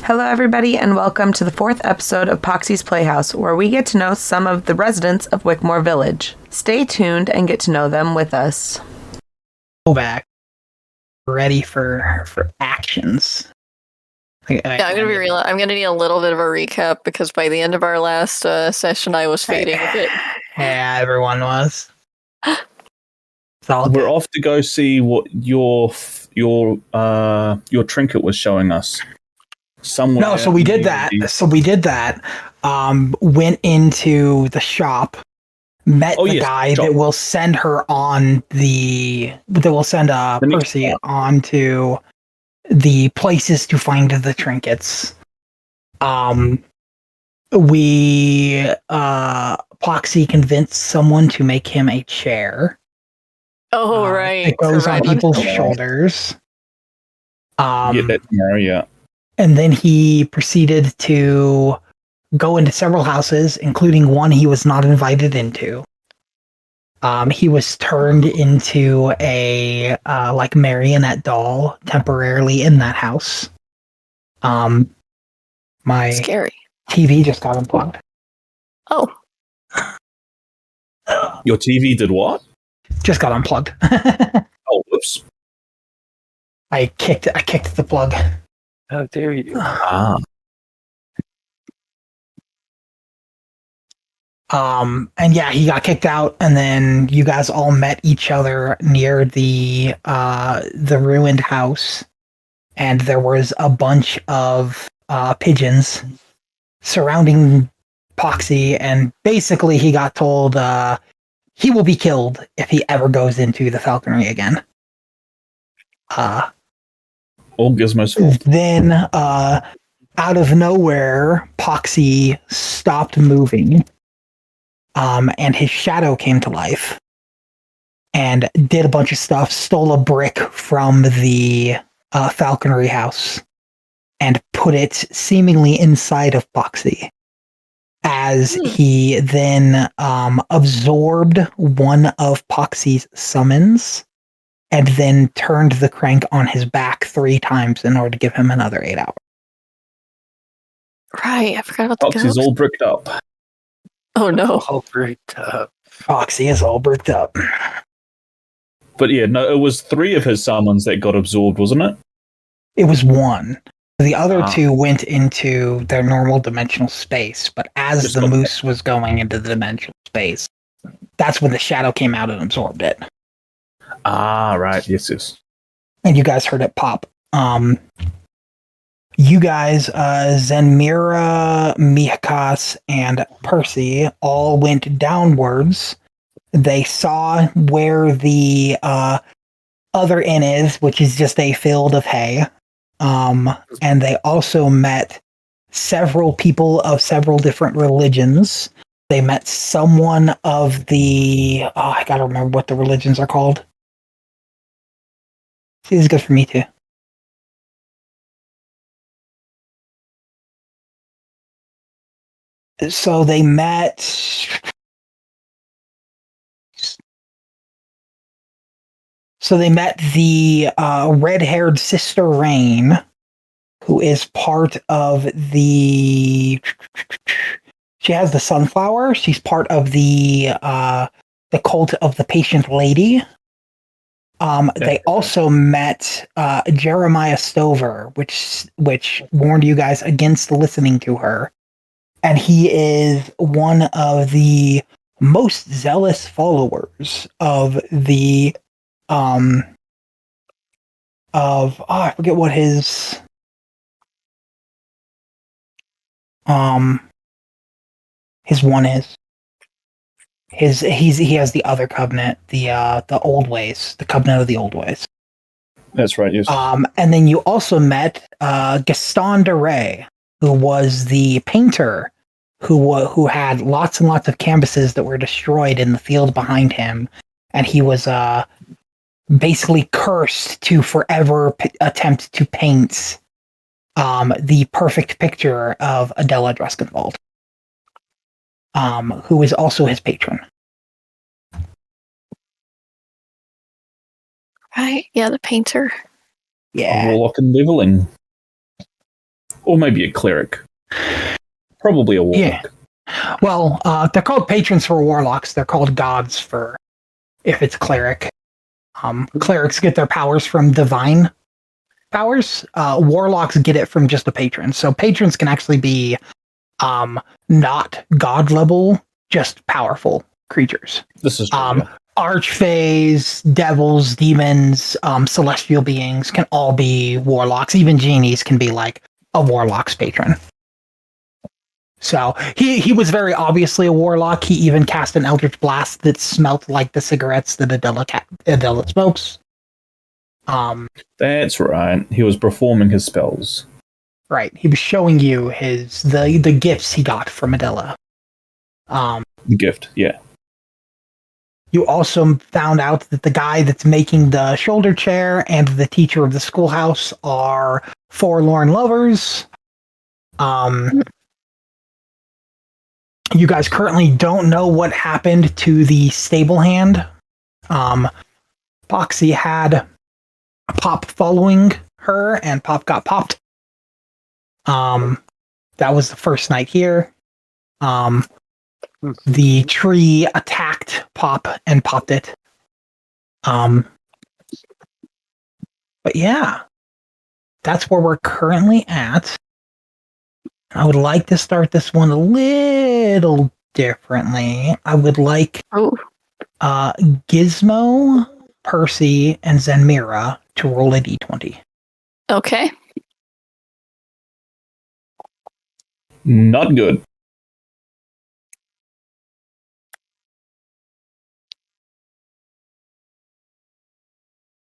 Hello, everybody, and welcome to the fourth episode of Poxie's Playhouse, where we get to know some of the residents of Wickmore Village. Stay tuned and get to know them with us. Go back. Ready for actions. I'm gonna be real. I'm gonna need a little bit of a recap because by the end of our last session, I was fading a bit. Yeah, everyone was. It's all We're good. off to go see what your trinket was showing us. Somewhere. No, so we did that. Went into the shop, met the guy that will send her on Percy onto the places to find the trinkets. Poxii convinced someone to make him a chair. Oh, right. It goes on people's shoulders. Yeah. And then he proceeded to go into several houses, including one he was not invited into. He was turned into a marionette doll temporarily in that house. My scary TV just got unplugged. Oh. Your TV did what? Just got unplugged. Oh, whoops. I kicked the plug. How dare you? And yeah, he got kicked out, and then you guys all met each other near the ruined house, and there was a bunch of pigeons surrounding Poxii, and basically he got told he will be killed if he ever goes into the falconry again. All Gizmo's fault. Then, out of nowhere, Poxii stopped moving, and his shadow came to life and did a bunch of stuff, stole a brick from the falconry house and put it seemingly inside of Poxii, as he then absorbed one of Poxie's summons and then turned the crank on his back 3 times in order to give him another 8 hours. Right, I forgot about the Poxie's all bricked up. Oh no. All bricked up. Poxii is all bricked up. But yeah, no, it was 3 of his summons that got absorbed, wasn't it? It was 1. The other 2 went into their normal dimensional space, but as the moose was going into the dimensional space, that's when the shadow came out and absorbed it. Right. Yes. And you guys heard it pop. You guys, Zenmira, Mihakas, and Percy all went downwards. They saw where the other inn is, which is just a field of hay. And they also met several people of several different religions. They met someone of the... I gotta remember what the religions are called. See, this is good for me too. So they met... the red-haired Sister Rain, who is part of the... She has the sunflower. She's part of the cult of the Patient Lady. They also met Jeremiah Stover, which warned you guys against listening to her. And he is one of the most zealous followers of the I forget what his one is. He has the other covenant, the old ways, the covenant of the old ways. That's right, yes. And then you also met Gaston de Ray, who was the painter who had lots and lots of canvases that were destroyed in the field behind him, and he was basically cursed to forever attempt to paint the perfect picture of Adela Dreskenwald, who is also his patron. Right, yeah, the painter. Yeah. Warlock and leveling. Or maybe a cleric. Probably a warlock. Yeah. Well, they're called patrons for warlocks. They're called gods for if it's cleric. Clerics get their powers from divine powers. Warlocks get it from just a patron. So patrons can actually be not god level, just powerful creatures. This is true. Archfays, devils, demons, celestial beings can all be warlocks. Even genies can be like a warlock's patron. So he was very obviously a warlock. He even cast an eldritch blast that smelt like the cigarettes that Adela smokes. That's right. He was performing his spells. Right. He was showing you the gifts he got from Adela. The gift, yeah. You also found out that the guy that's making the shoulder chair and the teacher of the schoolhouse are forlorn lovers. You guys currently don't know what happened to the stable hand. Poxii had Pop following her, and Pop got popped. That was the first night here. The tree attacked Pop and popped it. But yeah, that's where we're currently at. I would like to start this one a little differently. I would like Gizmo, Percy, and Zenmira to roll a d20. Okay. Not good.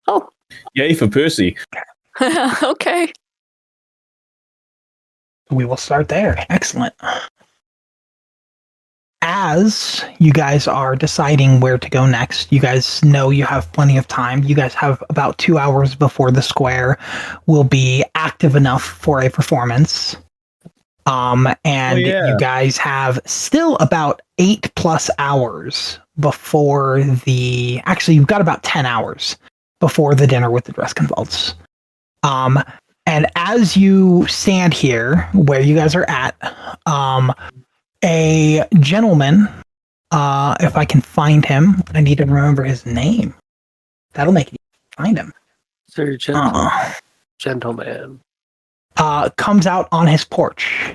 Oh. Yay for Percy. Okay. We will start there. Excellent. As you guys are deciding where to go next, you guys know you have plenty of time. You guys have about 2 hours before the square will be active enough for a performance. You guys have still about 8+ hours before actually, you've got about 10 hours before the dinner with the Dreskin Vaults. And as you stand here, where you guys are at, a gentleman, if I can find him, I need to remember his name. That'll make it easy to find him. Sir Gentleman. Comes out on his porch.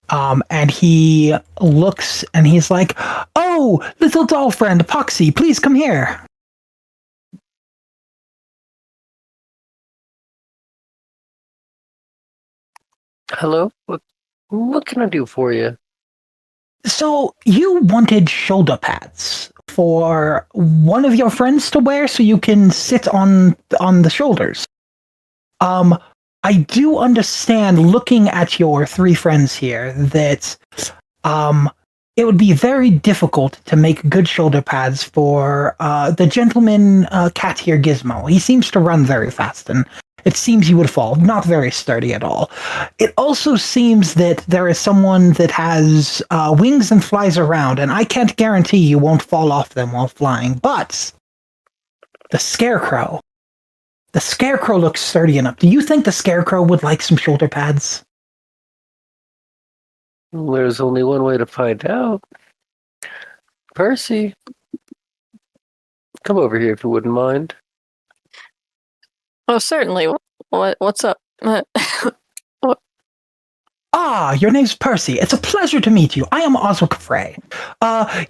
And he looks and he's like, "Oh, little doll friend, Poxii, please come here." Hello? What can I do for you? So you wanted shoulder pads for one of your friends to wear so you can sit on the shoulders. I do understand, looking at your 3 friends here, that it would be very difficult to make good shoulder pads for the gentleman cat here, Gizmo. He seems to run very fast, and it seems he would fall. Not very sturdy at all. It also seems that there is someone that has wings and flies around, and I can't guarantee you won't fall off them while flying, but the Scarecrow. The Scarecrow looks sturdy enough. Do you think the Scarecrow would like some shoulder pads? There's only one way to find out. Percy, come over here if you wouldn't mind. Oh, certainly. What's up? What? Ah, your name's Percy. It's a pleasure to meet you. I am Oswald Frey.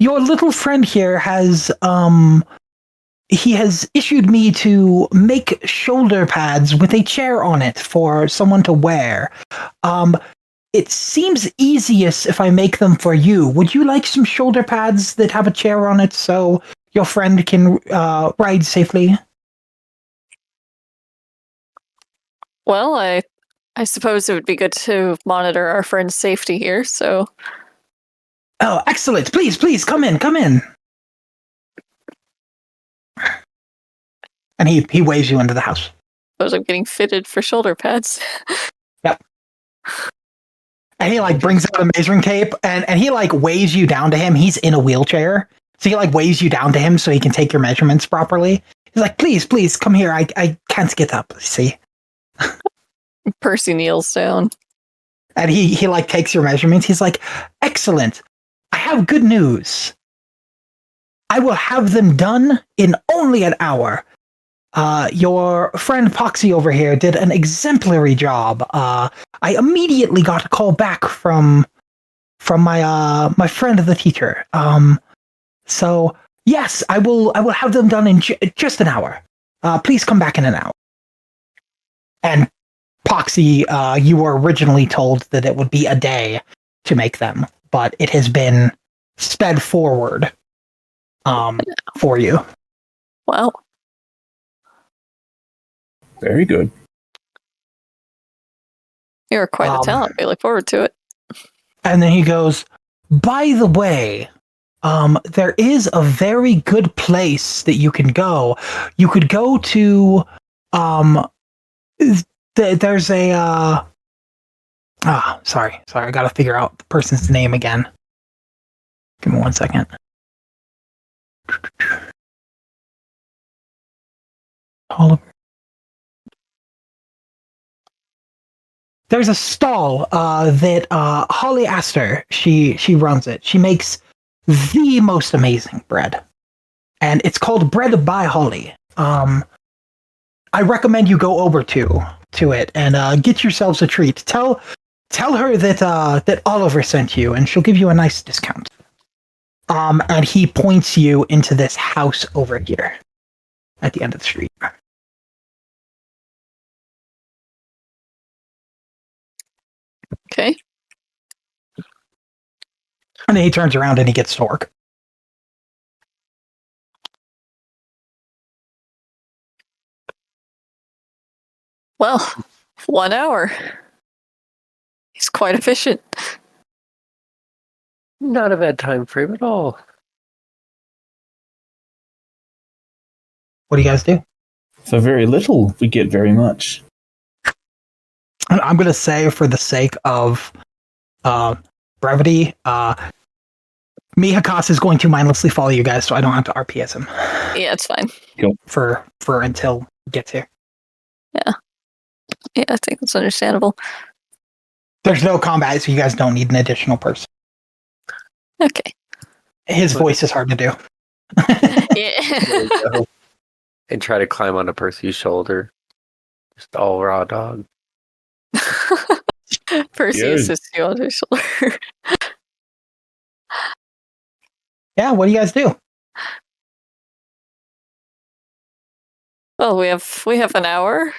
Your little friend here has issued me to make shoulder pads with a chair on it for someone to wear. It seems easiest if I make them for you. Would you like some shoulder pads that have a chair on it so your friend can ride safely? Well, I suppose it would be good to monitor our friend's safety here, so... Oh, excellent. Please, come in. And he waves you into the house. Suppose I'm getting fitted for shoulder pads. Yep. And he brings out a measuring tape and he waves you down to him. He's in a wheelchair. So he waves you down to him so he can take your measurements properly. He's like, please, come here. I can't get up, see? Percy kneels down. And he like takes your measurements. He's like, excellent. I have good news. I will have them done in only an hour. Your friend Poxii over here did an exemplary job. I immediately got a call back from my friend the teacher. So yes, I will have them done in just an hour. Please come back in an hour. And Poxii, you were originally told that it would be a day to make them, but it has been sped forward for you. Wow. Very good. You're quite a talent. We look forward to it. And then he goes, by the way, there is a very good place that you can go. You could go to, there's a, sorry, I gotta figure out the person's name again. Give me 1 second. Oliver. There's a stall that Holly Astor, she runs it. She makes the most amazing bread. And it's called Bread by Holly. I recommend you go over to it and get yourselves a treat. Tell her that Oliver sent you and she'll give you a nice discount. And he points you into this house over here at the end of the street. Okay. And then he turns around and he gets to work. Well, 1 hour. He's quite efficient. Not a bad time frame at all. What do you guys do? For very little, we get very much. I'm going to say, for the sake of brevity, Mihakas is going to mindlessly follow you guys, so I don't have to RPS him. Yeah, it's fine. For until he gets here. Yeah, I think that's understandable. There's no combat, so you guys don't need an additional person. Okay. His voice is hard to do. Yeah. And try to climb on a Percy's shoulder. Just all raw dog. Percy assists you on his shoulder. Yeah, what do you guys do? Well, we have an hour.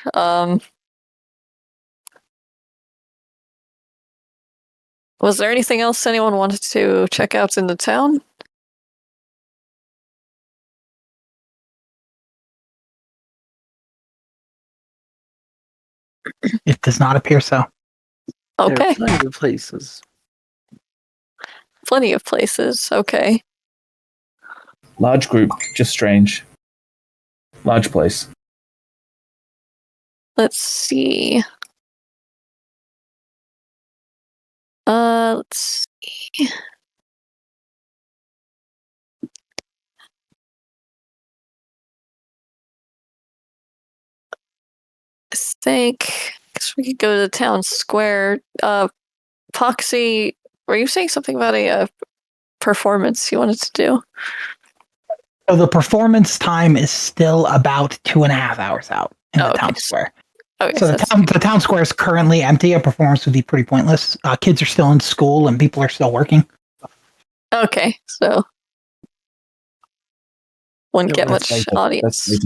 Was there anything else anyone wanted to check out in the town? It does not appear so. Okay. There are plenty of places. Plenty of places. Okay. Large group, just strange. Large place. Let's see. Let's see. I think we could go to the town square. Poxii, were you saying something about a performance you wanted to do? So the performance time is still about 2.5 hours out in the town square. Okay, so the town square is currently empty. A performance would be pretty pointless. Kids are still in school and people are still working. Okay, so wouldn't get much audience.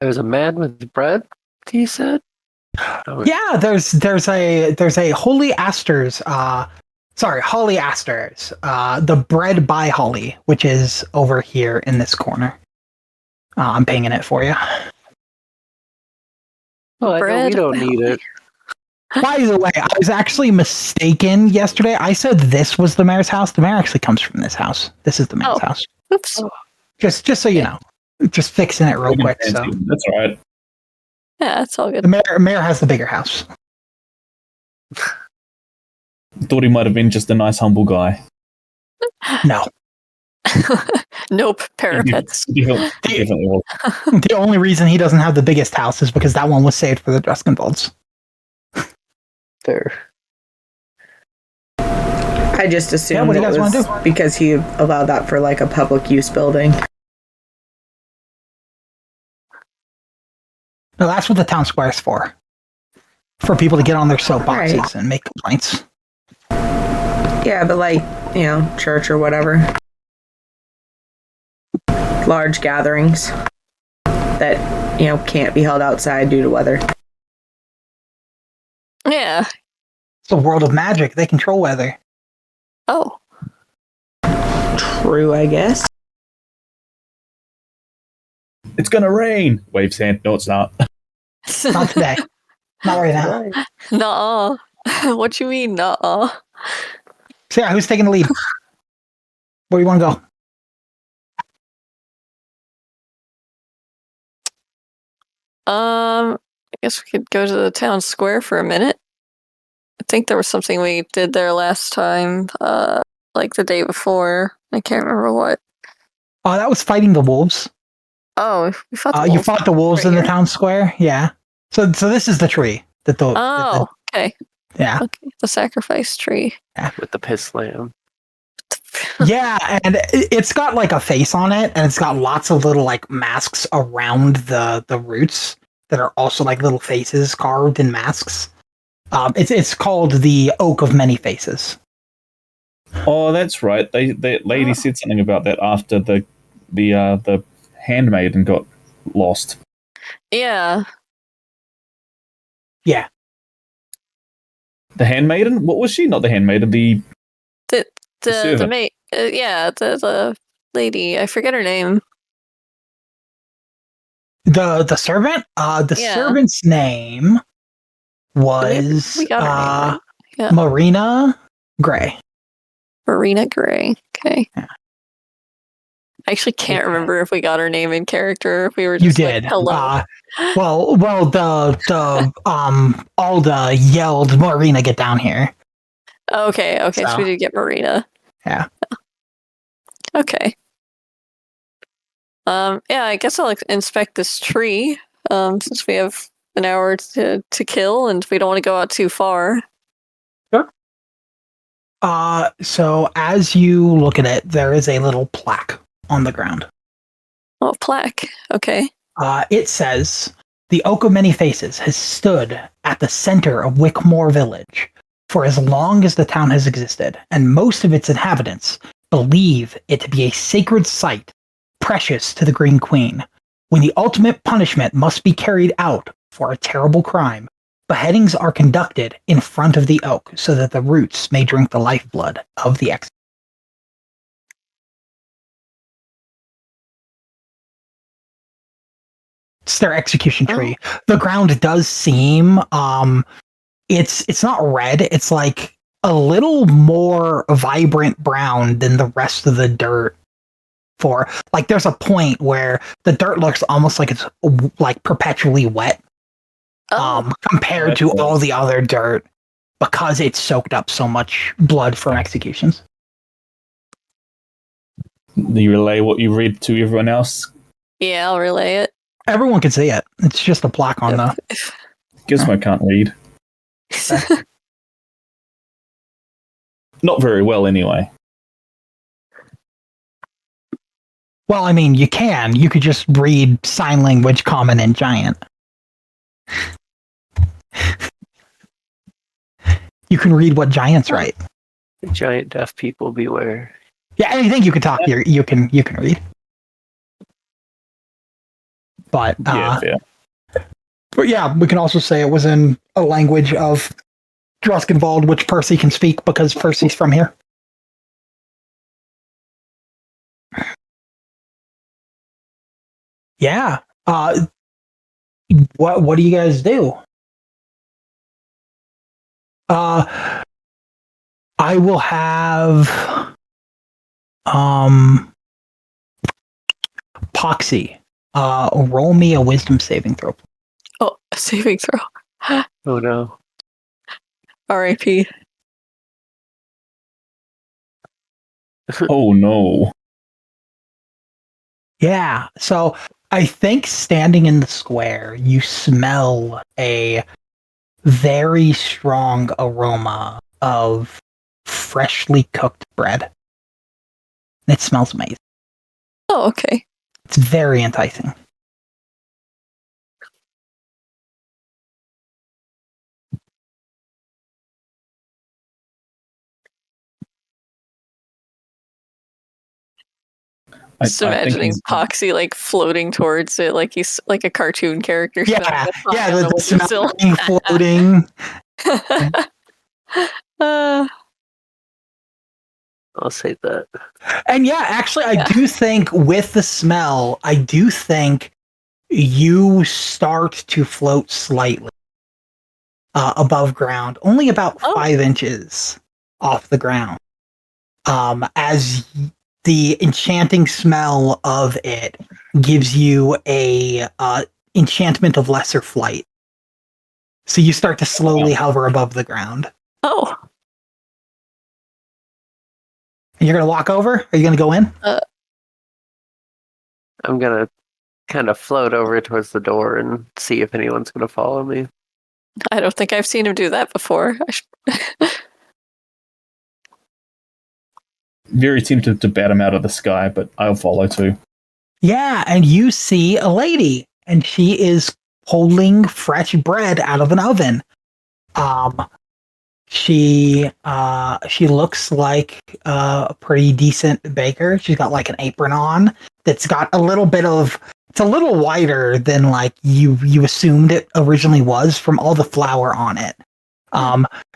There's a man with bread, he said? Yeah, there's a Holly Astor's Holly Astor's, the Bread by Holly, which is over here in this corner. I'm pinging it for you. Oh, we don't need it. By the way, I was actually mistaken yesterday. I said this was the mayor's house. The mayor actually comes from this house. This is the mayor's house. Oops. Just so you know. Just fixing it real quick. So. That's all right. Yeah, that's all good. The mayor has the bigger house. Thought he might have been just a nice, humble guy. No. Nope, parapets. Definitely was. The only reason he doesn't have the biggest house is because that one was saved for the Dreskenwalds. there. I just assumed what do you it guys wanna was do? because he allowed that for like a public use building. No, that's what the town square is for. For people to get on their soapboxes Right. and make complaints. Yeah, but like, church or whatever. Large gatherings that, can't be held outside due to weather. Yeah. It's a world of magic. They control weather. Oh. True, I guess. It's gonna rain. Waves hand. No, it's not. Not today. Not right now. Right. Nuh-uh. What you mean, nuh-uh? So yeah, who's taking the lead? Where do you want to go? I guess we could go to the town square for a minute. I think there was something we did there last time, like the day before. I can't remember what. That was fighting the wolves. Oh, we fought the You wolves. fought the wolves right in the here. town square. Yeah. So this is the tree that the Oh, okay. yeah. Okay. The sacrifice tree. With the piss lamb. Yeah, and it's got like a face on it, and it's got lots of little like masks around the roots that are also like little faces carved in masks. It's called the Oak of Many Faces. Oh, that's right. The lady said something about that after the handmaiden got lost. Yeah. Yeah, The handmaiden? What was she? Not the handmaiden. The The servant. mate. Yeah, the lady. I forget her name. the servant. The Yeah. servant's name was We got her name right. Yeah. Marina Gray. Marina Gray. Okay. Yeah. I actually can't remember if we got her name in character. If we were You just did. like, hello. Well, the Alda yelled, "Marina, get down here!" Okay. So So. we did get Marina. Yeah. Okay. Yeah, I guess I'll inspect this tree. Since we have an hour to kill, and we don't want to go out too far. So as you look at it, there is a little plaque on the ground. Oh, plaque. Okay. It says, "The Oak of Many Faces has stood at the center of Wickmore Village for as long as the town has existed, and most of its inhabitants believe it to be a sacred site, precious to the Green Queen. When the ultimate punishment must be carried out for a terrible crime, beheadings are conducted in front of the oak so that the roots may drink the lifeblood of the ex." It's their execution tree. The ground does seem it's not red, it's like a little more vibrant brown than the rest of the dirt. For like there's a point where the dirt looks almost like it's like perpetually wet. Compared to all the other dirt because it's soaked up so much blood from executions. Do you relay what you read to everyone else? Yeah, I'll relay it. Everyone can see it. It's just a plaque on the. Gizmo can't read. Not very well, anyway. Well, I mean, you can. You could just read sign language, common, and giant. You can read what giants write. Giant deaf people beware. Yeah, anything you can talk, you can read. But Yeah. but yeah, we can also say it was in a language of Druskenwald, which Percy can speak because Percy's from here. Yeah. What do you guys do? I will have Poxii. Roll me a wisdom saving throw. Oh, a saving throw. Oh no. R.I.P. Oh no. Yeah. So I think standing in the square, you smell a very strong aroma of freshly cooked bread. It smells amazing. Oh, okay. It's very enticing. Just imagining Poxie like floating towards it, like he's like a cartoon character. Yeah, smelling yeah, on the smell windowsill. being floating. I'll say that. And yeah, actually, I do think with the smell, I do think you start to float slightly above ground, only about 5 inches off the ground. As the enchanting smell of it gives you a enchantment of lesser flight. So you start to slowly hover above the ground. Oh. And you're going to walk over? Are you going to go in? I'm gonna kind of float over towards the door and see if anyone's gonna follow me. I don't think I've seen him do that before. Very tempted to bat him out of the sky, but I'll follow too. Yeah, and you see a lady, and she is holding fresh bread out of an oven. She looks like a pretty decent baker. She's got like an apron on that's got a little bit of. It's a little wider than like you assumed it originally was from all the flour on it.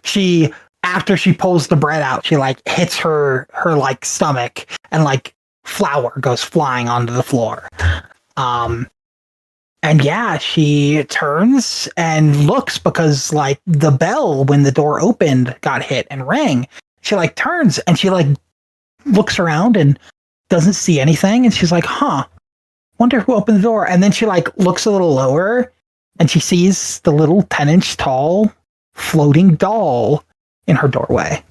She after she pulls the bread out, she like hits her like stomach and like flour goes flying onto the floor. And yeah, she turns and looks because like the bell when the door opened got hit and rang. She like turns and she like looks around and doesn't see anything. And she's like, wonder who opened the door. And then she like looks a little lower and she sees the little 10-inch tall floating doll in her doorway.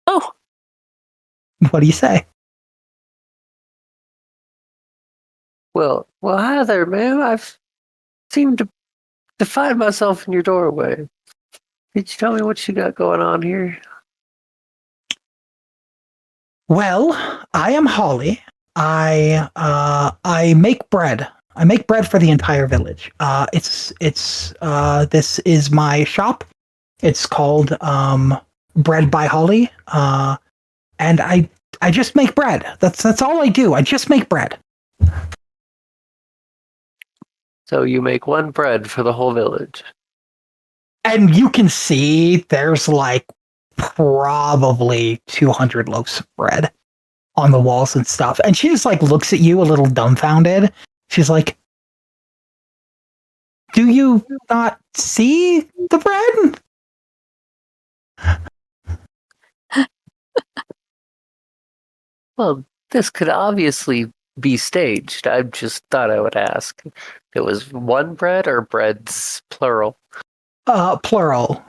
Oh. What do you say? Well, hi there, ma'am. I've seemed to find myself in your doorway. Could you tell me what you got going on here? Well, I am Holly. I make bread. I make bread for the entire village. This is my shop. It's called Bread by Holly. And I just make bread. That's all I do. I just make bread. So you make one bread for the whole village. And you can see there's like probably 200 loaves of bread on the walls and stuff. And she just like looks at you a little dumbfounded. She's like, do you not see the bread? Well, this could obviously be staged. I just thought I would ask. It was one bread or breads plural? Plural.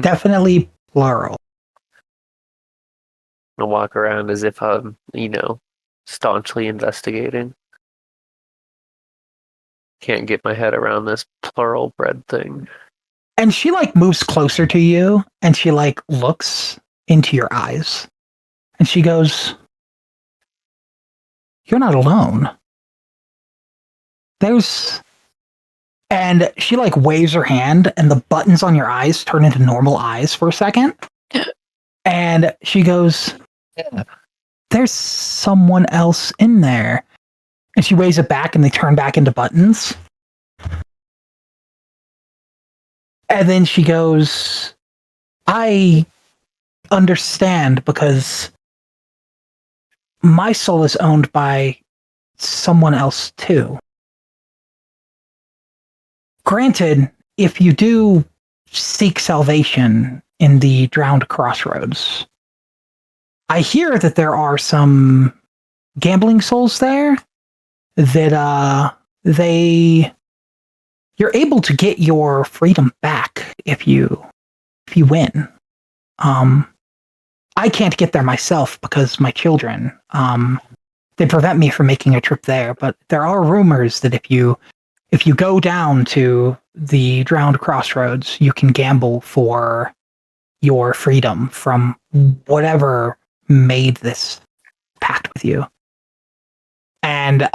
Definitely plural. I'll walk around as if I'm, staunchly investigating. Can't get my head around this plural bread thing. And she like moves closer to you and she like looks into your eyes. And she goes, you're not alone. And she like waves her hand and the buttons on your eyes turn into normal eyes for a second. And she goes, there's someone else in there. And she waves it back and they turn back into buttons. And then she goes, I understand because my soul is owned by someone else too. Granted, if you do seek salvation in the drowned crossroads, I hear that there are some gambling souls there that you're able to get your freedom back if you win. I can't get there myself because my children, they prevent me from making a trip there, but there are rumors that if you if you go down to the Drowned Crossroads, you can gamble for your freedom from whatever made this pact with you. And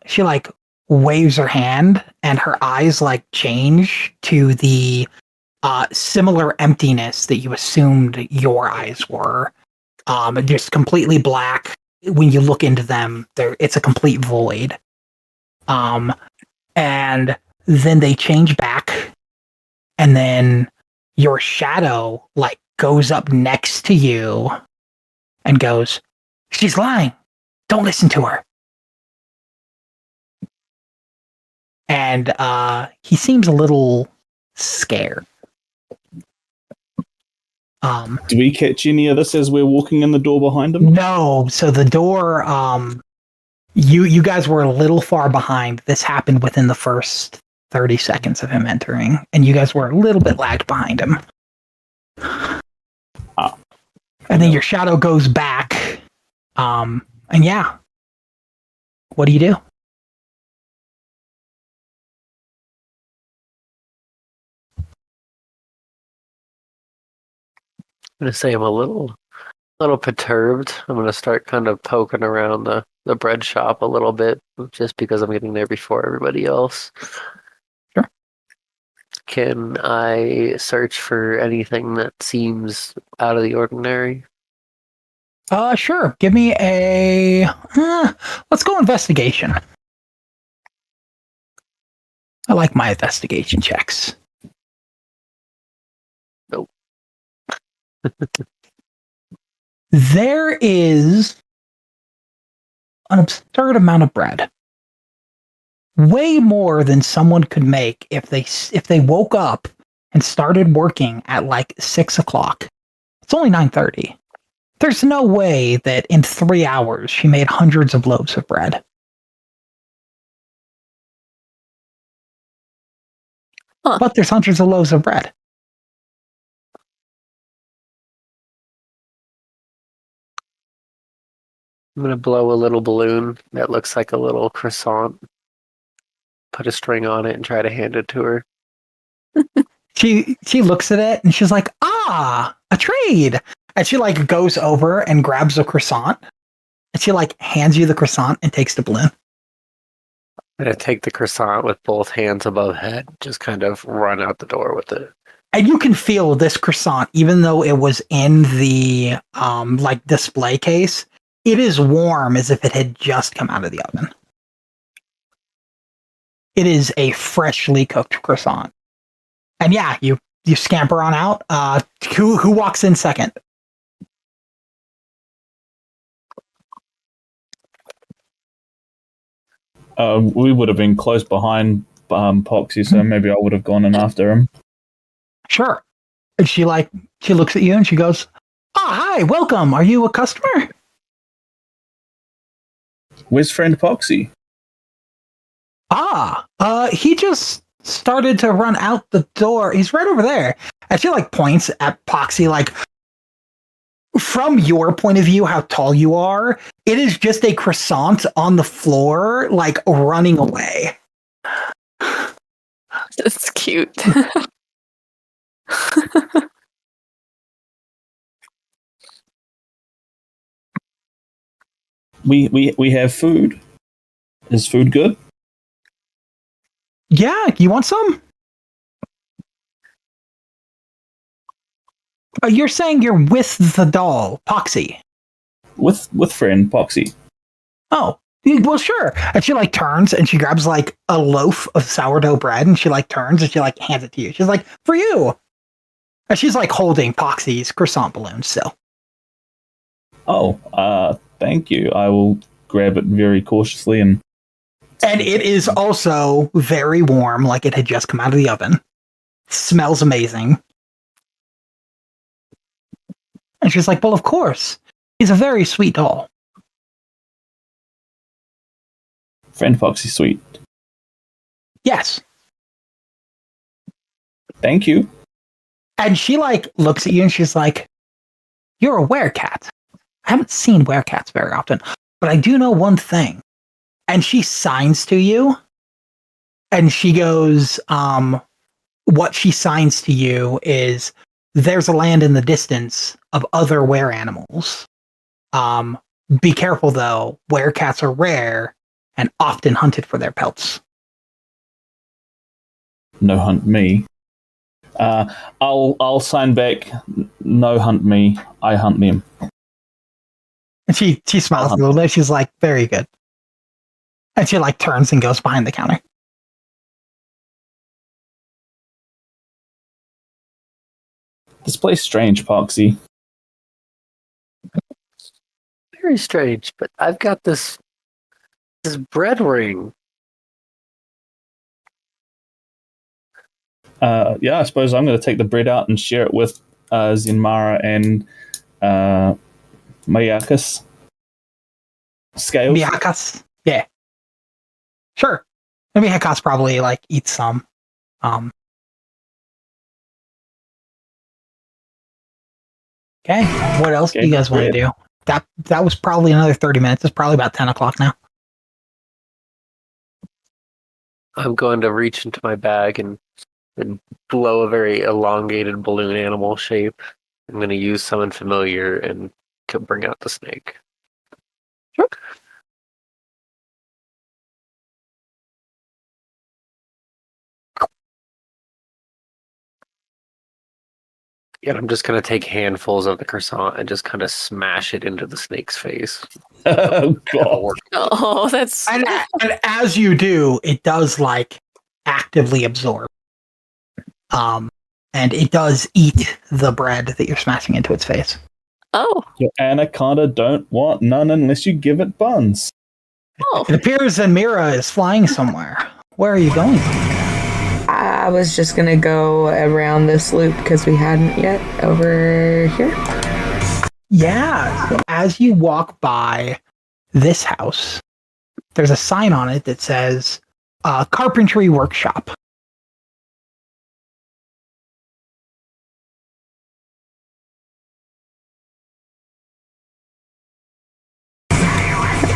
she like waves her hand, and her eyes like change to the similar emptiness that you assumed your eyes were. Just completely black. When you look into them, it's a complete void. And then they change back, and then your shadow like goes up next to you and goes, "She's lying. Don't listen to her." And he seems a little scared. Do we catch any of this as we're walking in the door behind him? No, so the door, you guys were a little far behind. This happened within the first 30 seconds of him entering, and you guys were a little bit lagged behind him. And then your shadow goes back. And yeah. What do you do? I'm gonna say I'm a little perturbed. I'm gonna start kind of poking around the bread shop a little bit, just because I'm getting there before everybody else. Sure. Can I search for anything that seems out of the ordinary? Sure. Give me a. Let's go investigation. I like my investigation checks. Nope. There is an absurd amount of bread. Way more than someone could make if they woke up and started working at like 6 o'clock. It's only 9:30. There's no way that in 3 hours she made hundreds of loaves of bread. Huh. But there's hundreds of loaves of bread. I'm gonna blow a little balloon that looks like a little croissant, put a string on it, and try to hand it to her. She looks at it and she's like, "Ah, a trade!" And she like goes over and grabs a croissant, and she like hands you the croissant and takes the balloon. I'm gonna take the croissant with both hands above head, just kind of run out the door with it. And you can feel this croissant, even though it was in the like display case, it is warm as if it had just come out of the oven. It is a freshly cooked croissant. And yeah, you scamper on out. Who walks in second? We would have been close behind Poxie, so maybe I would have gone in after him. Sure. And she looks at you and she goes, "Ah, hi, welcome. Are you a customer?" Where's friend Poxie? He just started to run out the door. He's right over there. And she like points at Poxie, like, from your point of view, how tall you are, it is just a croissant on the floor, like running away. That's cute. We have food. Is food good? Yeah, you want some? You're saying you're with the doll, Poxie. With friend Poxie. Oh, well, sure. And she like turns and she grabs like a loaf of sourdough bread and she like turns and she like hands it to you. She's like, "For you." And she's like holding Poxie's croissant balloon still. Oh, thank you. I will grab it very cautiously and it is also very warm, like it had just come out of the oven. Smells amazing. And she's like, "Well, of course. He's a very sweet doll." friend Poxie sweet. Yes. Thank you. And she like looks at you and she's like, "You're a werecat. I haven't seen werecats very often, but I do know one thing." And she signs to you. And she goes, what she signs to you is there's a land in the distance of other were animals. Be careful though, werecats are rare and often hunted for their pelts. No hunt me. I'll sign back. No hunt me. I hunt them. And she smiles a little bit. She's like, very good. And she like turns and goes behind the counter. This place strange, Poxie. Very strange, but I've got this bread ring. Yeah, I suppose I'm going to take the bread out and share it with Zinmara and Mayakas. Scales. Mihakas? Yeah. Sure. And Mihakas probably like eats some. Okay. What else do you guys want to do? That was probably another 30 minutes. It's probably about 10 o'clock now. I'm going to reach into my bag and blow a very elongated balloon animal shape. I'm going to use summon familiar and bring out the snake. Sure. And I'm just going to take handfuls of the croissant and just kind of smash it into the snake's face. Oh, God. Oh, that's And as you do, it does like actively absorb. And it does eat the bread that you're smashing into its face. oh. Your anaconda don't want none unless you give it buns. Oh. It appears that Mira is flying somewhere. Where are you going? I was just gonna go around this loop because we hadn't yet over here. Yeah. So as you walk by this house, there's a sign on it that says Carpentry Workshop.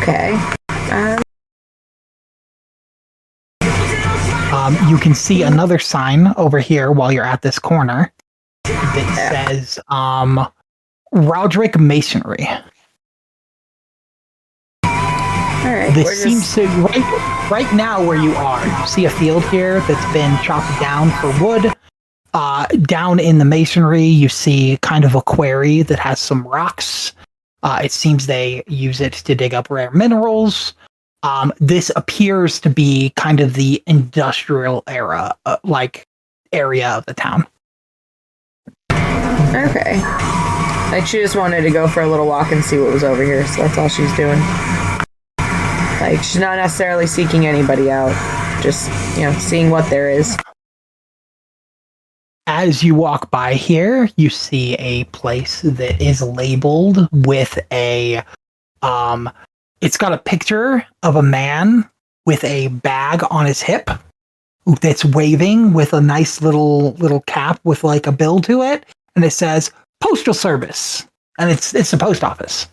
Okay. You can see another sign over here while you're at this corner that says Roderick Masonry. All right. This seems to right now where you are. You see a field here that's been chopped down for wood. Down in the masonry, you see kind of a quarry that has some rocks. It seems they use it to dig up rare minerals. This appears to be kind of the industrial era, area of the town. Okay. Like she just wanted to go for a little walk and see what was over here, so that's all she's doing. Like she's not necessarily seeking anybody out, just seeing what there is. As you walk by here, you see a place that is labeled with a it's got a picture of a man with a bag on his hip that's waving with a nice little cap with like a bill to it, and it says Postal Service, and it's the post office.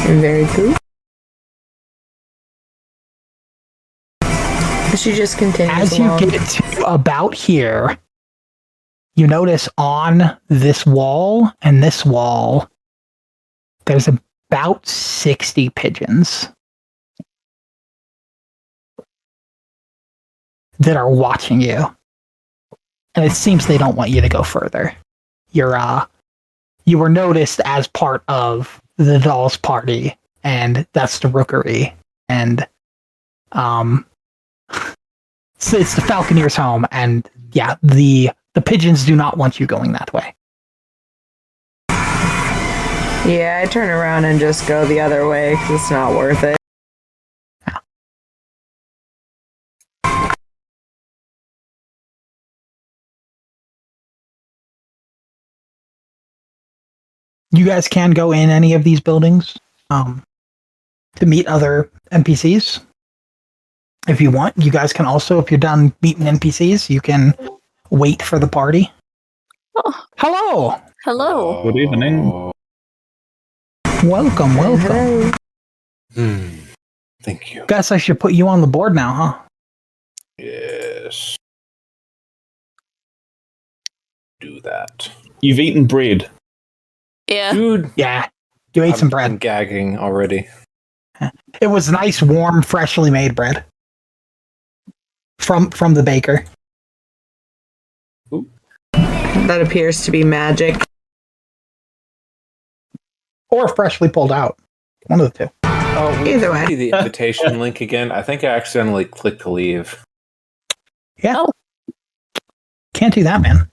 Very cool. She just continues As along. you get to about here, you notice on this wall and this wall, there's about 60 pigeons that are watching you. And it seems they don't want you to go further. You were noticed as part of the doll's party, and that's the rookery. And so it's the Falconeer's home, and yeah, the pigeons do not want you going that way. Yeah, I turn around and just go the other way because it's not worth it. You guys can go in any of these buildings to meet other NPCs. If you want, you guys can also, if you're done meeting NPCs, you can wait for the party. Oh. Hello! Hello. Good evening. Welcome. Hello. Thank you. Guess I should put you on the board now, huh? Yes. Do that. You've eaten bread. Yeah. Dude, Yeah. You ate some bread. I'm gagging already. It was nice, warm, freshly made bread. From the baker. That appears to be magic. Or freshly pulled out. One of the two. Oh, Either way. see the invitation link again. I think I accidentally clicked to leave. Yeah. Oh. Can't do that, man.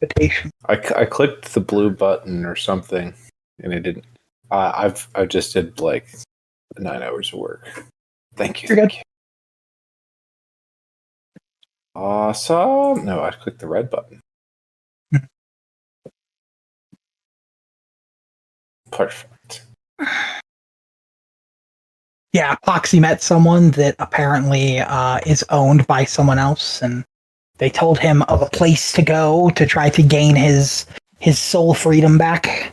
Invitation. I clicked the blue button or something, and it didn't. I just did like 9 hours of work. Thank you. You're good. Thank you. Awesome. No, I clicked the red button. Perfect. Yeah, Poxii met someone that apparently is owned by someone else, and they told him of a place to go to try to gain his soul freedom back.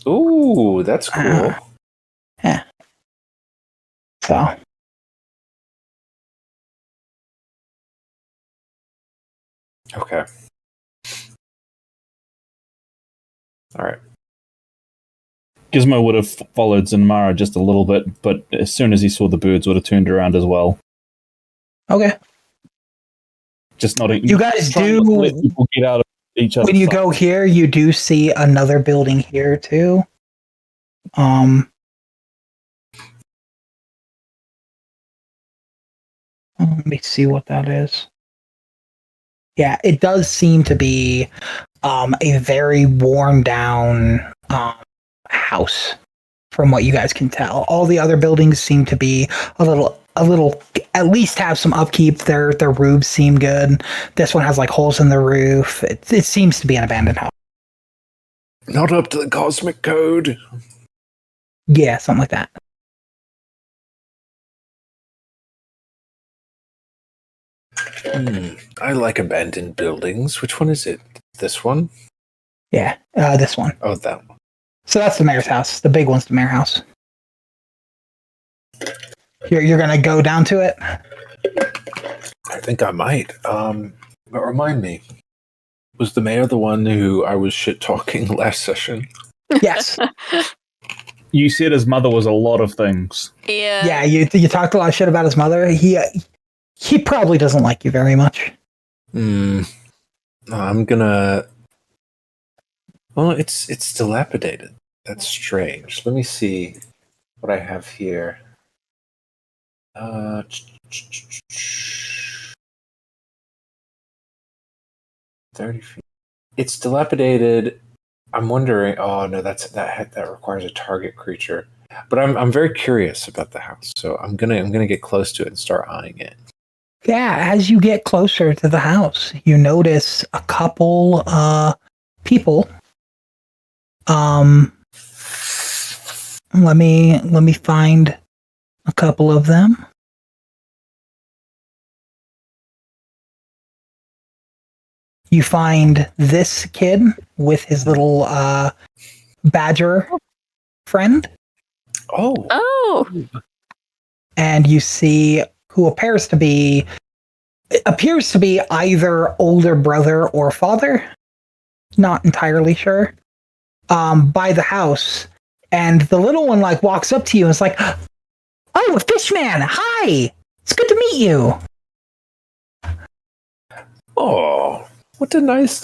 Ooh, that's cool. Yeah. So. Okay. All right. Gizmo would have followed Zinmara just a little bit, but as soon as he saw the birds, would have turned around as well. Okay. Just not. You guys trying do. not to let people get out of each other. When you go here, you do see another building here too. Let me see what that is. Yeah, it does seem to be a very worn down house, from what you guys can tell. All the other buildings seem to be a little at least have some upkeep. Their roofs seem good. This one has like holes in the roof. It seems to be an abandoned house. Not up to the cosmic code. Yeah, something like that. I like abandoned buildings. Which one is it? This one? Yeah, this one. Oh, that one. So that's the mayor's house. The big one's the mayor house. You're gonna go down to it? I think I might. But remind me, was the mayor the one who I was shit talking last session? Yes. You said his mother was a lot of things. Yeah. Yeah, you talked a lot of shit about his mother. He probably doesn't like you very much. I'm gonna. Well, it's dilapidated. That's strange. Let me see what I have here. 30 feet. It's dilapidated. I'm wondering. Oh no, that requires a target creature. But I'm very curious about the house, so I'm gonna get close to it and start eyeing it. Yeah, as you get closer to the house, you notice a couple people. Let me find a couple of them. You find this kid with his little badger friend. Oh. And you see who appears to be either older brother or father. Not entirely sure. By the house. And the little one like walks up to you and is like, "Oh, Fishman, hi! It's good to meet you." Oh, what a nice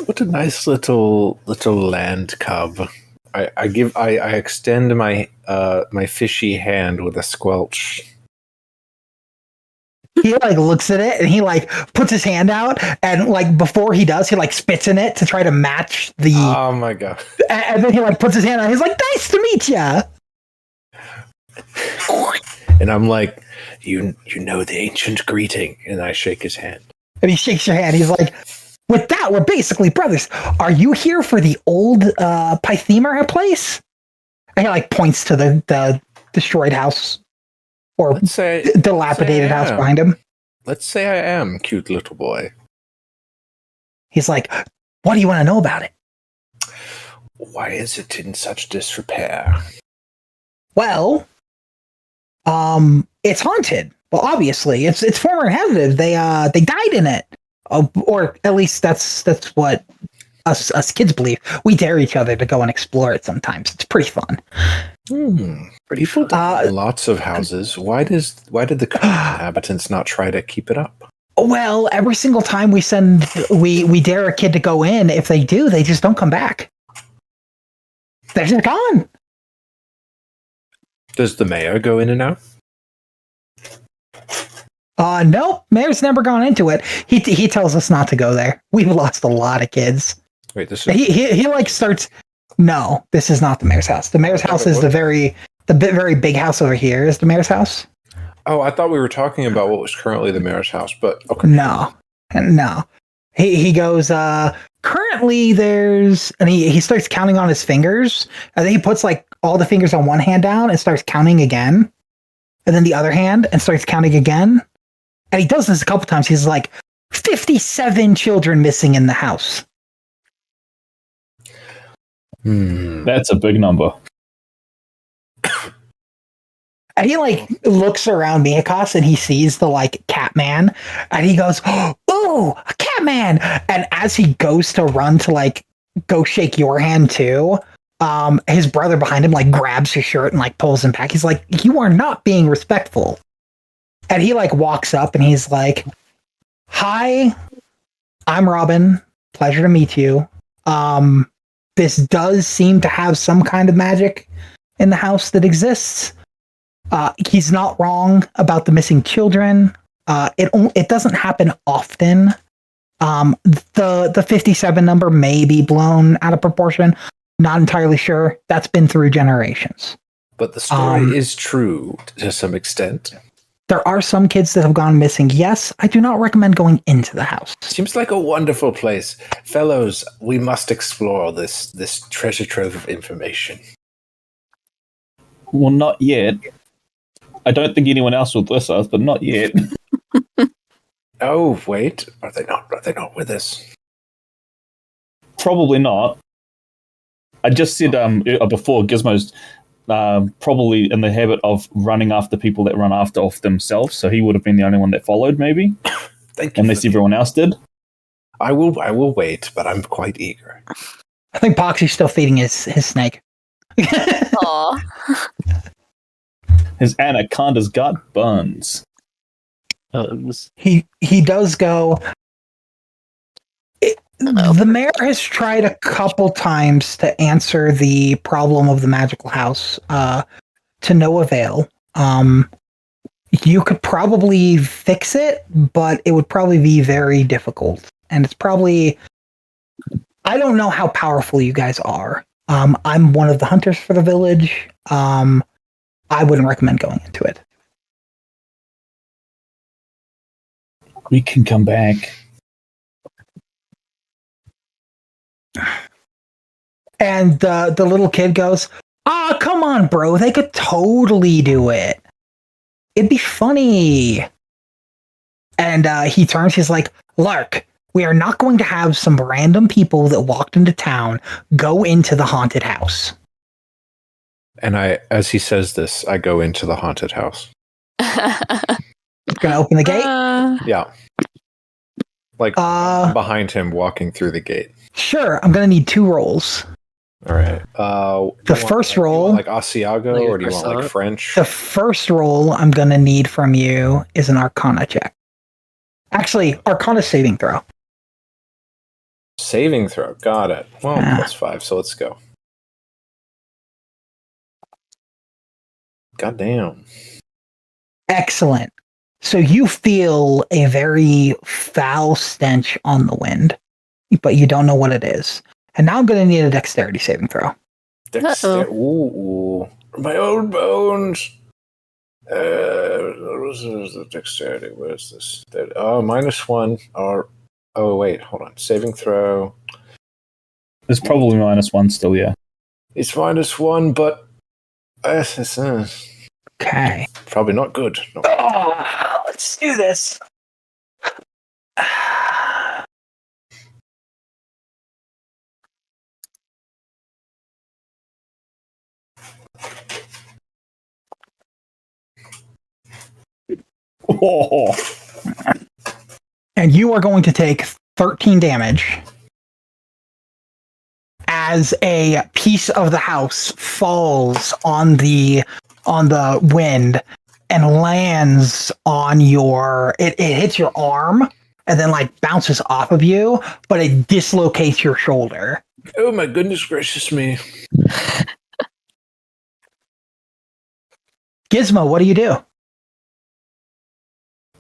little land cub. I extend my my fishy hand with a squelch. He like looks at it and he like puts his hand out and like before he does, he like spits in it to try to match the. Oh my god! And then he like puts his hand out. He's like, "Nice to meet ya." And I'm like, you know the ancient greeting, and I shake his hand. And he shakes your hand. He's like, "With that, we're basically brothers. Are you here for the old Pythemera place?" And he like points to the destroyed house or dilapidated house behind him. Let's say I am, cute little boy. He's like, "What do you want to know about it?" Why is it in such disrepair? Well, it's haunted. Well, obviously, it's former inhabited. They died in it, or at least that's what us kids believe. We dare each other to go and explore it sometimes. It's pretty fun. People die in lots of houses. Why did the current inhabitants not try to keep it up? Well, every single time we dare a kid to go in, if they do, they just don't come back. They're just gone. Does the mayor go in and out? Nope. Mayor's never gone into it. He tells us not to go there. We've lost a lot of kids. Wait, this is He like starts. No, this is not the mayor's house. The mayor's house is the very big house over here. Is the mayor's house? Oh, I thought we were talking about what was currently the mayor's house, but okay. No. He goes. Currently, there's, and he starts counting on his fingers. And then he puts like all the fingers on one hand down and starts counting again, and then the other hand and starts counting again. And he does this a couple times. He's like, 57 children missing in the house. That's a big number. And he like looks around Miyakos and he sees the like cat man and he goes, "Ooh, a cat man!" And as he goes to run to like go shake your hand too, his brother behind him like grabs his shirt and like pulls him back. He's like, "You are not being respectful." And he like walks up and he's like, "Hi, I'm Robin. Pleasure to meet you. This does seem to have some kind of magic in the house that exists. He's not wrong about the missing children. It doesn't happen often. The 57 number may be blown out of proportion. Not entirely sure. That's been through generations. But the story is true to some extent. There are some kids that have gone missing. Yes, I do not recommend going into the house. Seems like a wonderful place. Fellows, we must explore this treasure trove of information. Well, not yet. I don't think anyone else will with us, but not yet. Oh, wait. Are they not with us? Probably not. I just said before, Gizmo's probably in the habit of running after people that run after off themselves, so he would have been the only one that followed, maybe. Thank you. Unless everyone else did. I will wait, but I'm quite eager. I think Poxie's still feeding his snake. Aw. His anaconda's got buns. He does go. The mayor has tried a couple times to answer the problem of the magical house, to no avail. You could probably fix it, but it would probably be very difficult. And it's probably, I don't know how powerful you guys are. I'm one of the hunters for the village. I wouldn't recommend going into it. We can come back. And the little kid goes, "Ah, come on, bro. They could totally do it. It'd be funny." And he turns, he's like, "Lark, we are not going to have some random people that walked into town go into the haunted house." And as he says this, I go into the haunted house. Gonna open the gate? Yeah. Like behind him walking through the gate. Sure, I'm gonna need 2 rolls. All right. The first roll, like Asiago, Like a or do you want like croissant? French? the first roll I'm gonna need from you is an Arcana check. Actually, Arcana saving throw. Saving throw. Got it. Well, +5, so let's go. Goddamn. Excellent. So you feel a very foul stench on the wind, but you don't know what it is. And now I'm going to need a dexterity saving throw. Ooh, my old bones. Where's the dexterity? Where's this? -1. Or wait, hold on. Saving throw. There's probably -1 still, yeah. It's -1, but Okay. probably not good. No. Oh, let's do this. Oh, And you are going to take 13 damage as a piece of the house falls on the wind and lands on it hits your arm and then like bounces off of you, but it dislocates your shoulder. Oh my goodness gracious me! Gizmo, what do you do?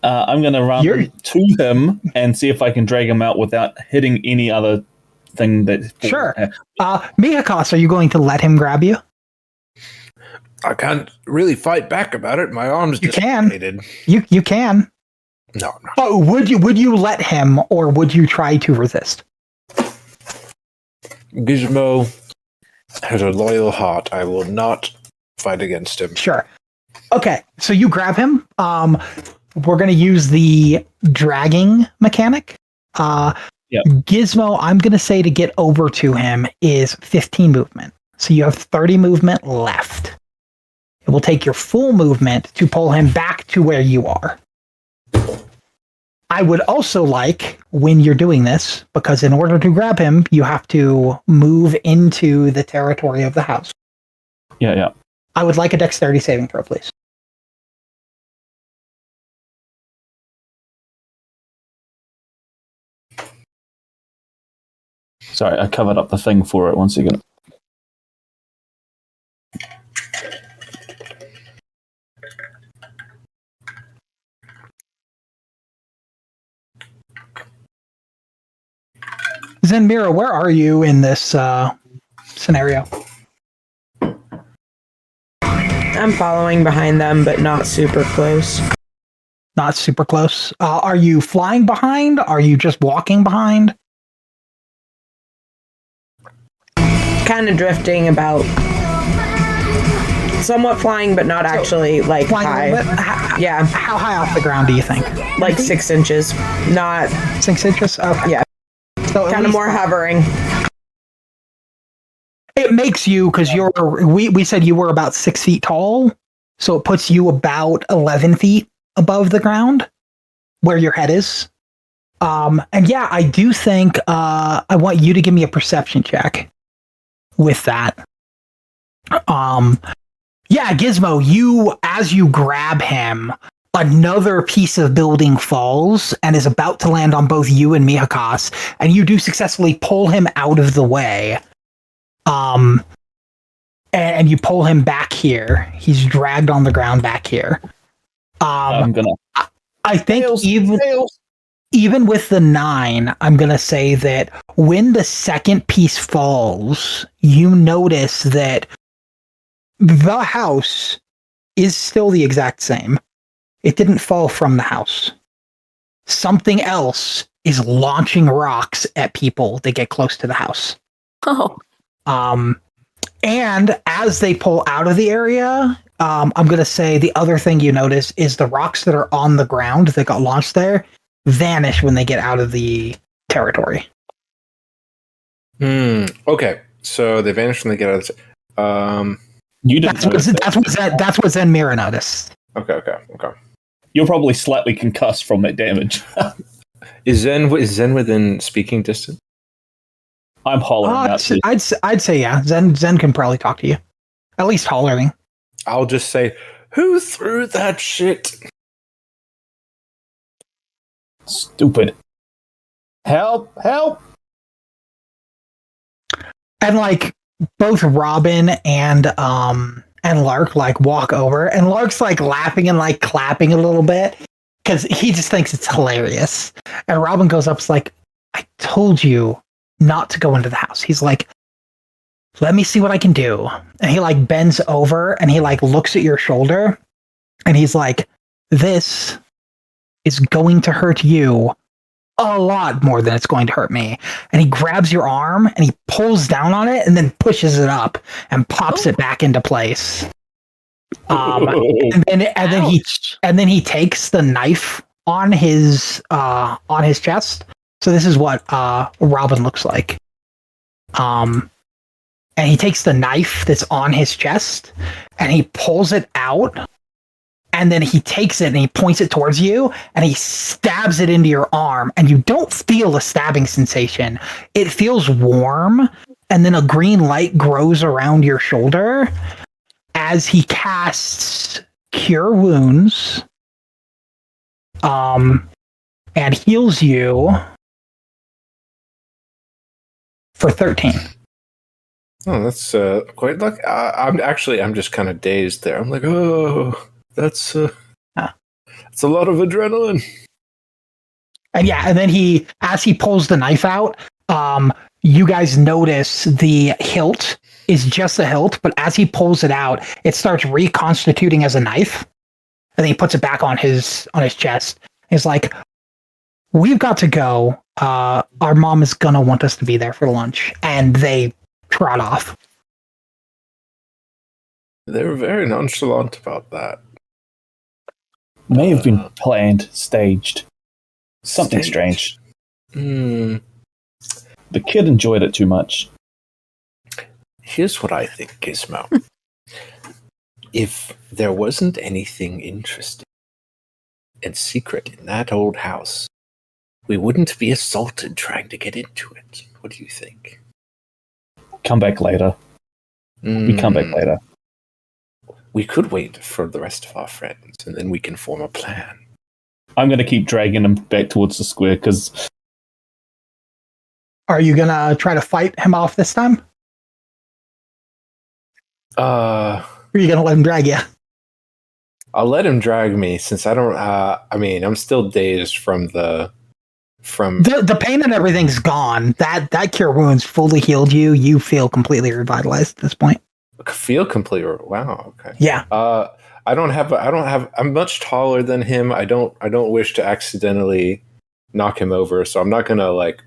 I'm going to run to him and see if I can drag him out without hitting any other thing that. Sure. Miyakos, are you going to let him grab you? I can't really fight back about it. My arm's You can. dislocated. You can. No, I'm not. Oh, would you let him, or would you try to resist? Gizmo has a loyal heart. I will not fight against him. Sure. Okay, so you grab him. We're going to use the dragging mechanic. Yep. Gizmo, I'm going to say to get over to him is 15 movement. So you have 30 movement left. It will take your full movement to pull him back to where you are. I would also like, when you're doing this, because in order to grab him, you have to move into the territory of the house. Yeah. I would like a dexterity saving throw, please. Sorry, I covered up the thing for it. 1 second. Zenmira, where are you in this scenario? I'm following behind them, but not super close. Not super close. Are you flying behind? Are you just walking behind? Kind of drifting about. Somewhat flying, but not actually like Flying high. a little bit? Yeah, How high off the ground do you think? like 6 inches. Not 6 inches? Okay. Yeah. So kind of more hovering. It makes you, because we said you were about 6 feet tall, so it puts you about 11 feet above the ground where your head is. And yeah, I do think I want you to give me a perception check with that. Yeah, Gizmo, as you grab him, another piece of building falls and is about to land on both you and Miyakos, and you do successfully pull him out of the way. And you pull him back here. He's dragged on the ground back here. I'm gonna. I think Tails. even with the 9, I'm gonna say that when the second piece falls, you notice that the house is still the exact same. It didn't fall from the house. Something else is launching rocks at people that get close to the house. Oh. And as they pull out of the area, I'm going to say the other thing you notice is the rocks that are on the ground that got launched there vanish when they get out of the territory. Okay, so they vanish when they get out of the... You didn't. That's what Zenmira noticed. Okay. You're probably slightly concussed from that damage. Is Zen within speaking distance? I'm hollering out. To I'd say yeah. Zen can probably talk to you, at least hollering. I'll just say, "Who threw that shit?" Stupid. Help! And like both Robin and Lark like walk over, and Lark's like laughing and like clapping a little bit because he just thinks it's hilarious. And Robin goes up, like, "I told you not to go into the house." He's like, "Let me see what I can do." And he like bends over and he like looks at your shoulder and he's like, "This is going to hurt you a lot more than it's going to hurt me." And he grabs your arm and he pulls down on it and then pushes it up and pops it back into place. And then he takes the knife on his chest. So this is what Robin looks like. And he takes the knife that's on his chest and he pulls it out and then he takes it and he points it towards you and he stabs it into your arm, and you don't feel a stabbing sensation. It feels warm, and then a green light grows around your shoulder as he casts Cure Wounds, and heals you for 13. Oh, that's quite lucky. I'm just kind of dazed there. I'm like, oh, that's it's a lot of adrenaline. And and then as he pulls the knife out, you guys notice the hilt is just a hilt, but as he pulls it out, it starts reconstituting as a knife. And then he puts it back on his chest. He's like, "We've got to go. Our mom is gonna want us to be there for lunch." And they trot off. They were very nonchalant about that. May have been planned, staged. Something Staged. strange. Hmm. The kid enjoyed it too much. Here's what I think, Gizmo. If there wasn't anything interesting and secret in that old house, we wouldn't be assaulted trying to get into it. What do you think? Come back later. We come back later. We could wait for the rest of our friends, and then we can form a plan. I'm going to keep dragging him back towards the square because... Are you gonna try to fight him off this time? Or are you gonna let him drag you? I'll let him drag me since I don't. I'm still dazed from the pain and everything's gone. That Cure Wounds fully healed you. You feel completely revitalized at this point. feel completely. Wow. Okay. Yeah. I'm much taller than him. I don't wish to accidentally knock him over, so I'm not gonna like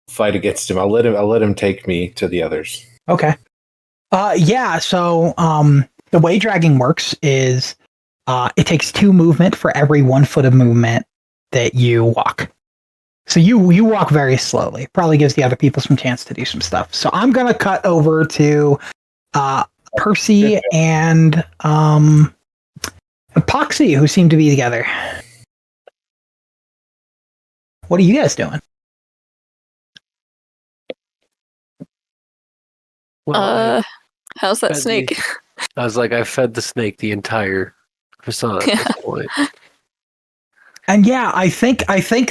fight against him. I'll let him take me to the others. Okay. So the way dragging works is it takes 2 movement for every 1 foot of movement that you walk. So you walk very slowly. Probably gives the other people some chance to do some stuff. So I'm gonna cut over to Percy and Poxii, who seem to be together. What are you guys doing? Well, How's that fed snake? I was like, I fed the snake the entire croissant at this point. And I think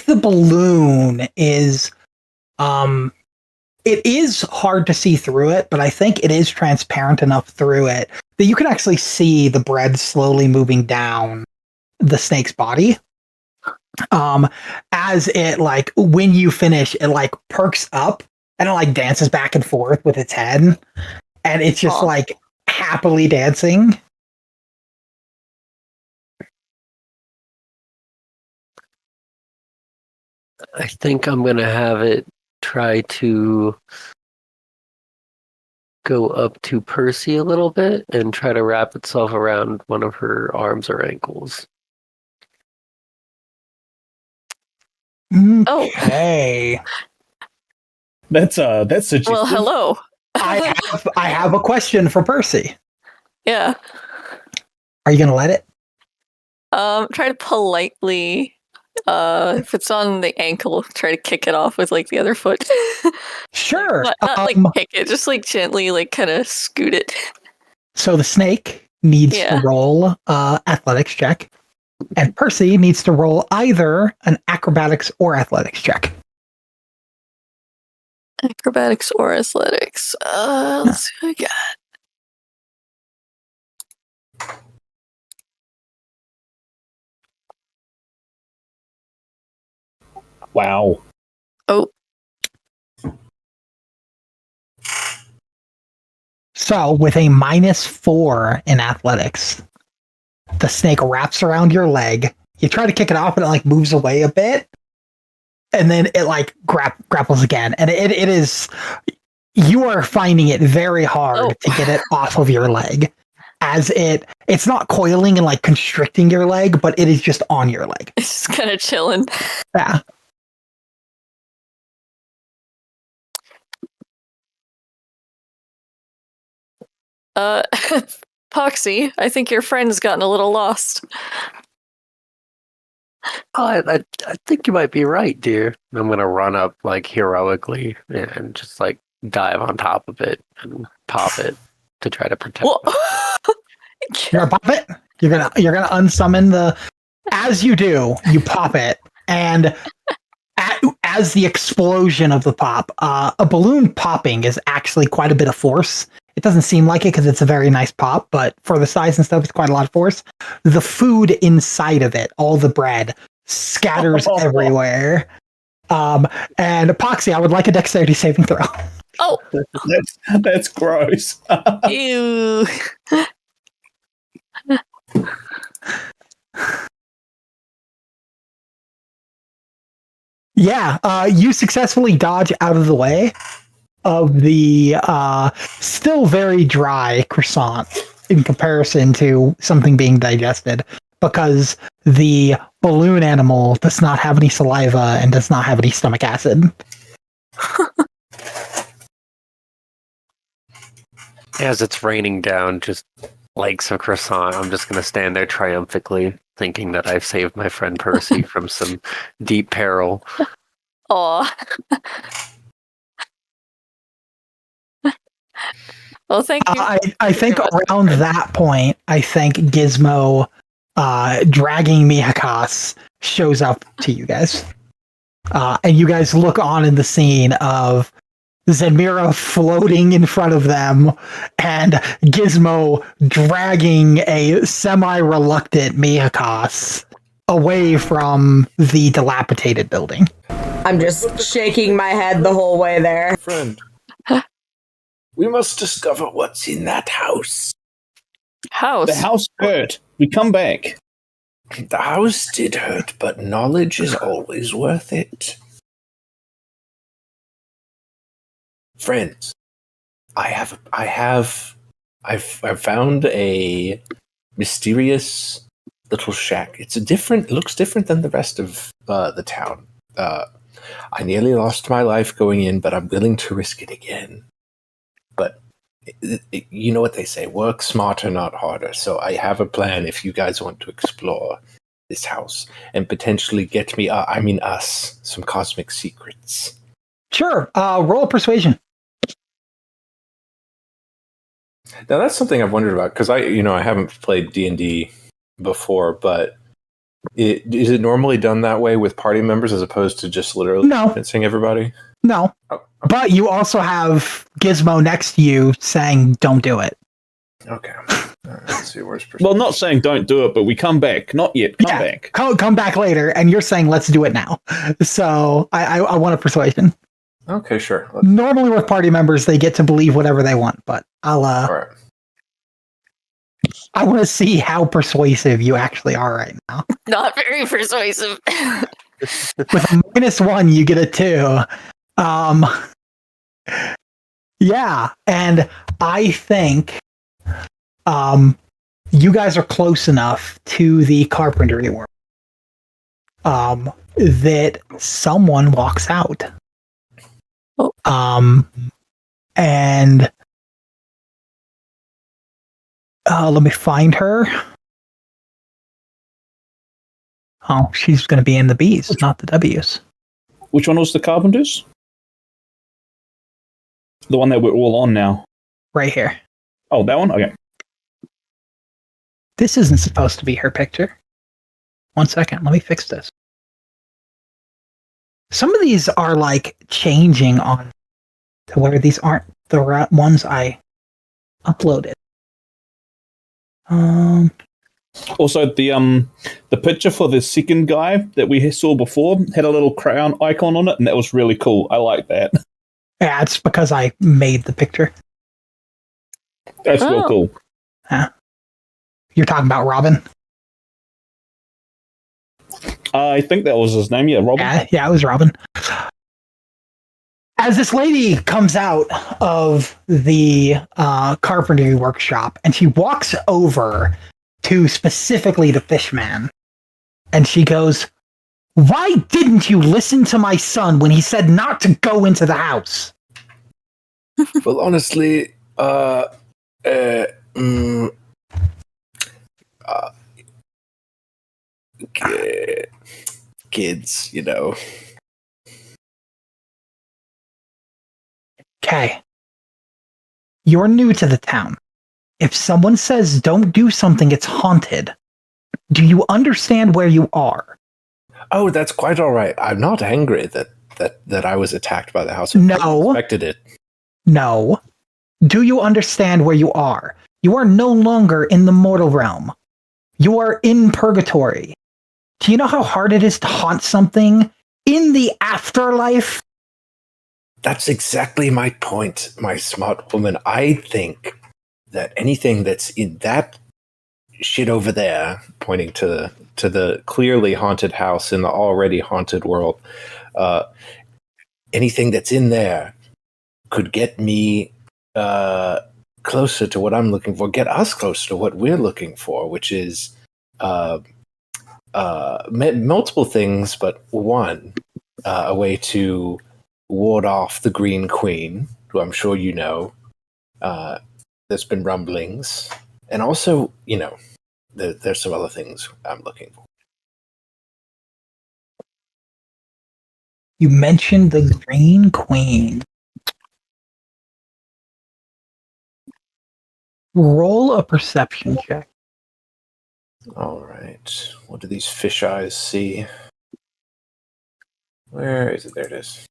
the balloon is it is hard to see through it, but I think it is transparent enough through it that you can actually see the bread slowly moving down the snake's body. As it when you finish, it perks up and it dances back and forth with its head, and it's just happily dancing. I think I'm gonna have it try to go up to Percy a little bit and try to wrap itself around one of her arms or ankles. Okay. That's suggestive. Well, hello. I have a question for Percy. Yeah. Are you gonna let it? Try to politely, if it's on the ankle, try to kick it off with the other foot. Sure. not kick it, just gently kind of scoot it. So the snake needs to roll athletics check, and Percy needs to roll either an acrobatics or athletics check. Acrobatics or athletics. Let's see what I got. Wow. Oh. So with a -4 in athletics, the snake wraps around your leg. You try to kick it off, and it moves away a bit, and then it grapples again. And it is, you are finding it very hard to get it off of your leg, as it's not coiling and constricting your leg, but it is just on your leg. It's just kind of chilling. Yeah. Poxie, I think your friend's gotten a little lost. I think you might be right, dear. I'm gonna run up like heroically and just like dive on top of it and pop it to try to protect Well, it. You're gonna pop it. You're gonna unsummon the. As you do, you pop it, and as the explosion of the pop, a balloon popping is actually quite a bit of force. It doesn't seem like it because it's a very nice pop, but for the size and stuff, it's quite a lot of force. The food inside of it, all the bread, scatters everywhere. And Poxie, I would like a dexterity saving throw. oh, That's gross. ew. Yeah, you successfully dodge out of the way of the still very dry croissant in comparison to something being digested, because the balloon animal does not have any saliva and does not have any stomach acid. As it's raining down just flakes of croissant, I'm just gonna stand there triumphantly, thinking that I've saved my friend Percy from some deep peril. Aw. Well, thank you. I think around that point, I think Gizmo dragging Mihakas shows up to you guys. And you guys look on in the scene of Zenmira floating in front of them and Gizmo dragging a semi-reluctant Mihakas away from the dilapidated building. I'm just shaking my head the whole way there. Friend, we must discover what's in that house. House. The house hurt. We come back. The house did hurt, but knowledge is always worth it. Friends, I've found a mysterious little shack. It looks different than the rest of the town. I nearly lost my life going in, but I'm willing to risk it again. But you know what they say, work smarter, not harder. So I have a plan if you guys want to explore this house and potentially get me, us, some cosmic secrets. Sure, roll persuasion. Now that's something I've wondered about because I haven't played D&D before, but is it normally done that way with party members as opposed to just literally convincing everybody? No. Oh. But you also have Gizmo next to you saying, don't do it. Okay. Let's see, where's Well, not saying don't do it, but we come back. Not yet. Come back. Come back later, and you're saying, let's do it now. So I want a persuasion. Okay, sure. Normally with party members, they get to believe whatever they want, but All right. I want to see how persuasive you actually are right now. Not very persuasive. With a -1, you get a 2. Yeah, and I think you guys are close enough to the carpentry work that someone walks out. And let me find her. Oh, she's going to be in the B's, not the W's. Which one was the Carpenters? The one that we're all on now. Right here. Oh, that one? Okay. This isn't supposed to be her picture. 1 second, let me fix this. Some of these are like changing on to where these aren't the ones I uploaded. Also, the picture for the second guy that we saw before had a little crown icon on it, and that was really cool. I like that. Yeah, it's because I made the picture. That's real cool. Yeah. You're talking about Robin? I think that was his name. Yeah, Robin. Yeah, it was Robin. As this lady comes out of the carpentry workshop and she walks over to specifically the fishman, and she goes, "Why didn't you listen to my son when he said not to go into the house?" Well, honestly, kids, you know. Okay. You're new to the town. If someone says don't do something, it's haunted. Do you understand where you are? Oh, that's quite all right. I'm not angry that I was attacked by the house. No. I expected it. No. Do you understand where you are? You are no longer in the mortal realm. You are in purgatory. Do you know how hard it is to haunt something in the afterlife? That's exactly my point, my smart woman. I think that anything that's in that shit over there, pointing to the clearly haunted house in the already haunted world, anything that's in there could get me closer to what I'm looking for, get us closer to what we're looking for, which is multiple things, but one, a way to ward off the Green Queen, who I'm sure you know. There's been rumblings, and also, you know, there's some other things I'm looking for. You mentioned the Green Queen. Roll a perception check. All right. What do these fish eyes see? Where is it? There it is.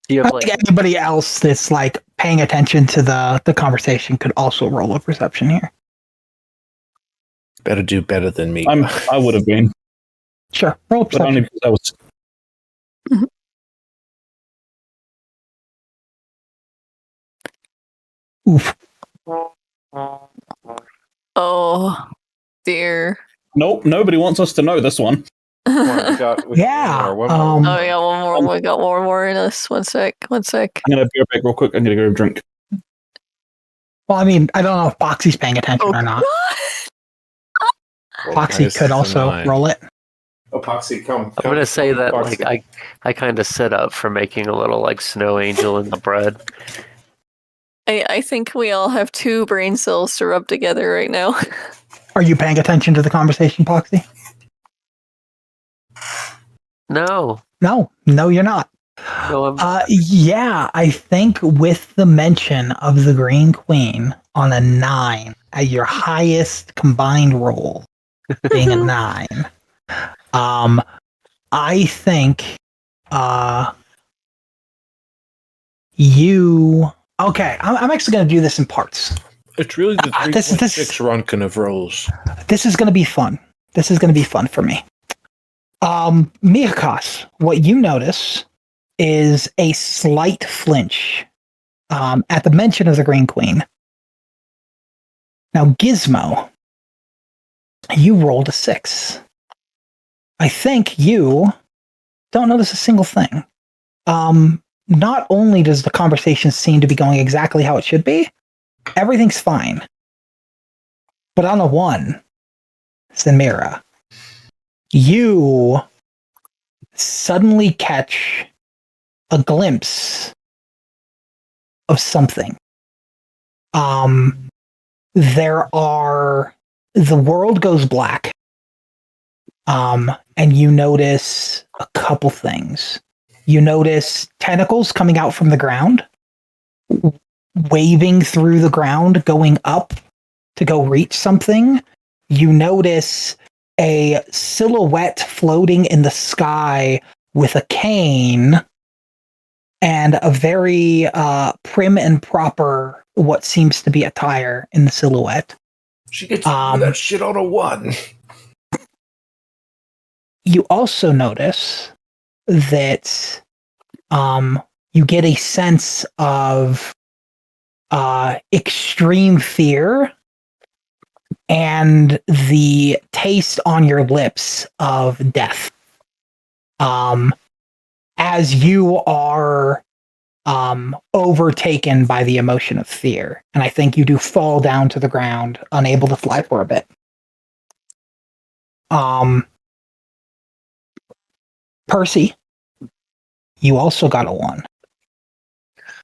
Do you I have like think anybody else that's like paying attention to the conversation could also roll a perception here. Better do better than me. I would have been, Sure, roll a but only perception. because I was. Oof. Oh dear. Nope, nobody wants us to know this one. Yeah, One more. Oh, we got one more. We got one more in us. One sec. I'm gonna be right back real quick. I'm gonna go drink. Well, I mean, I don't know if Poxie's paying attention or not. Poxie could also roll it. Oh, Poxie, come. I'm gonna say that Poxie. like I kind of set up for making a little like snow angel in the bread. I think we all have 2 brain cells to rub together right now. Are you paying attention to the conversation, Poxie? No, No, you're not. no, Yeah, I think with the mention of the Green Queen on a 9 at your highest combined roll being a 9, I think you. Okay, I'm actually going to do this in parts. It's really the This- 3.6 Ronkin of rolls. This is going to be fun. This is going to be fun for me. Miakas, what you notice is a slight flinch at the mention of the Green Queen. Now, Gizmo, you rolled a 6. I think you don't notice a single thing. Not only does the conversation seem to be going exactly how it should be, everything's fine. But on a 1, Samira, you suddenly catch a glimpse of something. The world goes black. And you notice a couple things. You notice tentacles coming out from the ground, waving through the ground, going up to go reach something. You notice a silhouette floating in the sky with a cane and a very prim and proper, what seems to be attire in the silhouette. She gets that shit on a 1. You also notice that you get a sense of extreme fear and the taste on your lips of death as you are overtaken by the emotion of fear. And I think you do fall down to the ground, unable to fly for a bit. Percy, you also got a 1.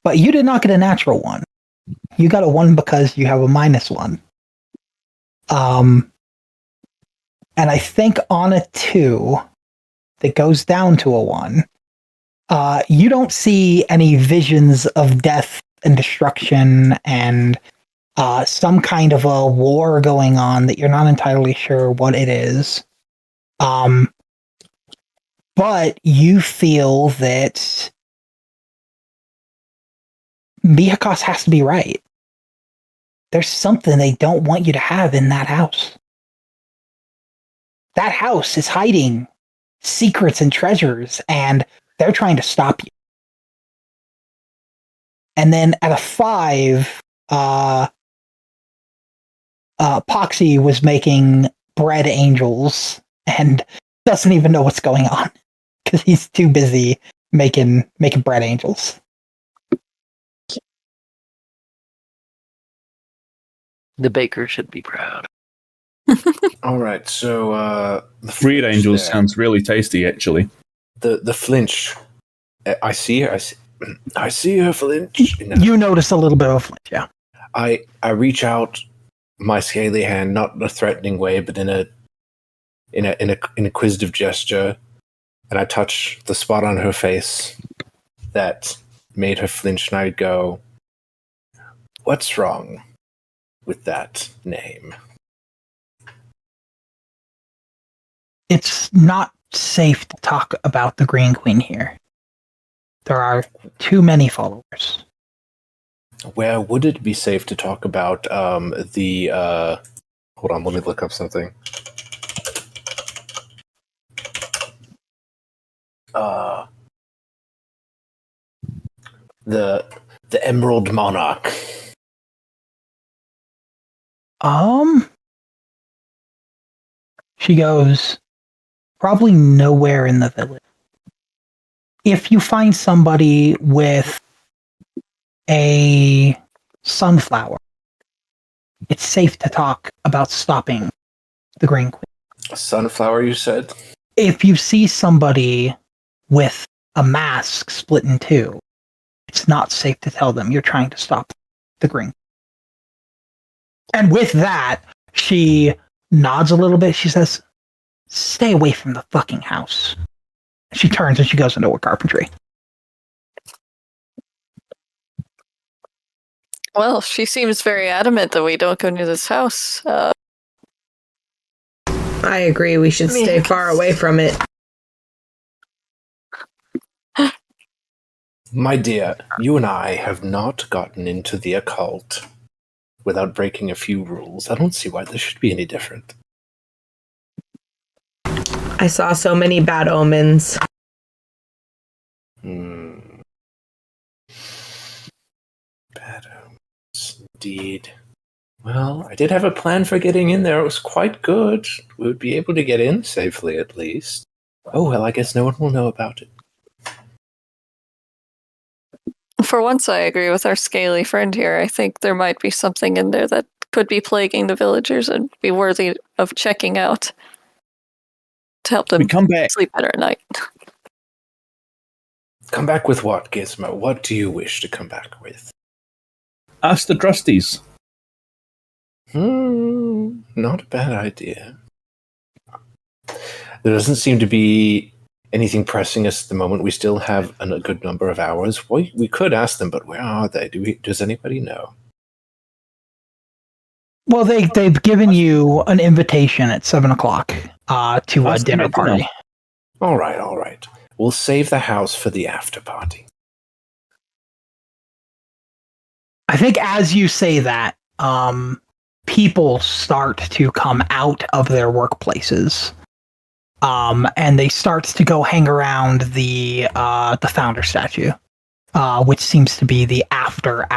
But you did not get a natural 1. You got a 1 because you have a -1. And I think on a 2 that goes down to a 1, you don't see any visions of death and destruction and some kind of a war going on that you're not entirely sure what it is. But you feel that Miyakos has to be right. There's something they don't want you to have in that house. That house is hiding secrets and treasures, and they're trying to stop you. And then at a 5, Poxii was making bread angels and doesn't even know what's going on because he's too busy making bread angels. The baker should be proud. All right, so the Breed flinch Angels there. sounds really tasty, actually. The flinch. I see her. I see her flinch. You notice a little bit of a flinch, yeah. I reach out my scaly hand, not in a threatening way, but in an inquisitive gesture, and I touch the spot on her face that made her flinch, and I go, "What's wrong with that name?" It's not safe to talk about the Green Queen here. There are too many followers. Where would it be safe to talk about the hold on, let me look up something. The Emerald Monarch. She goes, probably nowhere in the village. If you find somebody with a sunflower, it's safe to talk about stopping the Green Queen. A sunflower, you said? If you see somebody with a mask split in 2, it's not safe to tell them you're trying to stop the Green Queen. And with that, she nods a little bit. She says, "Stay away from the fucking house." She turns and she goes into her carpentry. Well, she seems very adamant that we don't go near this house. I agree. We should stay far away from it. My dear, you and I have not gotten into the occult without breaking a few rules. I don't see why this should be any different. I saw so many bad omens. Bad omens, indeed. Well, I did have a plan for getting in there. It was quite good. We would be able to get in safely, at least. Oh, well, I guess no one will know about it. For once, I agree with our scaly friend here. I think there might be something in there that could be plaguing the villagers and be worthy of checking out to help them We come back. sleep better at night. Come back with what, Gizmo? What do you wish to come back with? Ask the Drusties. Not a bad idea. There doesn't seem to be anything pressing us at the moment. We still have a good number of hours. We could ask them, but where are they? Does anybody know? Well, they've given you an invitation at 7:00 to a Ask them dinner at dinner. party. All right. We'll save the house for the after party. I think as you say that, people start to come out of their workplaces, and they start to go hang around the founder statue, which seems to be the after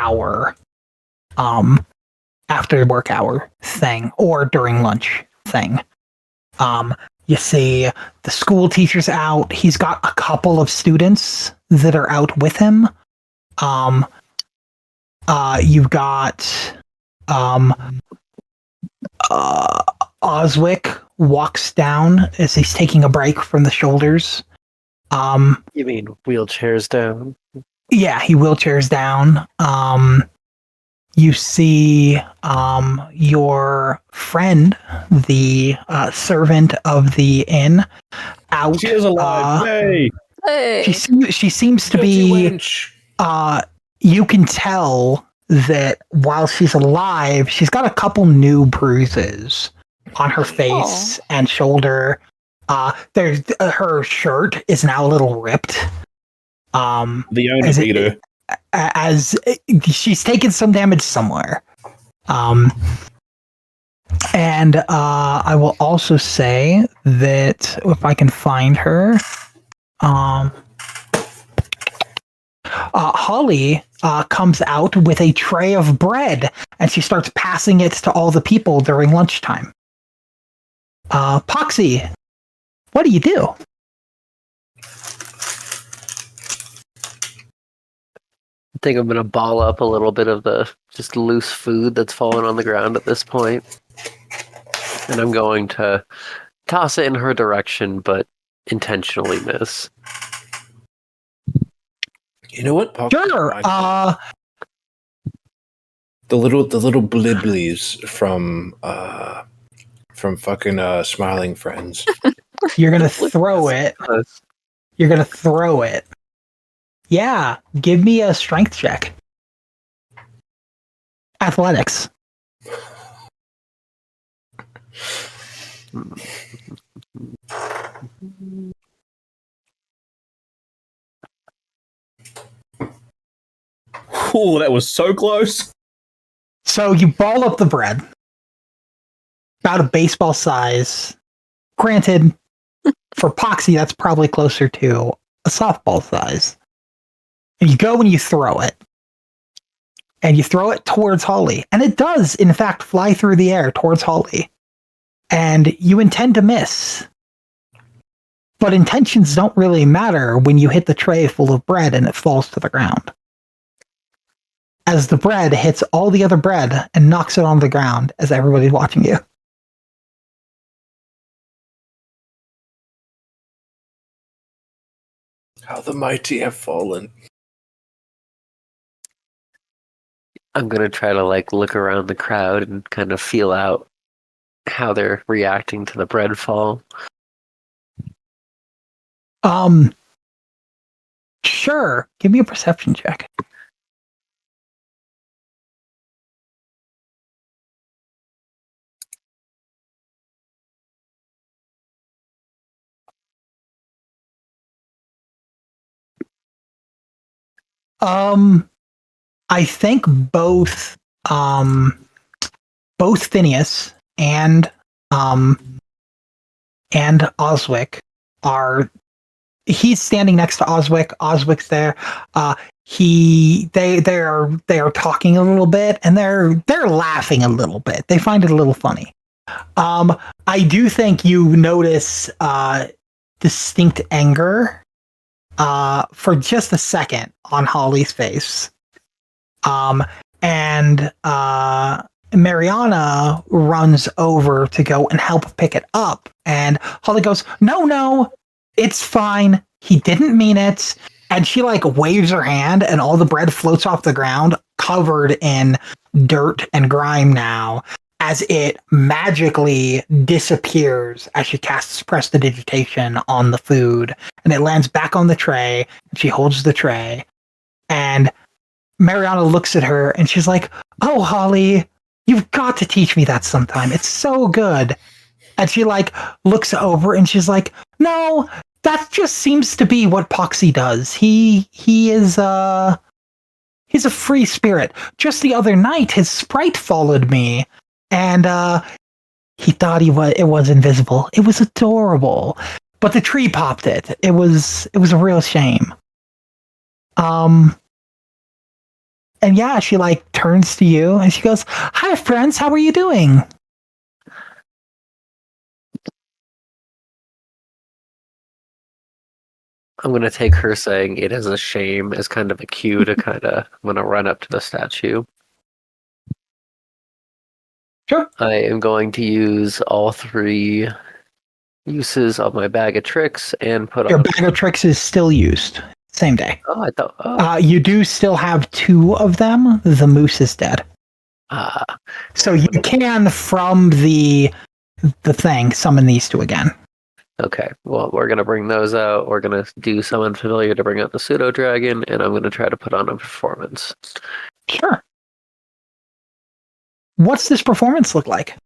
work hour thing or during lunch thing. You see the school teacher's out. He's got a couple of students that are out with him. You've got Oswick walks down as he's taking a break from the shoulders. You mean wheelchairs down? Yeah, he wheelchairs down. you see your friend, the servant of the inn, out. She is alive. Yay! Hey. She seems to Guilty be. wench. You can tell that while she's alive, she's got a couple new bruises on her face and shoulder. There's her shirt is now a little ripped. The owner beat her. As she's taken some damage somewhere. And I will also say that if I can find her, Holly comes out with a tray of bread and she starts passing it to all the people during lunchtime. Poxie, what do you do? I think I'm gonna ball up a little bit of the just loose food that's fallen on the ground at this point, and I'm going to toss it in her direction, but intentionally miss. You know what? Sure. The little bliblies from fucking Smiling Friends. You're gonna throw it. You're gonna throw it. Yeah, give me a strength check. Athletics. Oh, that was so close. So you ball up the bread. About a baseball size. Granted, for Poxie, that's probably closer to a softball size. And you go and you throw it. And you throw it towards Holly. And it does, in fact, fly through the air towards Holly. And you intend to miss. But intentions don't really matter when you hit the tray full of bread and it falls to the ground. As the bread hits all the other bread and knocks it on the ground as everybody's watching you. How the mighty have fallen. I'm gonna try to look around the crowd and kind of feel out how they're reacting to the bread fall. Sure. Give me a perception check. I think both Phineas and Oswick are. He's standing next to Oswick. Oswick's there. They are talking a little bit and they're laughing a little bit. They find it a little funny. I do think you notice distinct anger for just a second on Holly's face. And Mariana runs over to go and help pick it up. And Holly goes, no, it's fine. He didn't mean it. And she waves her hand and all the bread floats off the ground covered in dirt and grime now as it magically disappears as she casts prestidigitation on the food. And it lands back on the tray. And she holds the tray. And Mariana looks at her and she's like, "Oh, Holly, you've got to teach me that sometime. It's so good." And she looks over and she's like, "No, that just seems to be what Poxie does. He is he's a free spirit. Just the other night, his sprite followed me, and he thought it was invisible. It was adorable, but the tree popped it. It was a real shame." And yeah, she turns to you and she goes, "Hi, friends. How are you doing?" I'm going to take her saying it is a shame as kind of a cue to I'm going to run up to the statue. Sure. I am going to use all 3 uses of my bag of tricks and put Your on... bag of tricks is still used. Same day. Oh, I thought... Oh. You do still have 2 of them. The moose is dead. So you can, from the thing, summon these two again. Okay, well, we're going to bring those out. We're going to do summon familiar to bring out the pseudo dragon, and I'm going to try to put on a performance. Sure. What's this performance look like?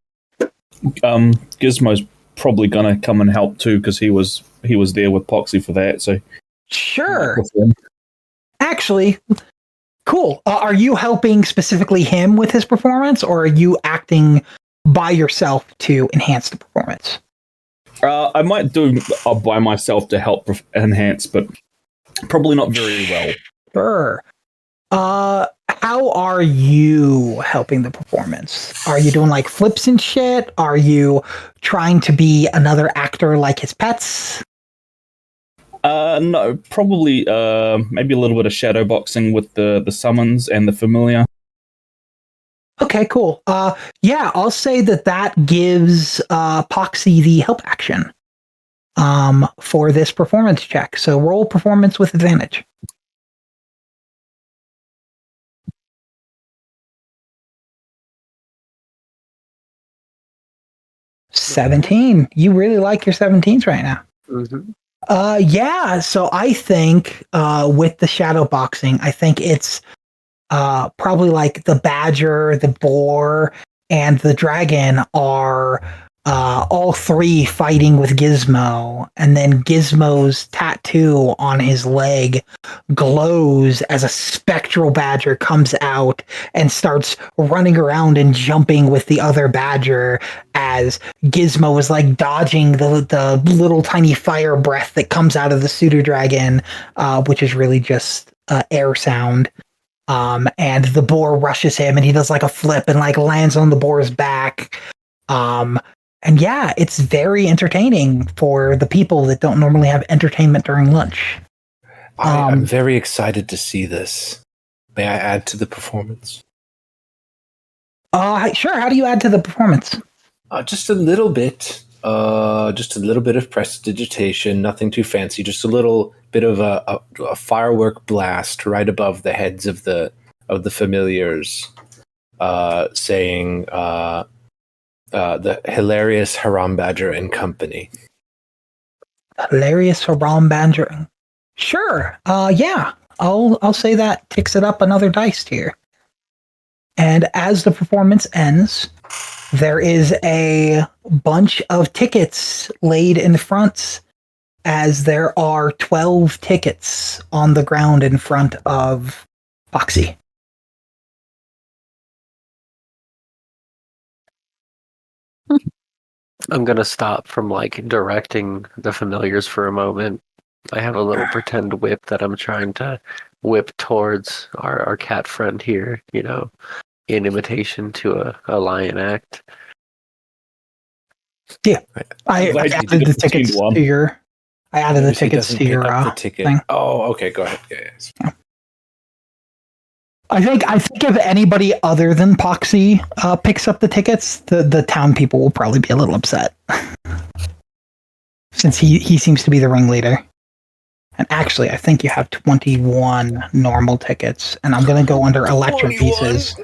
Gizmo's probably gonna come and help too because he was there with Poxii for that. So Sure. Actually, cool. Are you helping specifically him with his performance, or are you acting by yourself to enhance the performance? I might do by myself to help enhance, but probably not very well. Sure. How are you helping the performance? Are you doing like flips and shit? Are you trying to be another actor like his pets? No, probably maybe a little bit of shadow boxing with the summons and the familiar. Okay, cool. Yeah, I'll say that gives Poxii the help action for this performance check. So roll performance with advantage. 17. You really like your 17s right now. Mm-hmm. Yeah, so I think with the shadow boxing, I think it's probably like the badger, the boar, and the dragon are all three fighting with Gizmo, and then Gizmo's tattoo on his leg glows as a spectral badger comes out and starts running around and jumping with the other badger as Gizmo is like dodging the little tiny fire breath that comes out of the pseudo dragon, which is really just air sound. And the boar rushes him and he does like a flip and like lands on the boar's back. And yeah, it's very entertaining for the people that don't normally have entertainment during lunch. I'm very excited to see this. May I add to the performance? Sure. How do you add to the performance? Just a little bit. Just a little bit of prestidigitation, nothing too fancy. Just a little bit of a firework blast right above the heads of the familiars, saying the hilarious Haram Badger and company. Hilarious Haram Badger. Sure. Yeah. I'll say that ticks it up another dice here. And as the performance ends, there is a bunch of tickets laid in front, as there are 12 tickets on the ground in front of Poxii. I'm going to stop from like directing the familiars for a moment. I have a little pretend whip that I'm trying to whip towards our cat friend here, in imitation to a lion act. Yeah, I added the tickets to your. I added the tickets to your thing. Oh, okay. Go ahead. Yeah. I think if anybody other than Poxii picks up the tickets, the town people will probably be a little upset, since he seems to be the ringleader. And actually, I think you have 21 normal tickets, and I'm going to go under Electrum pieces.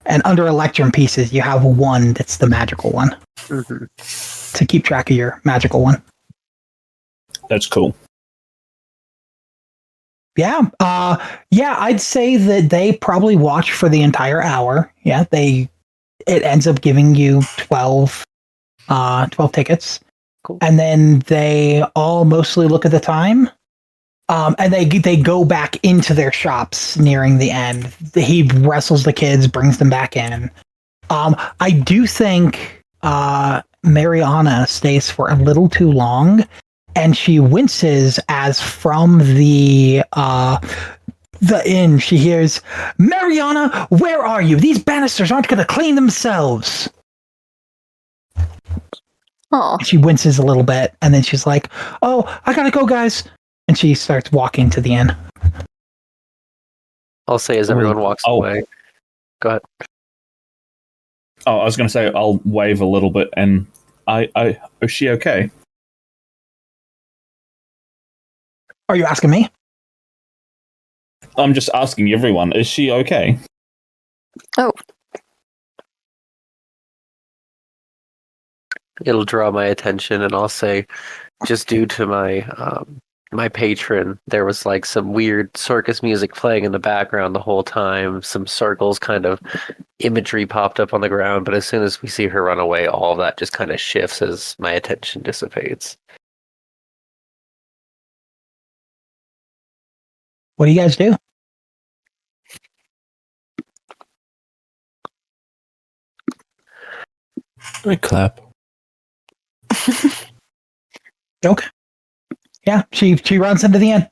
And under Electrum pieces, you have one that's the magical one. Mm-hmm. To keep track of your magical one. That's cool. Yeah. I'd say that they probably watch for the entire hour. Yeah, it ends up giving you 12 tickets. Cool. And then they all mostly look at the time. And they go back into their shops nearing the end. He wrestles the kids, brings them back in. I do think Mariana stays for a little too long, and she winces as from the inn she hears, "Mariana, where are you? These banisters aren't going to clean themselves." Oh, She winces a little bit, and then she's like, "Oh, I gotta go, guys." And she starts walking to the inn. I'll say as everyone walks away. Go ahead. Oh, I was going to say I'll wave a little bit, and is she okay? Are you asking me? I'm just asking everyone, is she okay? oh, it'll draw my attention, and I'll say, just due to my patron, there was like some weird circus music playing in the background the whole time. Some circles, kind of imagery popped up on the ground, but as soon as we see her run away, all of that just kind of shifts as my attention dissipates. What do you guys do? I clap. Okay. Yeah, she runs into the inn.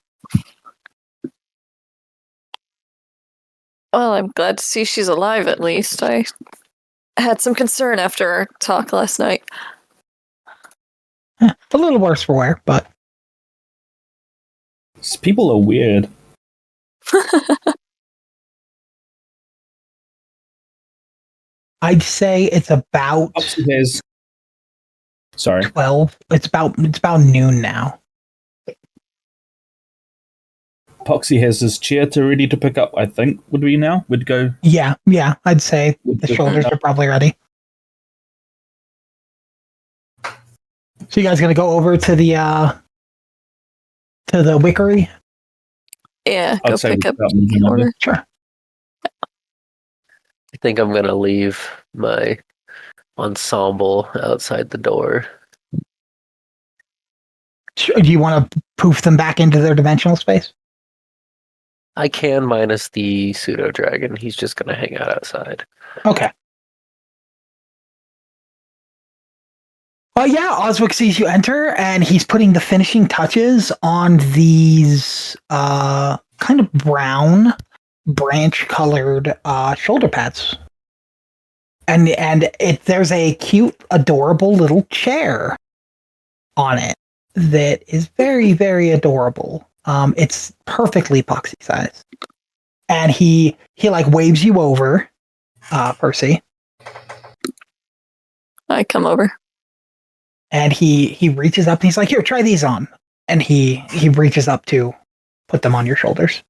Well, I'm glad to see she's alive at least. I had some concern after our talk last night. A little worse for wear, but People are weird. I'd say it's about Poxii has. Sorry. 12. It's about noon now. Poxii has his chair ready to pick up, I think, would we now? Would go. Yeah, I'd say the shoulders are probably ready. So you guys gonna go over to the wickery? Yeah, I'd go say pick up without moving the over. order. Sure. I think I'm gonna leave my ensemble outside the door. Do you want to poof them back into their dimensional space? I can, minus the pseudo dragon. He's just gonna hang out outside. Okay. Yeah, Oswick sees you enter, and he's putting the finishing touches on these kind of brown, branch-colored shoulder pads. And there's a cute, adorable little chair on it that is very, very adorable. It's perfectly Poxii size. And he like waves you over, Percy. I come over. And he reaches up and he's like, "Here, try these on." And he reaches up to put them on your shoulders.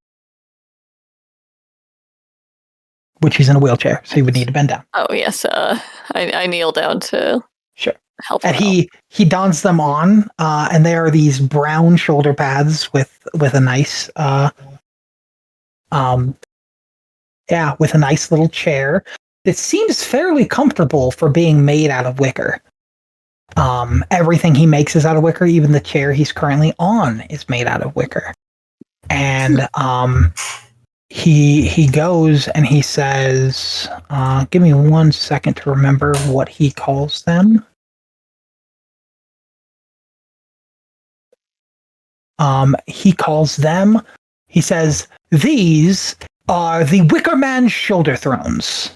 Which he's in a wheelchair, so he would need to bend down. Oh yes, I kneel down to Sure. help. And him he dons them on, and they are these brown shoulder pads with a nice with a nice little chair that seems fairly comfortable for being made out of wicker. Everything he makes is out of wicker. Even the chair he's currently on is made out of wicker. And he goes and he says, "Give me 1 second to remember what he calls them." He says, "These are the Wicker Man shoulder thrones."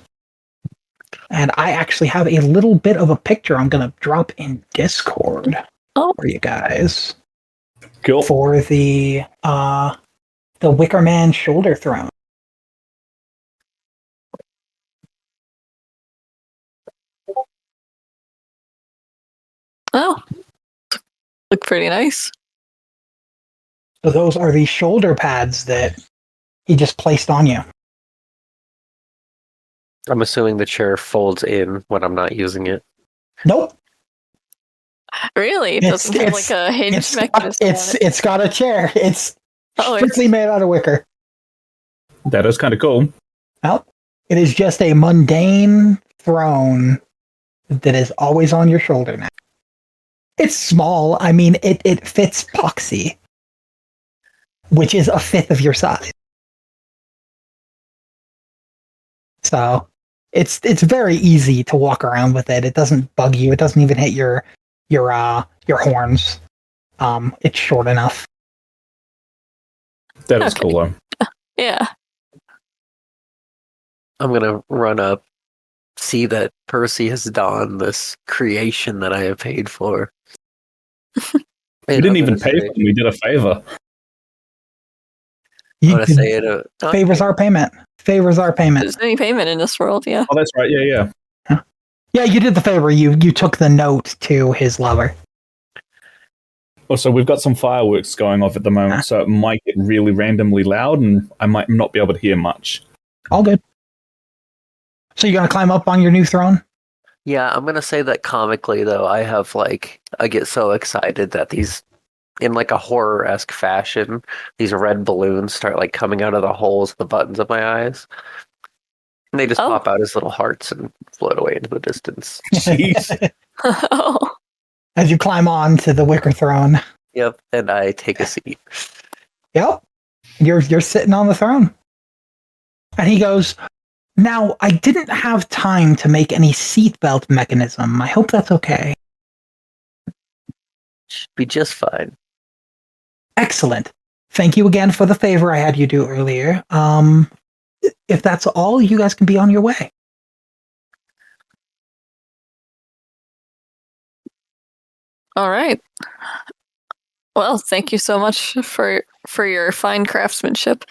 And I actually have a little bit of a picture I'm going to drop in Discord for you guys. Cool. For the Wicker Man shoulder throne. Oh, look pretty nice. So those are the shoulder pads that he just placed on you. I'm assuming the chair folds in when I'm not using it. Nope. Really? It doesn't have like a hinge mechanism. It's got a chair. It's strictly made out of wicker. That is kind of cool. Well, it is just a mundane throne that is always on your shoulder now. It's small. I mean, it fits Poxii, which is a fifth of your size. So it's very easy to walk around with it. It doesn't bug you. It doesn't even hit your horns. It's short enough. That is cool, though. Yeah. I'm gonna run up, see that Percy has donned this creation that I have paid for. We didn't even pay for them. We did a favor. Favors our payment. Favors our payment. There's any payment in this world, yeah. Oh, that's right. Yeah. Yeah, you did the favor. You took the note to his lover. Also, we've got some fireworks going off at the moment, so it might get really randomly loud, and I might not be able to hear much. All good. So you're going to climb up on your new throne? Yeah, I'm gonna say that comically though, I get so excited that these in like a horror-esque fashion, these red balloons start like coming out of the holes, the buttons of my eyes. And they just Oh. pop out as little hearts and float away into the distance. Jeez. Oh. As you climb on to the wicker throne. Yep, and I take a seat. Yep. You're sitting on the throne. And he goes, now, I didn't have time to make any seatbelt mechanism. I hope that's okay. Should be just fine. Excellent. Thank you again for the favor I had you do earlier. If that's all, you guys can be on your way. All right. Well, thank you so much for your fine craftsmanship.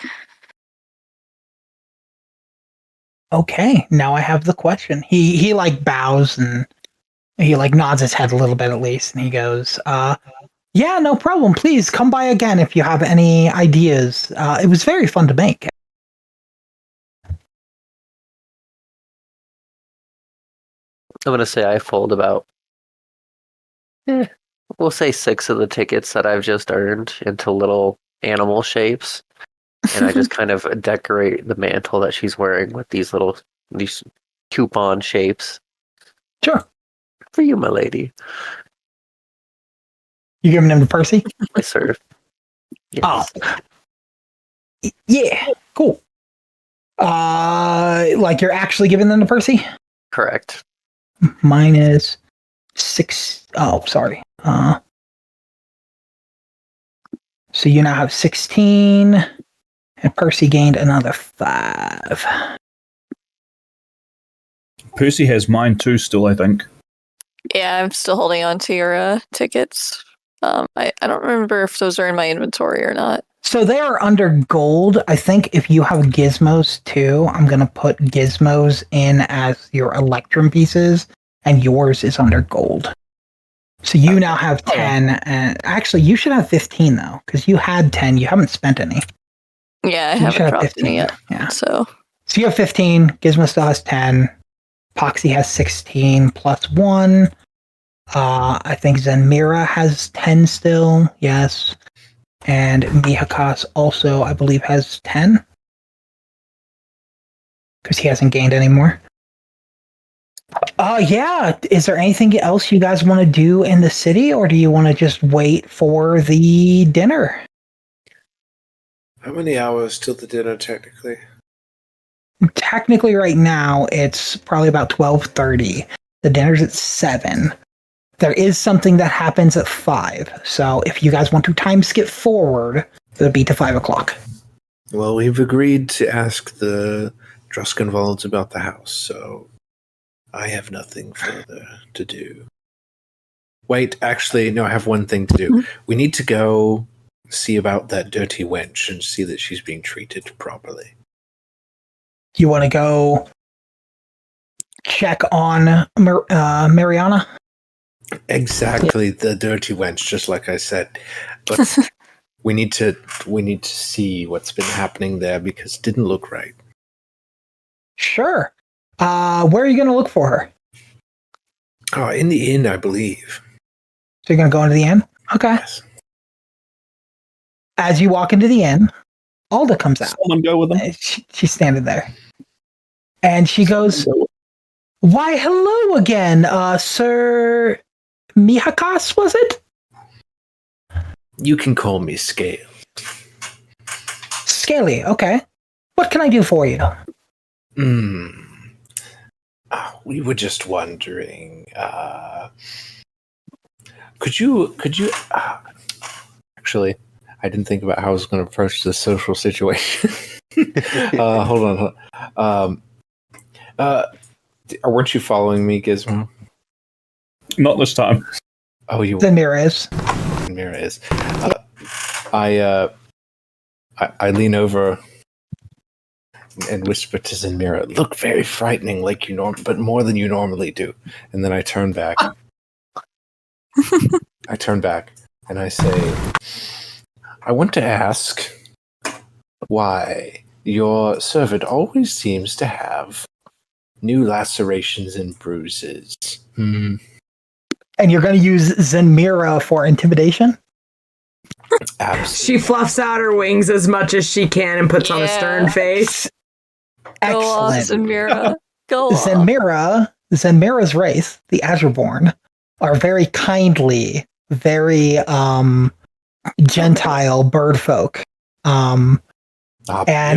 Okay, now I have the question. He like bows and he like nods his head a little bit at least, and he goes, yeah, no problem. Please come by again if you have any ideas. It was very fun to make. I'm gonna say I fold about, we'll say 6 of the tickets that I've just earned into little animal shapes, and I just kind of decorate the mantle that she's wearing with these coupon shapes. Sure. For you, my lady. You giving them to Percy? I serve. Yes. Oh. Yeah, cool. Like you're actually giving them to Percy? Correct. Minus 6. Oh, sorry. So you now have 16, and Percy gained another 5. Percy has mine too still, I think. Yeah, I'm still holding on to your tickets. I don't remember if those are in my inventory or not. So they are under gold. I think if you have gizmos too, I'm going to put gizmos in as your electrum pieces, and yours is under gold. So you now have 10, and actually you should have 15 though, because you had 10. You haven't spent any. Yeah, I So you should haven't have dropped 15. any yet. Yeah. So So you have 15. Gizmo still has 10. Poxii has 16 plus 1. I think Zenmira has 10 still. Yes. And Mihakas also, I believe, has 10. Because he hasn't gained any more. Yeah. Is there anything else you guys want to do in the city, or do you want to just wait for the dinner? How many hours till the dinner, technically? Technically, right now, it's probably about 12:30. The dinner's at 7. There is something that happens at 5. So if you guys want to time skip forward, it'll be to 5 o'clock. Well, we've agreed to ask the Druskenwalds about the house, so I have nothing further to do. Wait, actually, no, I have one thing to do. We need to go see about that dirty wench and see that she's being treated properly. You want to go check on Mariana? Exactly, the dirty wench, just like I said. But we need to see what's been happening there because it didn't look right. Sure. Where are you going to look for her? Oh, in the inn, I believe. So you're going to go into the inn? Okay. Yes. As you walk into the inn, Alda comes out. Someone go with them. She's standing there. And she goes, why, hello again, Sir Mihakas, was it? You can call me Scale. Scaly, okay. What can I do for you? We were just wondering, could you actually, I didn't think about how I was going to approach this social situation. Hold on. Weren't you following me, Gizmo? Not this time. Oh, you The mirror is. Mira is. I lean over and whisper to Zenmira, "Look very frightening, like but more than you normally do." And then I turn back. I turn back and I say, "I want to ask why your servant always seems to have new lacerations and bruises. And you're going to use Zenmira for intimidation? Absolutely. She fluffs out her wings as much as she can and puts on a stern face. Go off, Excellent. Zemira. Go off. Zenmira's race, the Azureborn, are very kindly, very gentile bird folk. And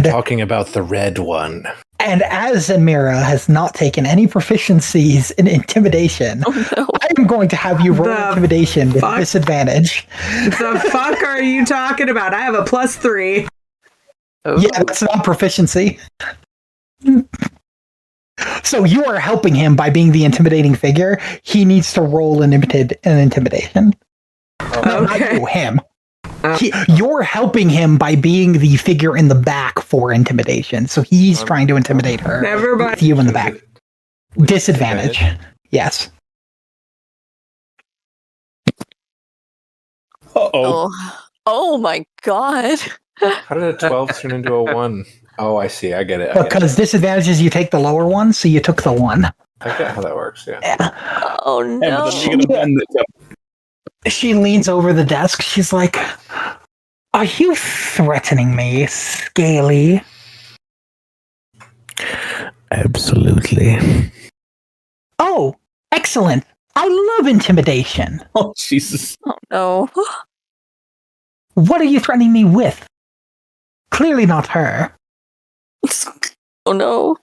you're talking about the red one. And as Zenmira has not taken any proficiencies in intimidation, I'm going to have you roll intimidation with disadvantage. The fuck are you talking about? I have a +3. Oh. Yeah, that's not proficiency. So you are helping him by being the intimidating figure. He needs to roll an intimidation. No, not you, him. You're helping him by being the figure in the back for intimidation. So he's trying to intimidate her. Never mind. With you in the back. Disadvantage. Yes. Oh my god. How did a 12 turn into a 1? Oh, I see. I get it. Because disadvantage is you take the lower one, so you took the 1. I get how that works, yeah. Oh no. She leans over the desk. She's like, "Are you threatening me, Scaly?" Absolutely. Oh, excellent. I love intimidation. Oh, Jesus. Oh no. What are you threatening me with? Clearly not her. Oh no.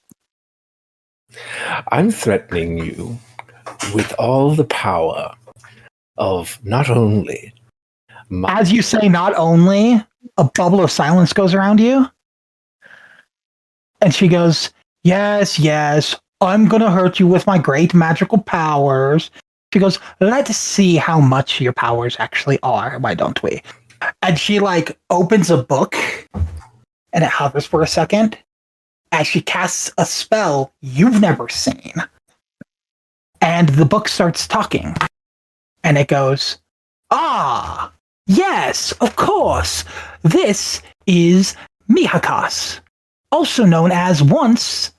I'm threatening you with all the power of not only As you say not only, a bubble of silence goes around you. And she goes, yes, I'm going to hurt you with my great magical powers. She goes, let's see how much your powers actually are. Why don't we? And she opens a book and it hovers for a second as she casts a spell you've never seen. And the book starts talking. And it goes, yes, of course. This is Mihakas, also known as once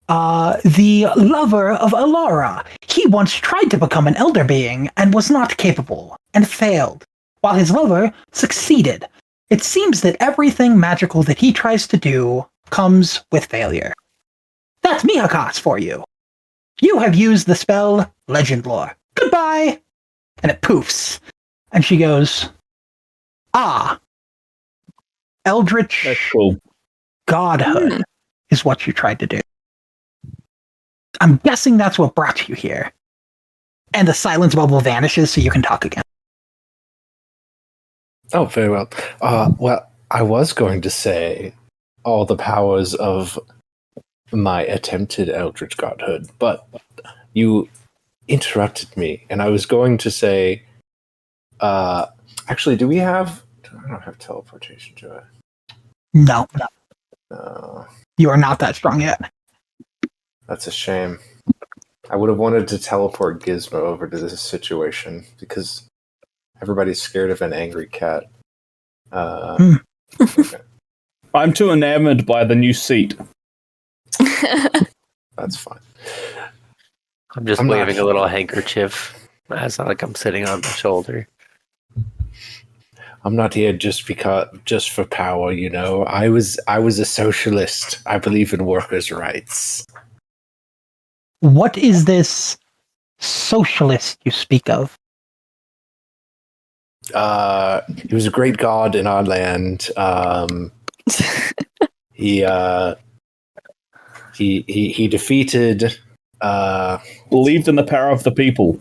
the lover of Alara. He once tried to become an elder being and was not capable and failed, while his lover succeeded. It seems that everything magical that he tries to do comes with failure. That's Mihakas for you. You have used the spell Legend Lore. Goodbye! And it poofs. And she goes, Eldritch That's cool. Godhood is what you tried to do. I'm guessing that's what brought you here. And the silence bubble vanishes so you can talk again. Oh, very well. Well, I was going to say all the powers of my attempted Eldritch Godhood, but you interrupted me, and I was going to say, actually, do I don't have teleportation, do I? No. No. You are not that strong yet. That's a shame. I would have wanted to teleport Gizmo over to this situation, because everybody's scared of an angry cat. Okay. I'm too enamored by the new seat. That's fine. I'm just I'm waving not- a little handkerchief as I'm sitting on my shoulder. I'm not here just for power, you know. I was a socialist. I believe in workers' rights. What is this socialist you speak of? He was a great god in our land. He defeated. Believed in the power of the people.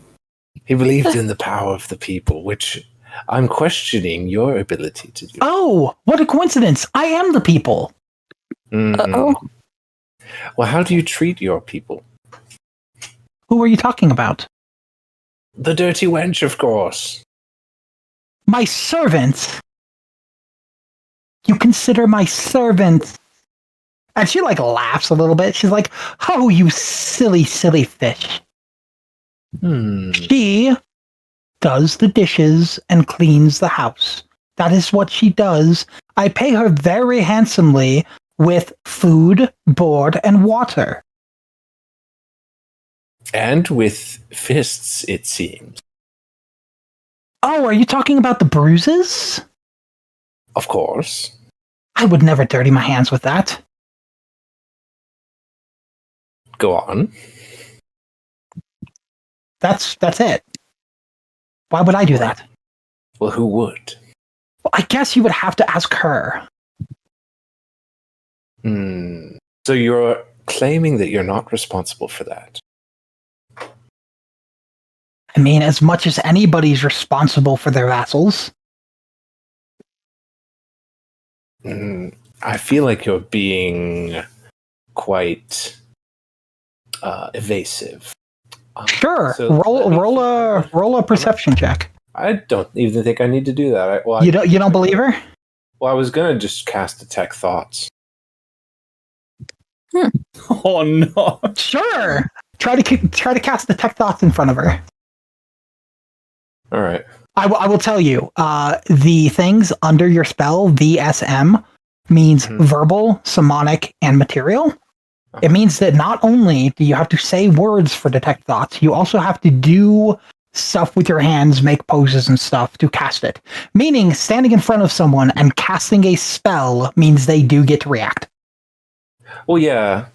He believed in the power of the people, which I'm questioning your ability to do. Oh, what a coincidence. I am the people. Uh-oh. Well, how do you treat your people? Who are you talking about? The dirty wench, of course. My servant. You consider my servant. And she laughs a little bit. She's like, oh, you silly, silly fish. She does the dishes and cleans the house. That is what she does. I pay her very handsomely with food, board, and water. And with fists, it seems. Oh, are you talking about the bruises? Of course. I would never dirty my hands with that. Go on. That's it. Why would I do that? Well, who would? Well, I guess you would have to ask her. So you're claiming that you're not responsible for that? I mean, as much as anybody's responsible for their vassals. I feel like you're being quite evasive. Sure. So roll a perception check. I don't even think I need to do that. You don't believe her? Well, I was gonna just cast Detect Thoughts. Oh no! Sure. Try to cast Detect Thoughts in front of her. All right. I will tell you. The things under your spell, VSM, means verbal, somatic, and material. It means that not only do you have to say words for Detect Thoughts, you also have to do stuff with your hands, make poses and stuff to cast it. Meaning, standing in front of someone and casting a spell means they do get to react. Well, yeah.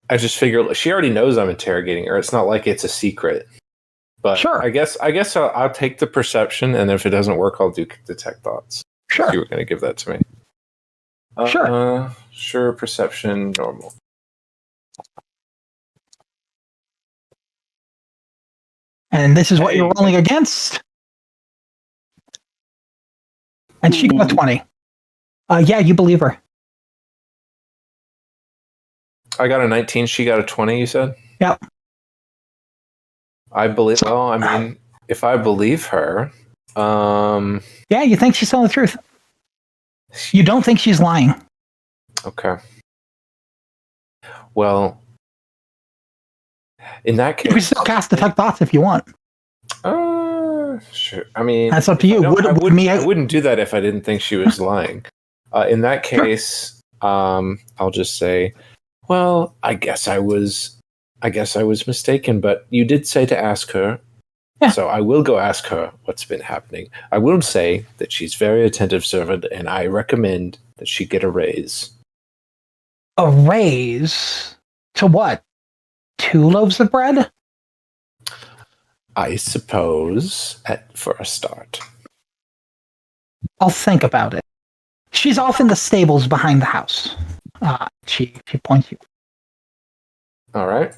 I just figure she already knows I'm interrogating her. It's not like it's a secret. But sure. I guess I'll take the perception, and if it doesn't work, I'll do Detect Thoughts. Sure. You were going to give that to me. Sure. Sure. Perception, normal. And this is what you're rolling against. And she got a 20. Yeah, you believe her. I got a 19. She got a 20, you said? Yep. I believe... Well, I mean, if I believe her... Yeah, you think she's telling the truth. You don't think she's lying. Okay. Well... In that case... You can still cast Detect Thoughts if you want. Sure. I mean... That's up to you. I wouldn't do that if I didn't think she was lying. In that case, I'll just say... Well, I guess I was mistaken, but you did say to ask her. Yeah. So I will go ask her what's been happening. I will say that she's very attentive servant, and I recommend that she get a raise. A raise? To what? 2 loaves of bread? I suppose for a start. I'll think about it. She's off in the stables behind the house. She points you. All right.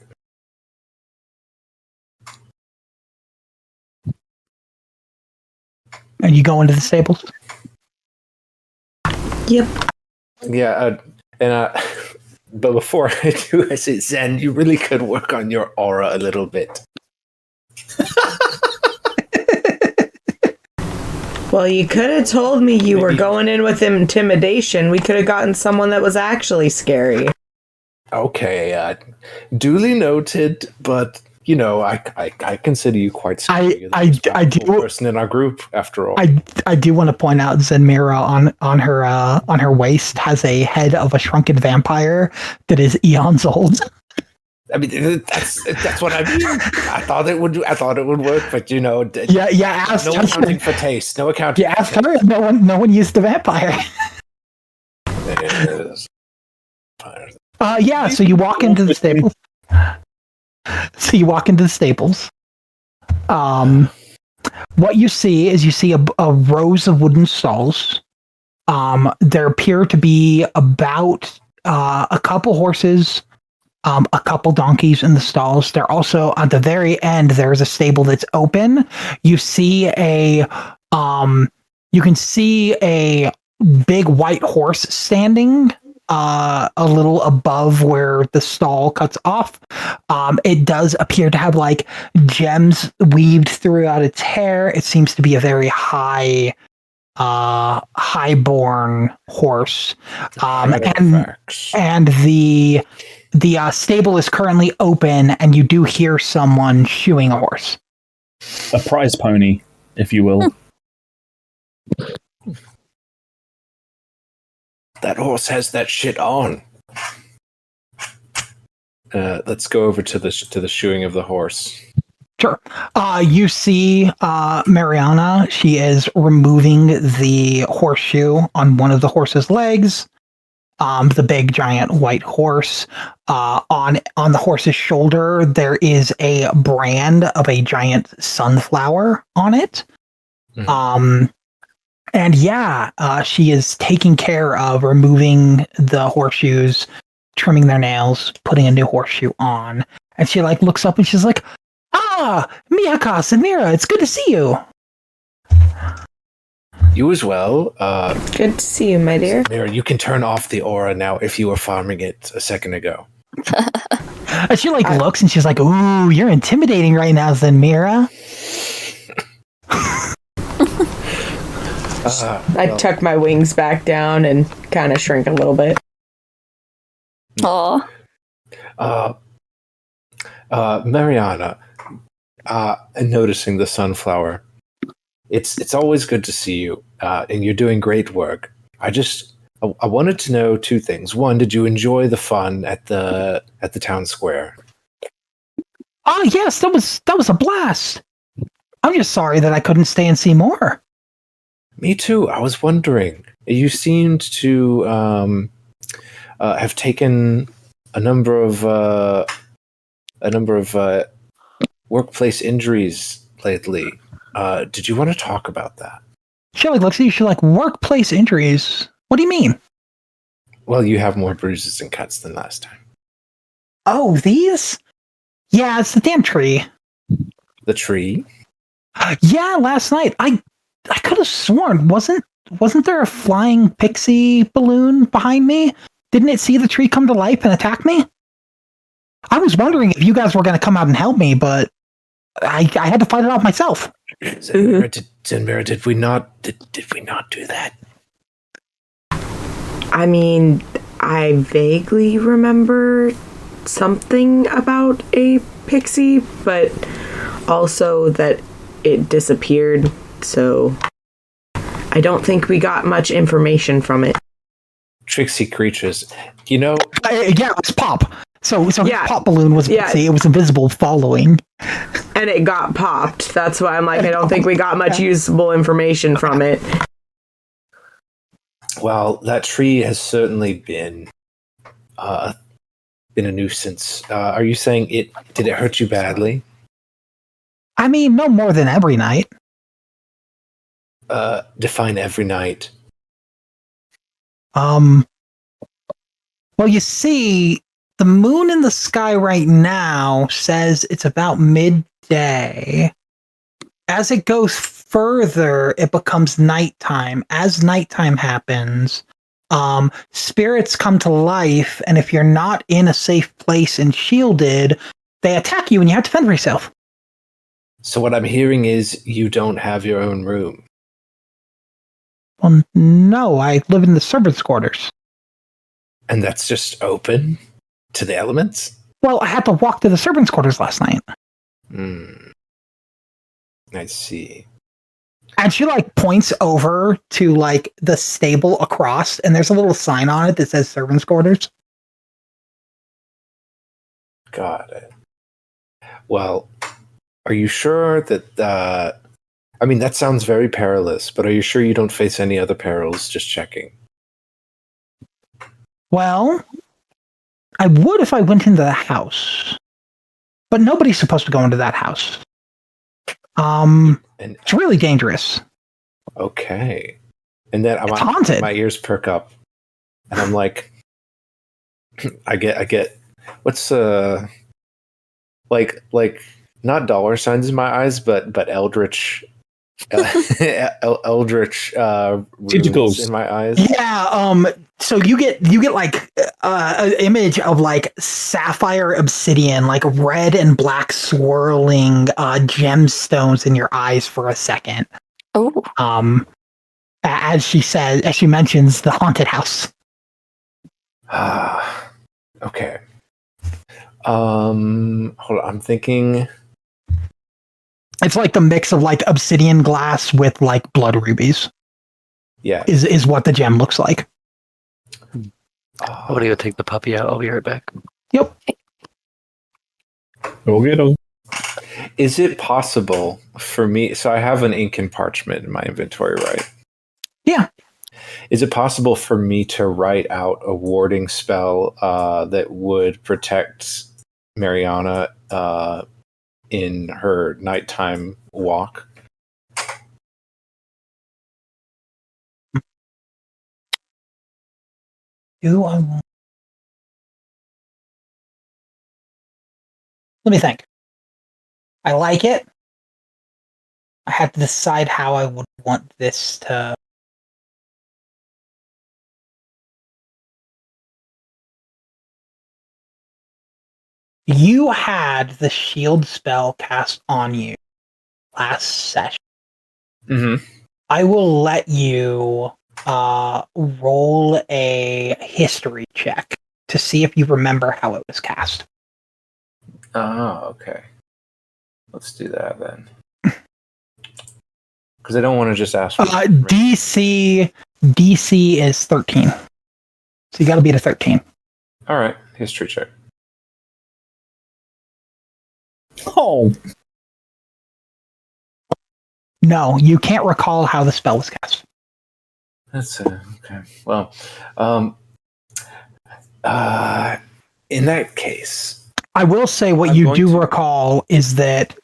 And you go into the stables? Yep. Yeah, but before I do, I say, Zen, you really could work on your aura a little bit. Well, you could have told me you were going in with intimidation. We could have gotten someone that was actually scary. Okay, duly noted, but you know, I consider you quite scary. I do person in our group, after all. I do want to point out Zenmira on her waist has a head of a shrunken vampire that is eons old. I mean, that's what I mean. I thought it would work, but you know, ask no accounting for taste. No accounting. Yeah, ask her. No one used the vampire. So you walk into the stables. What you see is a rows of wooden stalls. There appear to be about a couple horses, a couple donkeys in the stalls. They're also at the very end. There's a stable that's open. You can see a big white horse standing a little above where the stall cuts off. It does appear to have like gems weaved throughout its hair. It seems to be a very highborn horse. And the stable is currently open, and you do hear someone shoeing a horse. A prize pony, if you will. That horse has that shit on. let's go over to the shoeing of the horse. Sure. You see Mariana. She is removing the horseshoe on one of the horse's legs. The big giant white horse. On the horse's shoulder, there is a brand of a giant sunflower on it. Mhm. And yeah, she is taking care of removing the horseshoes, trimming their nails, putting a new horseshoe on. And she like looks up and she's like, "Ah, Miyaka, Samira, it's good to see you." You as well. Good to see you, my dear. Mira, you can turn off the aura now if you were farming it a second ago. And she like looks and she's like, "Ooh, you're intimidating right now, Zanmira." I tuck my wings back down and kind of shrink a little bit. Aw. Mariana, and noticing the sunflower, it's always good to see you, and you're doing great work. I wanted to know two things. One, did you enjoy the fun at the town square? Oh yes, that was a blast. I'm just sorry that I couldn't stay and see more. Me too. I was wondering. You seemed to have taken a number of workplace injuries lately. Did you want to talk about that? She like looks at you. She's like, "Workplace injuries? What do you mean?" Well, you have more bruises and cuts than last time. Oh, these? Yeah, it's the damn tree. The tree? Yeah, last night I could have sworn wasn't there a flying pixie balloon behind me? Didn't it see the tree come to life and attack me? I was wondering if you guys were going to come out and help me, but I had to fight it off myself. Zenmira, did we not do that? I mean, I vaguely remember something about a pixie, but also that it disappeared, so I don't think we got much information from it. Tricksy creatures. You know, Yeah, it was Pop. So Yeah. his pop balloon was Yeah. it was invisible following. And it got popped. That's why I'm like, I don't think we got much usable information from it. well, that tree has certainly been a nuisance. Are you saying did it hurt you badly? I mean, no more than every night. Define every night. Well, you see, the moon in the sky right now says it's about midday. As it goes further, it becomes nighttime. As nighttime happens, spirits come to life, and if you're not in a safe place and shielded, they attack you and you have to fend for yourself. So what I'm hearing is you don't have your own room. Well, no, I live in the servants' quarters. And that's just open to the elements? Well, I had to walk to the servants' quarters last night. I see. And she like points over to like the stable across, and there's a little sign on it that says servants' quarters. Got it. Well, are you sure that I mean, that sounds very perilous, but are you sure you don't face any other perils? Just checking. Well, I would if I went into the house, but nobody's supposed to go into that house. And It's really dangerous. okay. And then It's haunted. my ears perk up, and I'm like, I get. What's like not dollar signs in my eyes, but eldritch. Eldritch Tentacles in my eyes. Yeah. So you get like an image of like sapphire obsidian, like red and black swirling gemstones in your eyes for a second. Oh. As she mentions the haunted house. Okay. Hold on. I'm thinking. It's like the mix of like obsidian glass with like blood rubies. Yeah. Is what the gem looks like. I'm gonna go take the puppy out. I'll be right back. Yep. Go get him. Is it possible for me? So I have an ink and parchment in my inventory, right? Yeah. Is it possible for me to write out a warding spell that would protect Mariana in her nighttime walk? Do I want? Let me think. I like it. I have to decide how I would want this to. You had the shield spell cast on you last session. Mm-hmm. I will let you roll a history check to see if you remember how it was cast. Oh, okay. Let's do that then. Because I don't want to just ask for DC is 13. So you got to beat a 13. All right, history check. Oh, No, you can't recall how the spell was cast. That's okay. Well, in that case, I will say what I'm you going do to- recall is that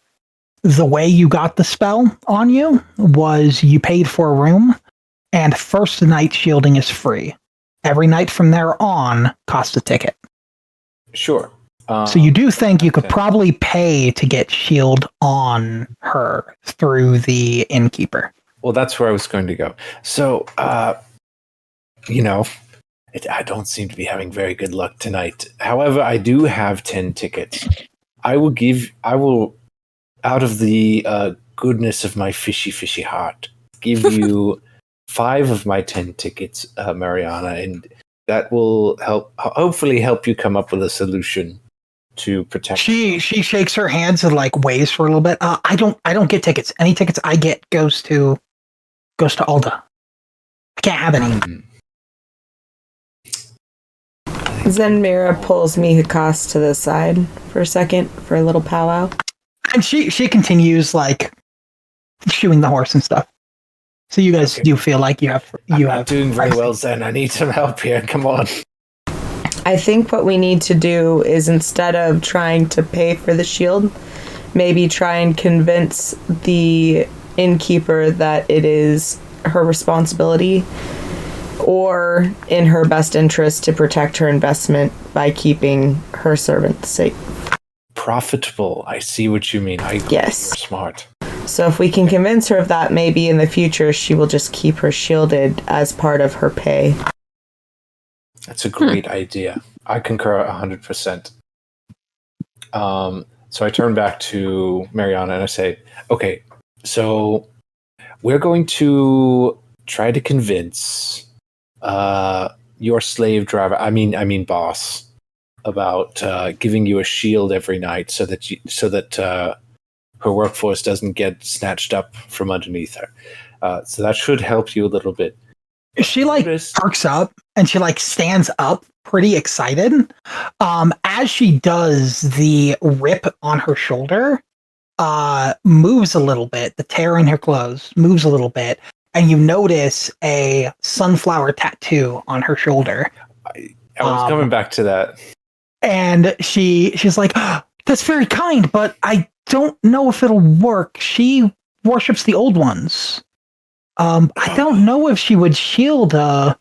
the way you got the spell on you was you paid for a room, and first night shielding is free. Every night from there on costs a ticket. sure. So you do think you could okay. probably pay to get shield on her through the innkeeper. Well, that's where I was going to go. So, you know, I don't seem to be having very good luck tonight. However, I do have 10 tickets. I will, out of the goodness of my fishy heart, give you 5 of my 10 tickets, Mariana, and that will hopefully help you come up with a solution to protect. She shakes her hands and like waves for a little bit. I don't get tickets. Any tickets I get goes to Alda. I can't have any. Zenmira pulls Mihikos to the side for a second for a little powwow. And she continues like shoeing the horse and stuff. So you guys do feel like you have I'm not doing very well, Zen. I need some help here. Come on. I think what we need to do is instead of trying to pay for the shield, maybe try and convince the innkeeper that it is her responsibility or in her best interest to protect her investment by keeping her servants safe. Profitable. I see what you mean. Yes. You're smart. So if we can convince her of that, maybe in the future she will just keep her shielded as part of her pay. That's a great idea. I concur 100%. So I turn back to Mariana and I say, okay, so we're going to try to convince your slave driver, I mean boss, about giving you a shield every night so that her workforce doesn't get snatched up from underneath her. So that should help you a little bit. She like perks up and she like stands up pretty excited. As she does, the rip on her shoulder moves a little bit. The tear in her clothes moves a little bit, and you notice a sunflower tattoo on her shoulder. I was coming back to that. And she's like, oh, that's very kind, but I don't know if it'll work. She worships the old ones. I don't know if she would shield a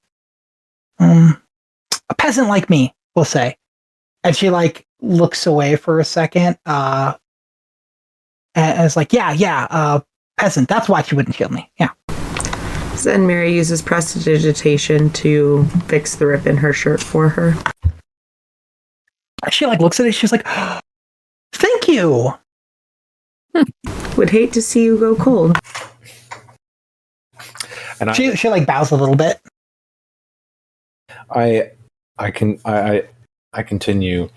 peasant like me, we'll say. And she like looks away for a second, and is like, yeah, peasant. That's why she wouldn't shield me. Yeah. Zenmira uses prestidigitation to fix the rip in her shirt for her. She like looks at it. She's like, oh, thank you. Would hate to see you go cold. And she like bows a little bit. I continue.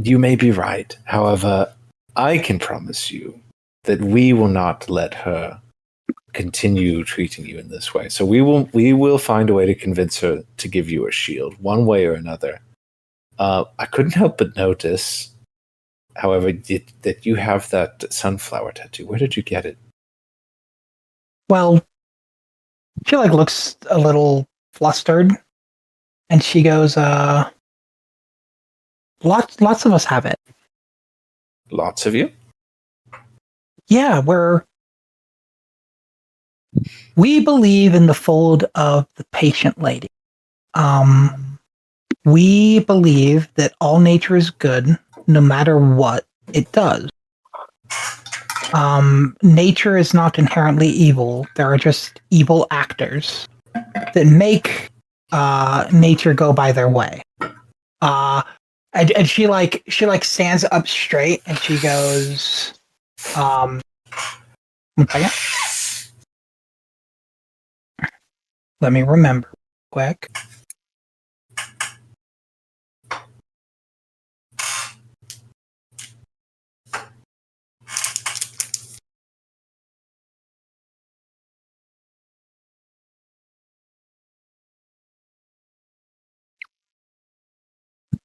You may be right. However, I can promise you that we will not let her continue treating you in this way. So we will find a way to convince her to give you a shield, one way or another. I couldn't help but notice However, that you have that sunflower tattoo. Where did you get it? Well, she like looks a little flustered, and she goes, lots of us have it. Lots of you? Yeah, we believe in the fold of the patient lady. We believe that all nature is good, no matter what it does. Nature is not inherently evil. There are just evil actors that make nature go by their way. And she stands up straight and she goes, one second. Let me remember quick.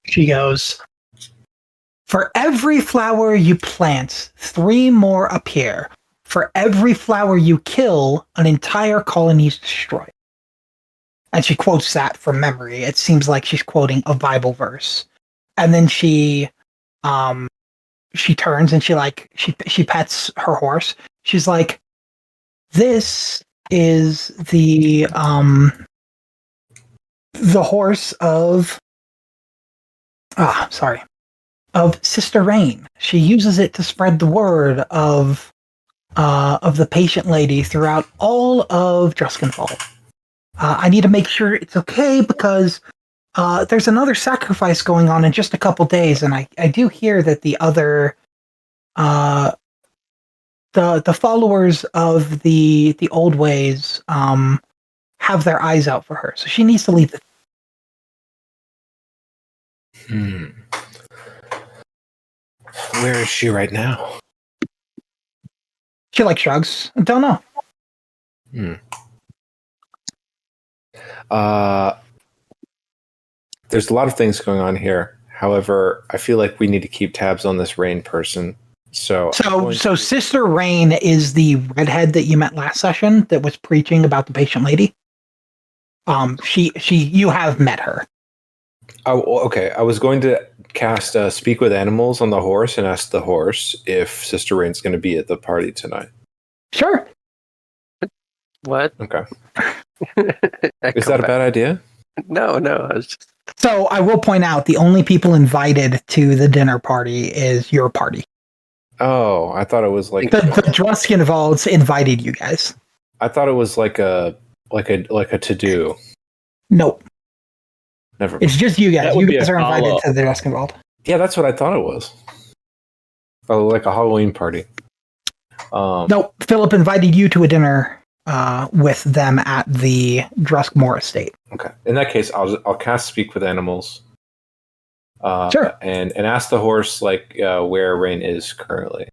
She goes, for every flower you plant, 3 more appear. For every flower you kill, an entire colony is destroyed. And she quotes that from memory. It seems like she's quoting a Bible verse. And then she turns and she pets her horse. She's like, this is the horse of of Sister Rain. She uses it to spread the word of the patient lady throughout all of Druskenfall. I need to make sure it's okay because there's another sacrifice going on in just a couple days, and I do hear that the other the followers of the old ways have their eyes out for her, so she needs to leave the. Where is she right now? She shrugs. I don't know. There's a lot of things going on here. However, I feel like we need to keep tabs on this Rain person. So Sister Rain is the redhead that you met last session that was preaching about the patient lady. You have met her. Oh, okay. I was going to cast Speak with Animals on the horse and ask the horse if Sister Rain's going to be at the party tonight. Sure. What? Okay. Is that a bad idea? No. I was just... So I will point out the only people invited to the dinner party is your party. Oh, I thought it was like the Druskenwalds invited you guys. I thought it was like a to do. Nope. Never mind. It's just you guys. You guys are invited follow-up. to the Druskenwald. Yeah, that's what I thought it was. Oh, like a Halloween party. Nope. Philip invited you to a dinner with them at the Druskmore estate. Okay. In that case, I'll cast Speak with Animals. Sure. And ask the horse where Rain is currently,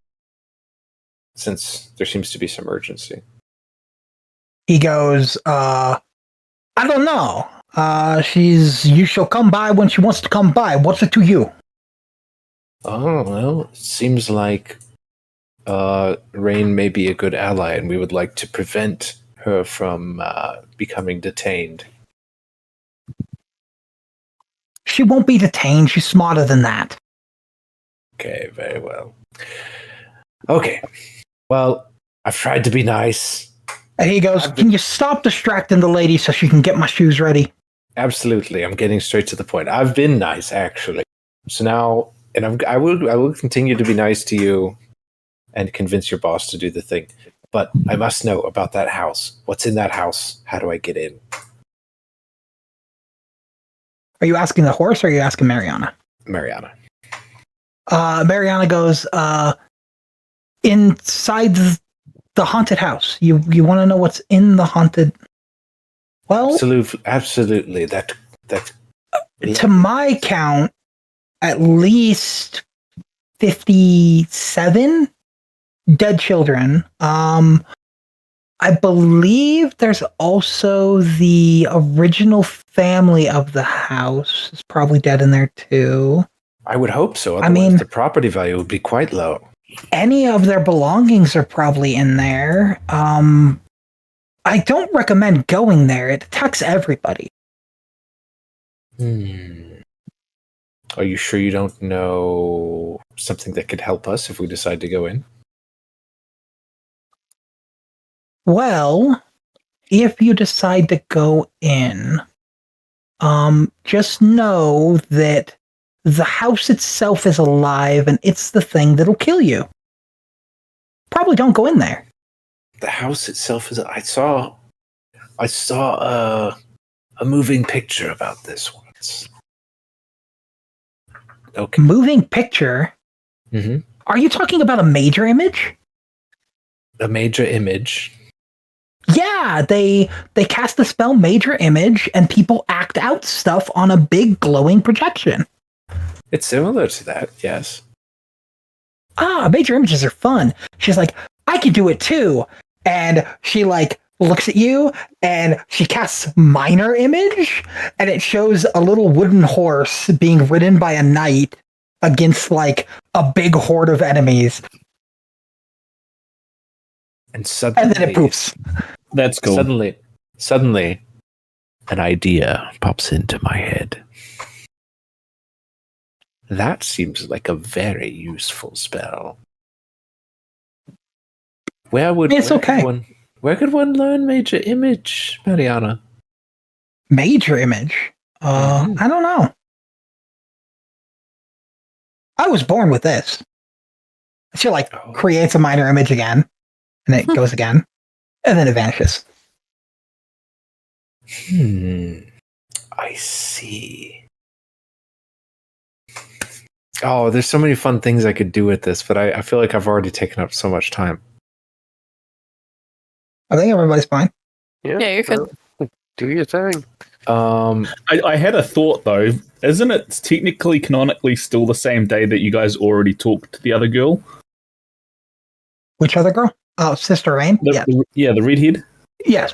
since there seems to be some urgency. He goes, I don't know. You shall come by when she wants to come by. What's it to you? Oh, well, it seems like Rain may be a good ally, and we would like to prevent her from becoming detained. She won't be detained. She's smarter than that. Okay, very well. Okay. Well, I've tried to be nice. And he goes, can you stop distracting the lady so she can get my shoes ready? Absolutely. I'm getting straight to the point. I've been nice, actually. So now, and I will continue to be nice to you and convince your boss to do the thing. But I must know about that house. What's in that house? How do I get in? Are you asking the horse or are you asking Mariana? Mariana. Mariana goes, inside the haunted house. You want to know what's in the haunted? Well, absolutely. That to my count, at least 57 dead children. I believe there's also the original family of the house is probably dead in there too. I would hope so. I Otherwise, mean- the property value would be quite low. Any of their belongings are probably in there. I don't recommend going there. It attacks everybody. Are you sure you don't know something that could help us if we decide to go in? Well, if you decide to go in, just know that the house itself is alive and it's the thing that'll kill you. Probably don't go in there. The house itself is. I saw a moving picture about this once. Okay. Moving picture? Mm-hmm. Are you talking about a major image? A major image. Yeah, they cast the spell major image and people act out stuff on a big glowing projection. It's similar to that, yes. Major images are fun. She's like, I could do it too. And she like looks at you and she casts minor image and it shows a little wooden horse being ridden by a knight against like a big horde of enemies. And suddenly, And then it poops. That's cool. Suddenly, an idea pops into my head. That seems like a very useful spell. Where could one learn major image, Mariana? Major image? I don't know. I was born with this. She like creates a minor image again, and it goes again, and then it vanishes. I see. Oh, there's so many fun things I could do with this, but I feel like I've already taken up so much time. I think everybody's fine. Yeah, you could. Do your thing. I had a thought though. Isn't it technically canonically still the same day that you guys already talked to the other girl? Which other girl? Oh, Sister Rain? The redhead? Yes.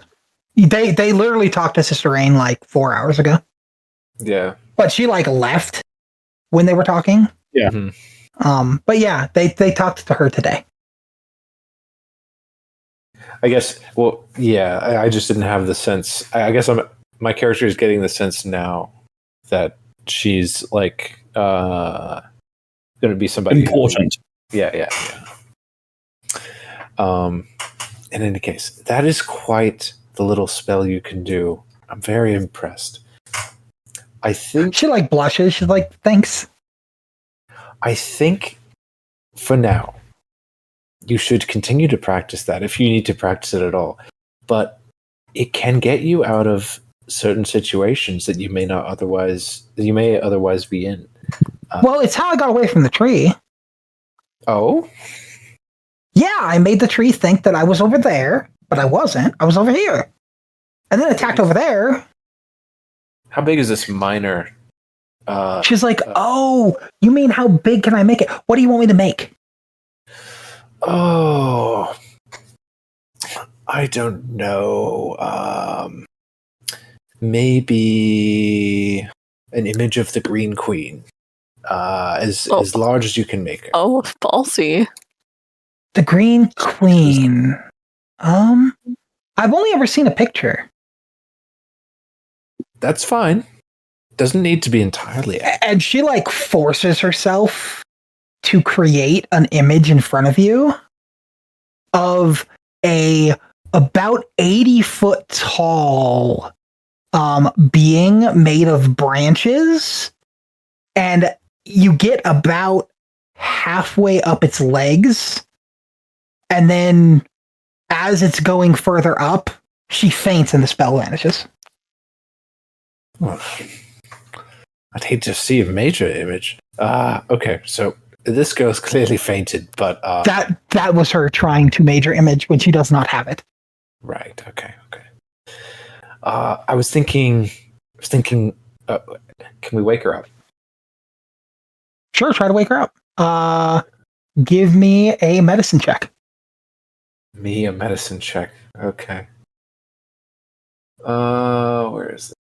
They literally talked to Sister Rain like 4 hours ago. Yeah. But she like left when they were talking. Yeah. But yeah, they talked to her today. I guess, well, yeah, I just didn't have the sense. I guess my character is getting the sense now that she's like going to be somebody Important. Yeah. In any case, that is quite the little spell you can do. I'm very impressed. I think She like blushes. She's like, thanks. I think for now, you should continue to practice that if you need to practice it at all. But it can get you out of certain situations that you may otherwise be in. Well, it's how I got away from the tree. Oh? Yeah, I made the tree think that I was over there, but I wasn't. I was over here. And then attacked over there. How big is this minor? She's like, oh, you mean how big can I make it? What do you want me to make? Oh, I don't know. Maybe an image of the Green Queen, as large as you can make her. Oh, ballsy. The Green Queen. I've only ever seen a picture. That's fine. Doesn't need to be entirely. And she like forces herself to create an image in front of you of a about 80-foot tall being made of branches, and you get about halfway up its legs, and then as it's going further up, she faints and the spell vanishes. I'd hate to see a major image. Okay, so this girl's clearly fainted, but that was her trying to major image when she does not have it. Right. Okay. I was thinking. Can we wake her up? Sure, try to wake her up. Give me a medicine check. Me a medicine check. Okay. Where is it?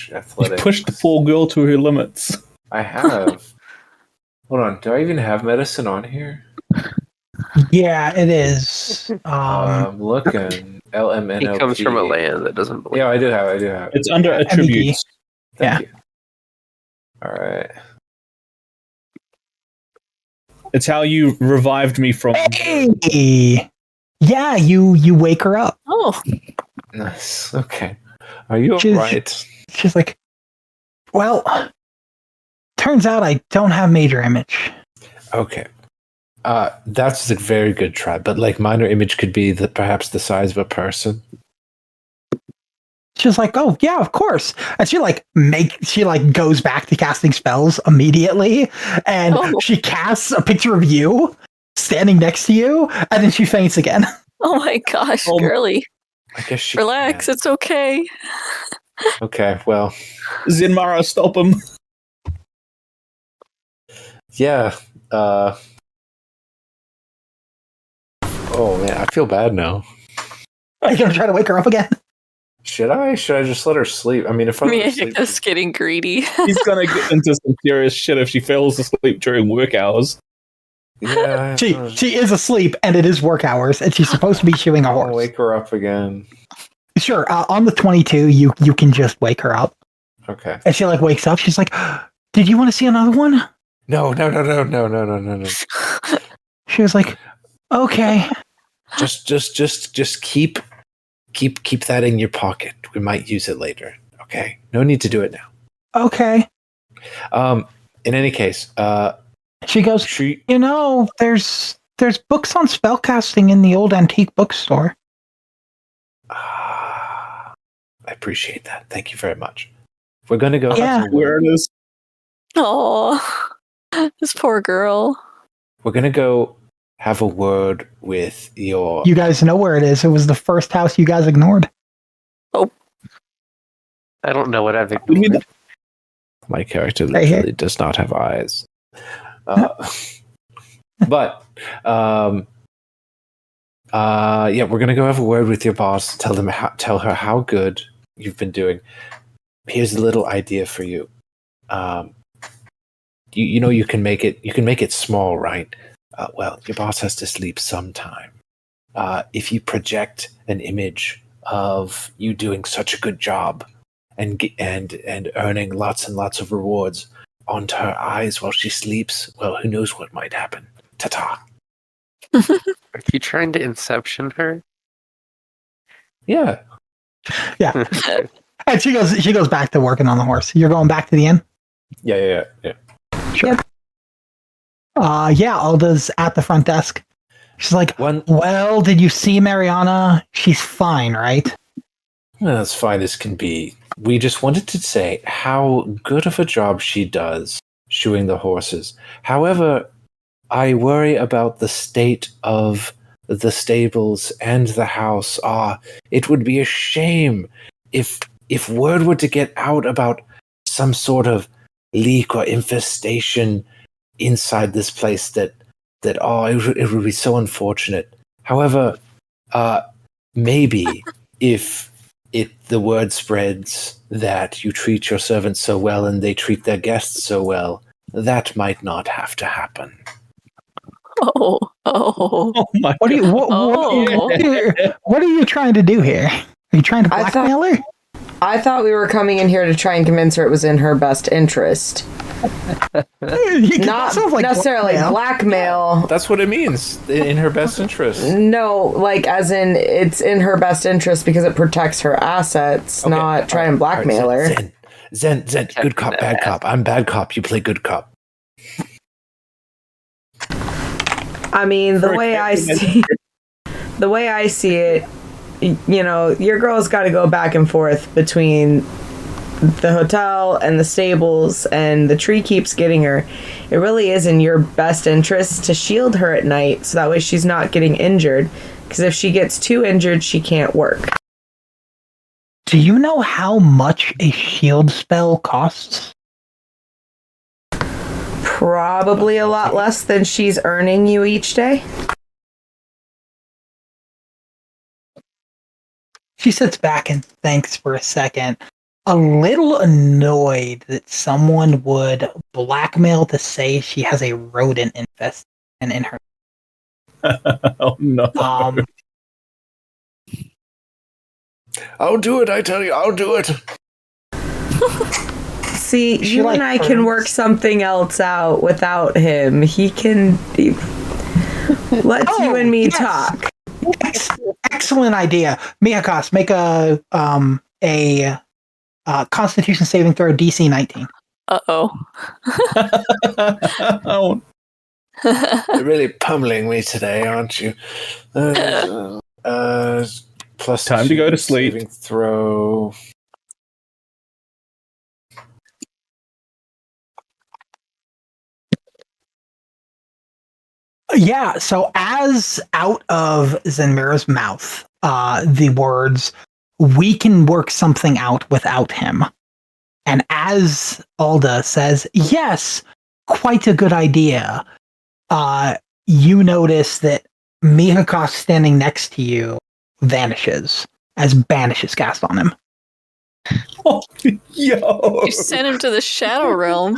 You Athletics. pushed the poor girl to her limits. I have. Hold on. Do I even have medicine on here? Yeah, it is. I'm looking. He LMNOP. comes from a land that doesn't believe. Yeah, I do have. It's under MVP. attributes. Thank Yeah. you. All right. It's how you revived me from. Hey! Yeah, you wake her up. Oh, Nice. Okay. Are you She's- alright? She's like, well, turns out I don't have major image. Okay. That's a very good try, but like minor image could be perhaps the size of a person. She's like, oh yeah, of course. And she goes back to casting spells immediately, and Oh. she casts a picture of you standing next to you, and then she faints again. oh my gosh, Oh. girly. I guess she Relax, can. it's okay. Okay, well, Zinmara, stop him. yeah. Oh man, I feel bad now. Are you gonna try to wake her up again? Should I? Should I just let her sleep? I mean, if I let her sleep, Mia's getting greedy. He's gonna get into some serious shit if she falls asleep during work hours. yeah, She is asleep, and it is work hours, and she's supposed to be shoeing a I'll horse. wake her up again. Sure, on the 22, you can just wake her up, Okay. and she wakes up. She's like, "Did you want to see another one?" No. She was like, "Okay." Just keep that in your pocket. We might use it later. Okay. No need to do it now. Okay. In any case, She goes, you know, there's books on spellcasting in the old antique bookstore. I appreciate that. Thank you very much. We're gonna go. Yeah. Where it is. Oh, this poor girl. We're gonna go have a word with your. You guys know where it is. It was the first house you guys ignored. I don't know what I've We need ignored. My character Right here. literally does not have eyes. But yeah, we're gonna go have a word with your boss. Tell her how good you've been doing. Here's a little idea for you. You know you can make it small, right? Well, your boss has to sleep sometime. If you project an image of you doing such a good job and earning lots and lots of rewards onto her eyes while she sleeps, well, who knows what might happen. Ta-ta. Are you trying to inception her? Yeah. Yeah. And she goes back to working on the horse. You're going back to the inn? Yeah. Sure. Yeah, Alda's at the front desk. She's like, well, did you see Mariana? She's fine, right? Well, as fine as can be. We just wanted to say how good of a job she does shoeing the horses. However, I worry about the state of the stables and the house. It would be a shame if word were to get out about some sort of leak or infestation inside this place that it would be so unfortunate. However, maybe if the word spreads that you treat your servants so well and they treat their guests so well, that might not have to happen. Oh. Oh my What are you Oh. what are you trying to do here? Are you trying to blackmail her? I thought we were coming in here to try and convince her it was in her best interest. Not necessarily blackmail. That's what it means. In her best interest. No, like as in it's in her best interest because it protects her assets, Okay, not try and blackmail her. Zen, good cop, bad cop. I'm bad cop. You play good cop. I mean, the way I see it, you know, your girl's got to go back and forth between the hotel and the stables, and the tree keeps getting her. It really is in your best interest to shield her at night so that way she's not getting injured, because if she gets too injured, she can't work. Do you know how much a shield spell costs? Probably a lot less than she's earning you each day. She sits back and thinks for a second. a little annoyed that someone would blackmail to say she has a rodent infestation in her. Oh no. I'll do it, I tell you, I'll do it. See, She, you like, and I can work turns- something else out without him. He can. Let's Oh, you and me yes. talk. Excellent idea. Miyakos, make a Constitution saving throw DC 19. Uh-oh. Oh, You're really pummeling me today, aren't you? Plus Time to go to sleep. Saving throw. Yeah, so as out of Zenmira's mouth, the words, "We can work something out without him." And as Alda says, "Yes, quite a good idea," you notice that Mihakos standing next to you vanishes as Banish is cast on him. yo. You sent him to the Shadow Realm.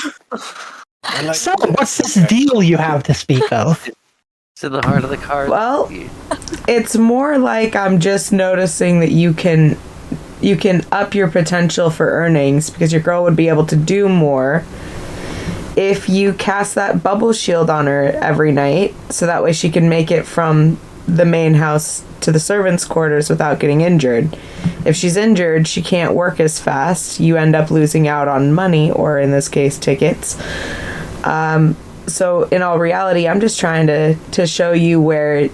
I like So, what's this deal you have to speak of? It's in the heart of the card. Well, it's more like I'm just noticing that you can up your potential for earnings because your girl would be able to do more if you cast that bubble shield on her every night, so that way she can make it from the main house to the servants' quarters without getting injured. If she's injured, she can't work as fast. You end up losing out on money, or in this case, tickets. So in all reality, I'm just trying to show you where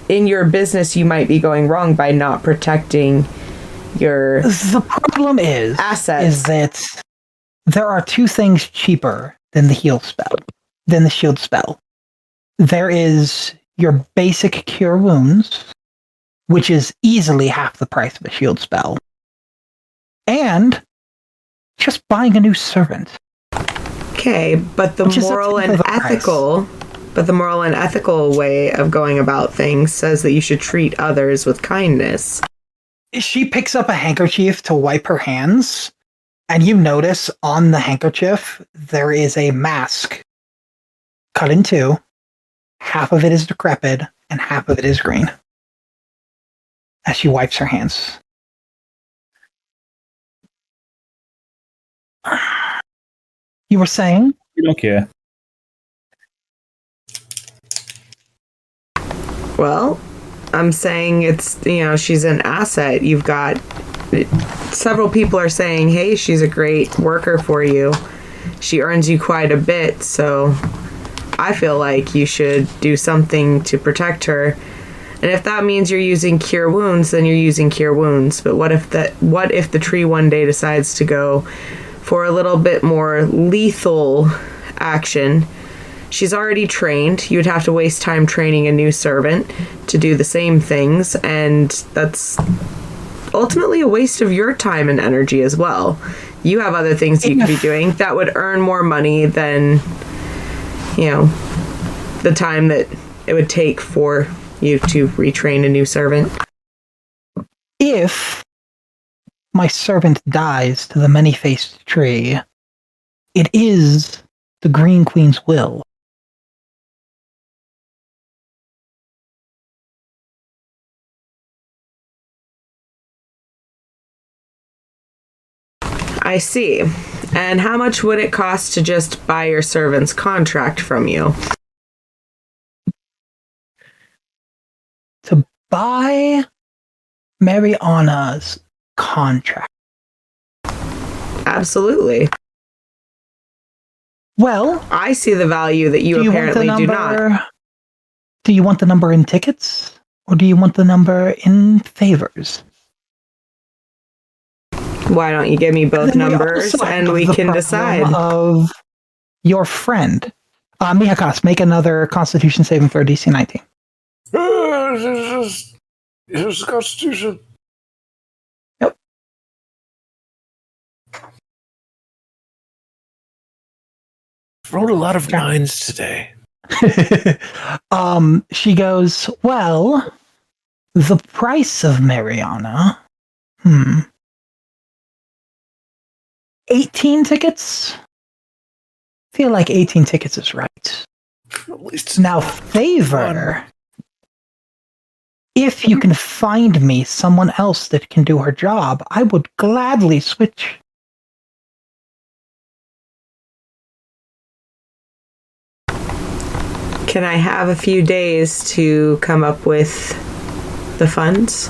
in your business you might be going wrong by not protecting your The problem is assets. that there are two things cheaper than the shield spell. There is your basic cure wounds, which is easily half the price of a shield spell, and just buying a new servant. Okay, but the Which is a moral tenth and of the price. ethical way of going about things says that you should treat others with kindness. She picks up a handkerchief to wipe her hands, and you notice on the handkerchief there is a mask cut in two. Half of it is decrepit, and half of it is green. As she wipes her hands. You were saying? You don't care. Well, I'm saying it's, she's an asset. You've got several people are saying, hey, she's a great worker for you. She earns you quite a bit, so I feel like you should do something to protect her. And if that means you're using cure wounds, then you're using cure wounds. But what if the tree one day decides to go for a little bit more lethal action? She's already trained. You'd have to waste time training a new servant to do the same things, and that's ultimately a waste of your time and energy as well. You have other things you could be doing that would earn more money than, the time that it would take for you to retrain a new servant. If my servant dies to the many-faced tree, it is the Green Queen's will. I see. And how much would it cost to just buy your servant's contract from you? To buy Mariana's contract. Absolutely. Well, I see the value that you apparently do not. Do you want the number in tickets, or do you want the number in favors? Why don't you give me both Then we numbers also and have we the can problem decide? Of your friend. Mihakos, make another Constitution saving throw DC 19. It's just Constitution. Yep. Rolled a lot of nines today. She goes, well, the price of Mariana. 18 tickets? I feel like 18 tickets is right. At least Now, favor. If you can find me someone else that can do her job, I would gladly switch. Can I have a few days to come up with the funds?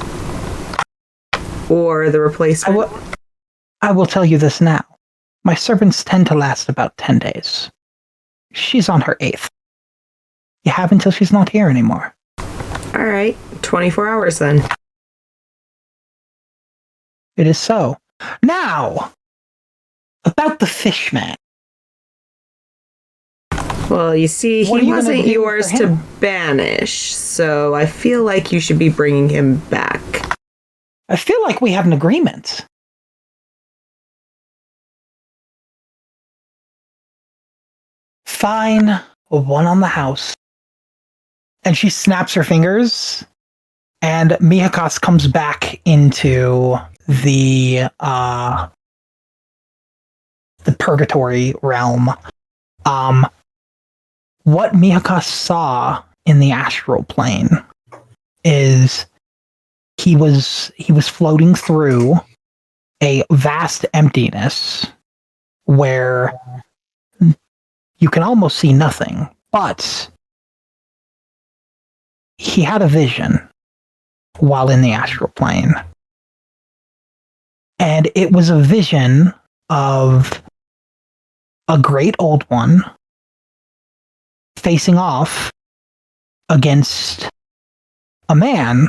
Or the replacement? I will tell you this now. My servants tend to last about 10 days. She's on her 8th. You have until she's not here anymore. All right, 24 hours then. It is so. Now, about the fishman. Well, you see, What are he you gonna wasn't do yours for to him? banish, so I feel like you should be bringing him back. I feel like we have an agreement. Fine, one on the house. And she snaps her fingers, and Mihakas comes back into the purgatory realm. What Mihakas saw in the astral plane is he was floating through a vast emptiness where you can almost see nothing, but he had a vision while in the astral plane. And it was a vision of a great old one facing off against a man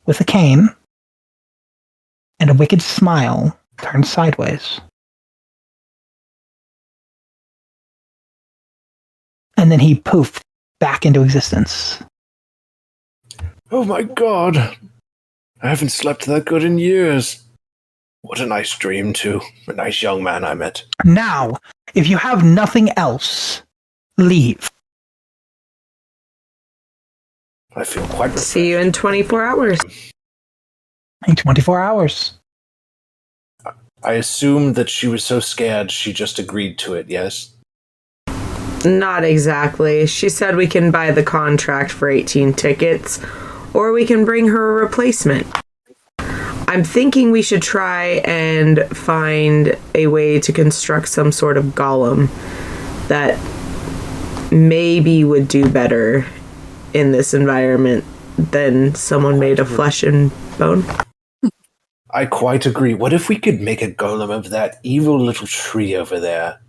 with a cane and a wicked smile turned sideways. And then he poofed back into existence. Oh my god. I haven't slept that good in years. What a nice dream, too. A nice young man I met. Now, if you have nothing else, leave. I feel quite refreshed. See you in 24 hours. In 24 hours. I assume that she was so scared she just agreed to it, yes? Not exactly. She said we can buy the contract for 18 tickets, or we can bring her a replacement. I'm thinking we should try and find a way to construct some sort of golem that maybe would do better in this environment than someone made of flesh and bone. I quite agree. What if we could make a golem of that evil little tree over there?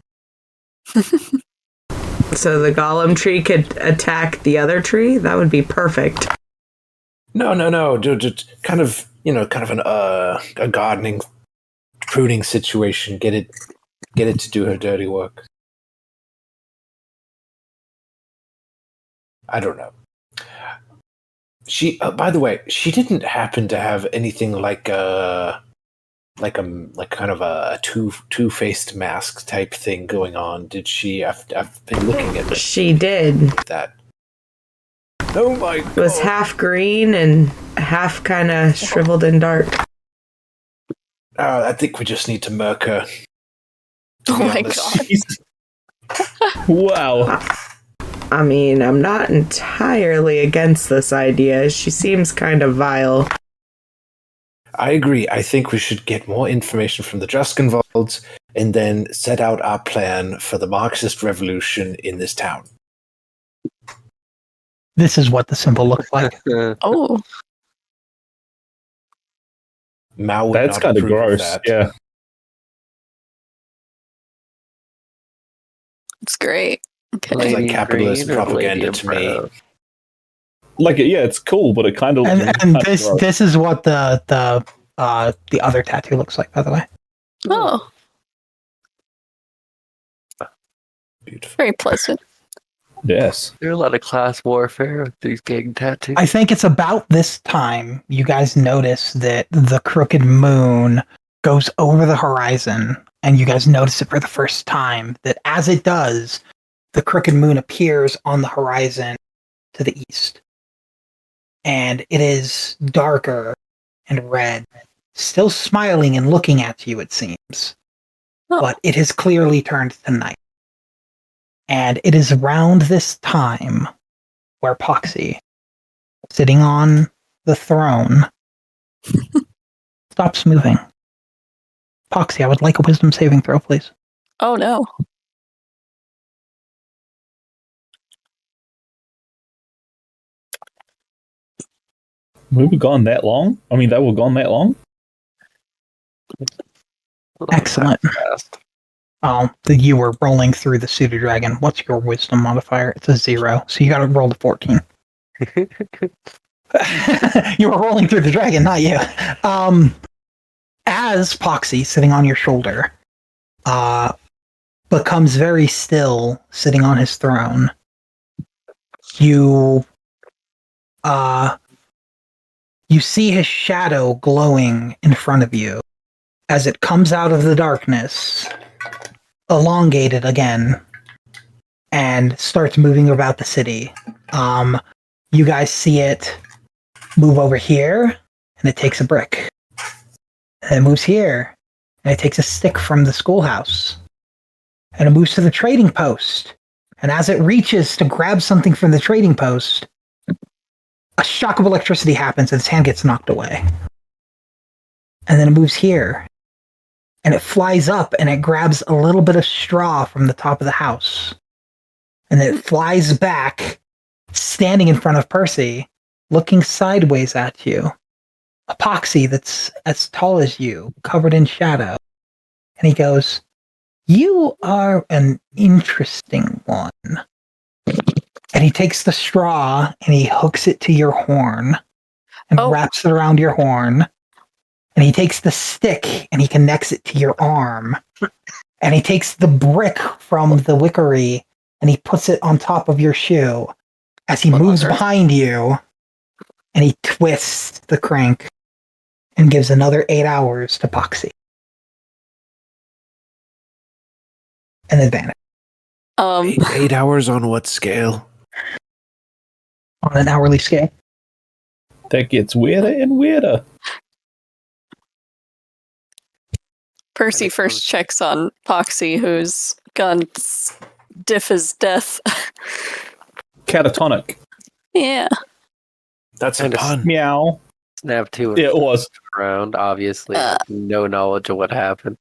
So the golem tree could attack the other tree? That would be perfect. No. Just kind of, a gardening, pruning situation. Get it to do her dirty work. I don't know. She, by the way, she didn't happen to have anything like kind of a two-faced mask type thing going on, did she? I've been looking at She did. that. Oh my god! It was half green and half kind of shriveled and dark. I think we just need to murk her. Oh my honest. god. Jesus. Wow. I mean, I'm not entirely against this idea. She seems kind of vile. I agree. I think we should get more information from the Druskenwalds and then set out our plan for the Marxist revolution in this town. This is what the symbol looks like. Oh, Mao would That's not kind of approve gross. that. Yeah. it's great. Okay. Lady like Lady capitalist Green or propaganda Lady to me. Umbrella? Like, yeah, it's cool, but it kind of. And this is what the other tattoo looks like, by the way. Oh, Beautiful. very pleasant. Yes. There's a lot of class warfare with these gang tattoos. I think it's about this time you guys notice that the crooked moon goes over the horizon, and you guys notice it for the first time, that as it does, the crooked moon appears on the horizon to the east. And it is darker and red, still smiling and looking at you, it seems. but it has clearly turned to night. And it is around this time where Poxie, sitting on the throne, stops moving. Poxie, I would like a wisdom saving throw, please. Oh no. We were gone that long? I mean, they were gone that long? Excellent. Fast. You were rolling through the pseudo dragon. What's your wisdom modifier? It's a 0, so you got to roll the 14. You were rolling through the dragon, not you. As Poxie, sitting on your shoulder, becomes very still, sitting on his throne, you see his shadow glowing in front of you as it comes out of the darkness, elongated again, and starts moving about the city. You guys see it move over here, and it takes a brick. And it moves here, and it takes a stick from the schoolhouse. And it moves to the trading post. And as it reaches to grab something from the trading post, a shock of electricity happens and its hand gets knocked away. And then it moves here. And it flies up and it grabs a little bit of straw from the top of the house. And then it flies back, standing in front of Percy, looking sideways at you. A Poxie that's as tall as you, covered in shadow. And he goes, "You are an interesting one." And he takes the straw and he hooks it to your horn and wraps it around your horn. And he takes the stick and he connects it to your arm. And he takes the brick from the wickery and he puts it on top of your shoe as he moves behind you and he twists the crank and gives another 8 hours to Poxie. And then vanish. 8 hours on what scale? On an hourly scale. That gets weirder and weirder. Percy first checks on Poxie, who's gone stiff as death. Catatonic. Yeah. That's a pun. Meow. Snap to Yeah, it was. around, obviously. No knowledge of what happened.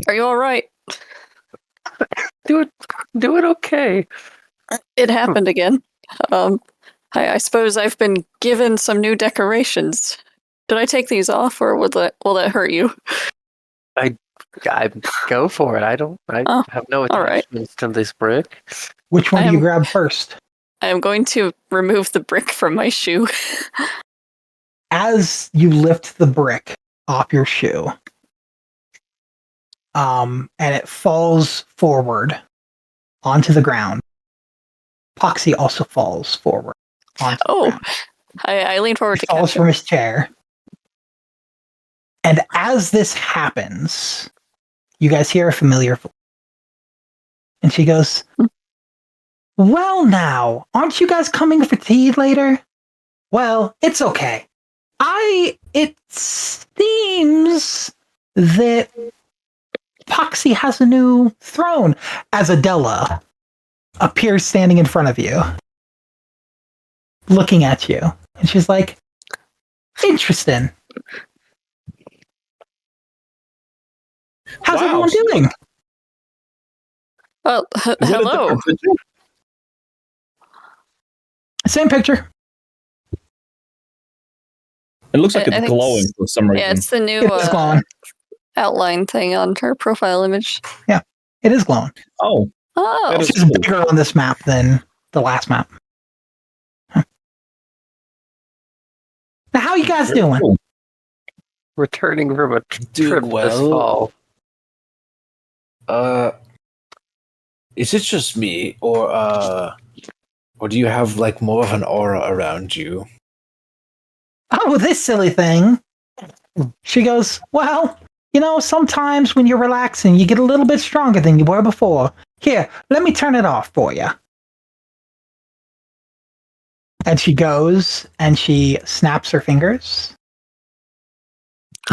Are you alright? Do it okay. It happened again. I suppose I've been given some new decorations. Did I take these off, or will that hurt you? I go for it. I have no attachments to this brick. Which one do you grab first? I am going to remove the brick from my shoe. As you lift the brick off your shoe, and it falls forward onto the ground, Poxie also falls forward onto the ground. I lean forward to falls catch from him. his chair. And as this happens, you guys hear a familiar voice. And she goes, "Well now, aren't you guys coming for tea later? Well, it's okay. It seems that Poxie has a new throne," as Adela appears standing in front of you, looking at you. And she's like, "Interesting. How's everyone doing?" Well, hello. Same picture. It looks like I it's think glowing for some reason. Yeah, it's the new It's glowing. outline thing on her profile image. Yeah, it is glowing. Oh. Oh. It's just bigger on this map than the last map. Huh. Now, how you guys doing? Cool. Returning from a Doing trip well. this fall. Is it just me, or do you have like more of an aura around you? Oh, this silly thing. She goes, "Well, sometimes when you're relaxing, you get a little bit stronger than you were before. Here, let me turn it off for you." And she goes and she snaps her fingers.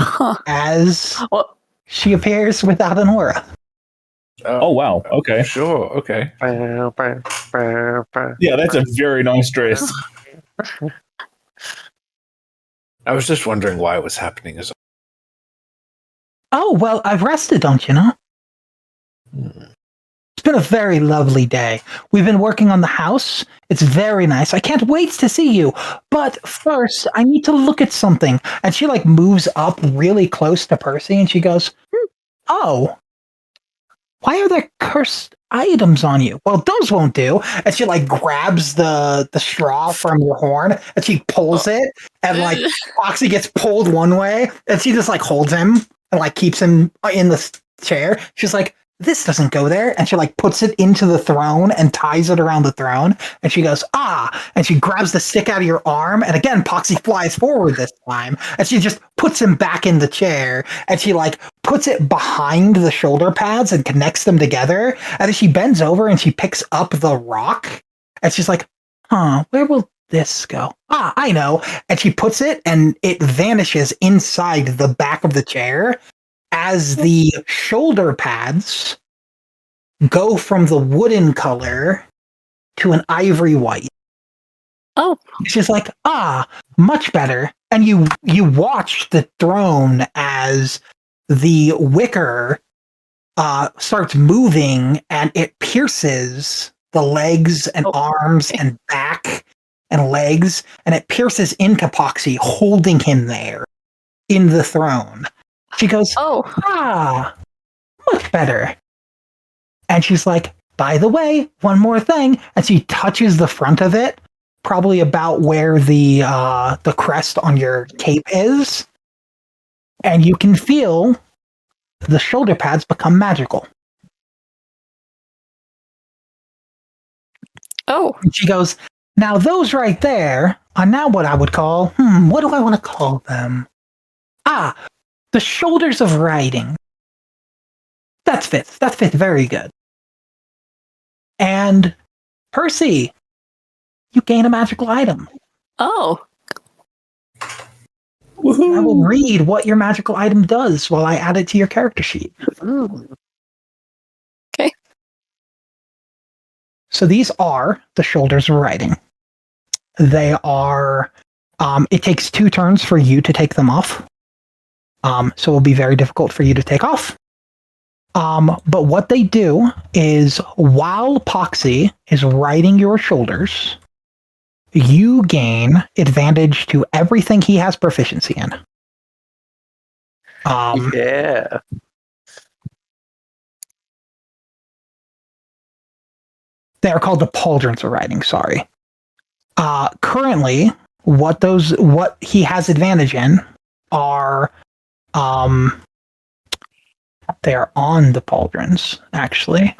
Huh. as Well, she appears without an aura. Oh wow. Okay. Sure. Okay. Yeah, that's a very nice dress. I was just wondering why it was happening. Oh, well, I've rested, don't you know? It's been a very lovely day. We've been working on the house. It's very nice. I can't wait to see you. But first, I need to look at something. And she like moves up really close to Percy and she goes, "Oh, why are there cursed items on you?" "Well, those won't do." And she like grabs the straw from your horn and she pulls it and like Poxie gets pulled one way and she just like holds him and like keeps him in the chair. She's like, "This doesn't go there." And she like puts it into the throne and ties it around the throne. And she goes, "Ah," and she grabs the stick out of your arm. And again, Poxie flies forward this time. And she just puts him back in the chair. And she like puts it behind the shoulder pads and connects them together. And then she bends over and she picks up the rock. And she's like, where will this go? Ah, I know. And she puts it and it vanishes inside the back of the chair as the shoulder pads go from the wooden color to an ivory white. Oh. She's like, much better. And you watch the throne as the wicker starts moving and it pierces the legs and arms and back and legs, and it pierces into Poxie, holding him there in the throne. She goes, much better. And she's like, "By the way, one more thing." And she touches the front of it, probably about where the crest on your cape is. And you can feel the shoulder pads become magical. Oh. And she goes, "Now those right there are now what I would call, what do I want to call them? The shoulders of riding." That fits very good. And Percy, you gain a magical item. Oh. Woohoo. I will read what your magical item does while I add it to your character sheet. Okay. So these are the shoulders of riding. They are, it takes 2 turns for you to take them off. So it'll be very difficult for you to take off. But what they do is while Poxie is riding your shoulders, you gain advantage to everything he has proficiency in. Yeah. They are called the pauldrons of riding, sorry. Currently, what he has advantage in are they are on the pauldrons, actually.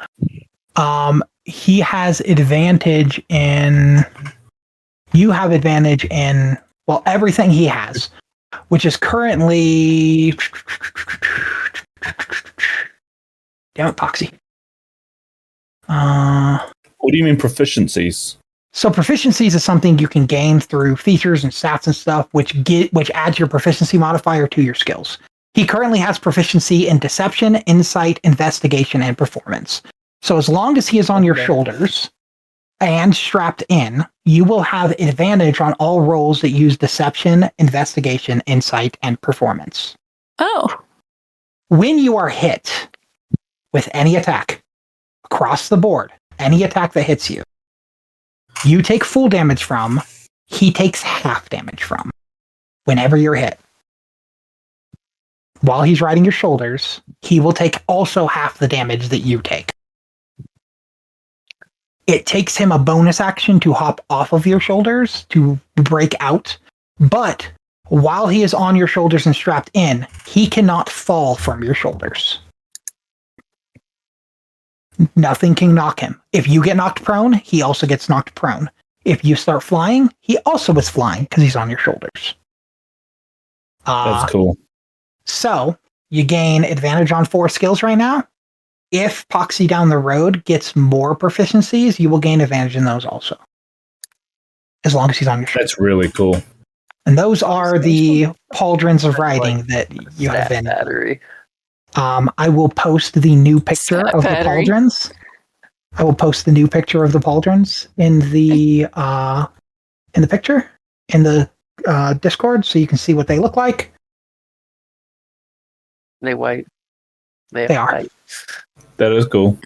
He has advantage in you have advantage in everything he has, which is currently damn it, Poxie. What do you mean proficiencies? So proficiencies is something you can gain through features and stats and stuff, which adds your proficiency modifier to your skills. He currently has proficiency in deception, insight, investigation, and performance. So as long as he is on your shoulders and strapped in, you will have advantage on all rolls that use deception, investigation, insight, and performance. Oh. When you are hit with any attack across the board, any attack that hits you, you take full damage from, he takes half damage from whenever you're hit. While he's riding your shoulders, he will take also half the damage that you take. It takes him a bonus action to hop off of your shoulders to break out, but while he is on your shoulders and strapped in, he cannot fall from your shoulders. Nothing can knock him. If you get knocked prone, he also gets knocked prone. If you start flying, he also is flying because he's on your shoulders. That's cool. So, you gain advantage on 4 skills right now. If Poxie down the road gets more proficiencies, you will gain advantage in those also. As long as he's on your shoulders. That's really cool. And those are the pauldrons of writing Like that you have Stat been. battery. I will post the new picture Stat of the battery. pauldrons. I will post the new picture of the pauldrons in the picture in the Discord, so you can see what they look like. They white. They are. White. That is cool.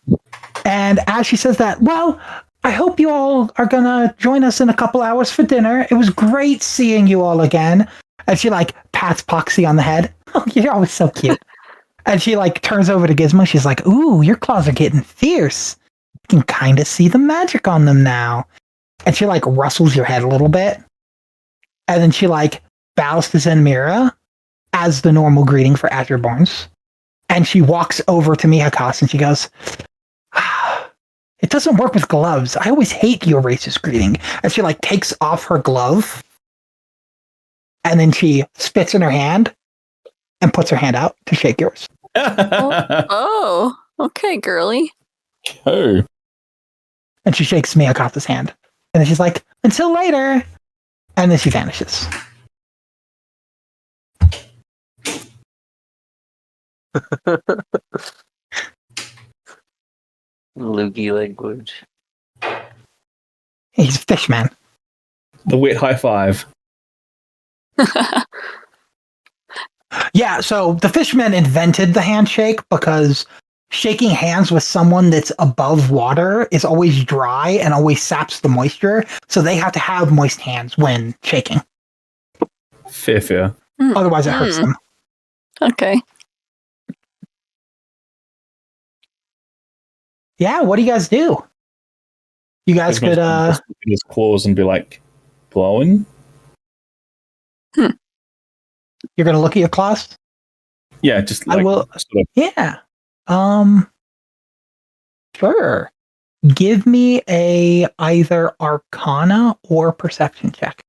And as she says that, well, I hope you all are gonna join us in a couple hours for dinner. It was great seeing you all again. And she like pats Poxie on the head. Oh, you're always so cute. And she like turns over to Gizmo. She's like, "Ooh, your claws are getting fierce. You can kind of see the magic on them now." And she like rustles your head a little bit. And then she like bows to Zenmira as the normal greeting for Azurborns. And she walks over to Mihakas and she goes, "It doesn't work with gloves. I always hate your racist greeting." And she like takes off her glove. And then she spits in her hand and puts her hand out to shake yours. Oh, okay, girly. Oh. And she shakes Miyaka's hand. And then she's like, "Until later." And then she vanishes. Loogie language. He's a fish man. The wet high five. Yeah, so the fishmen invented the handshake because shaking hands with someone that's above water is always dry and always saps the moisture. So they have to have moist hands when shaking. Fair. Otherwise, it hurts them. Okay. Yeah, what do you guys do? You guys could, Just look at his claws and be like, glowing? you're going to look at your claws? Yeah, just like, I will. sort of, Yeah. Sure. Give me a either Arcana or Perception check.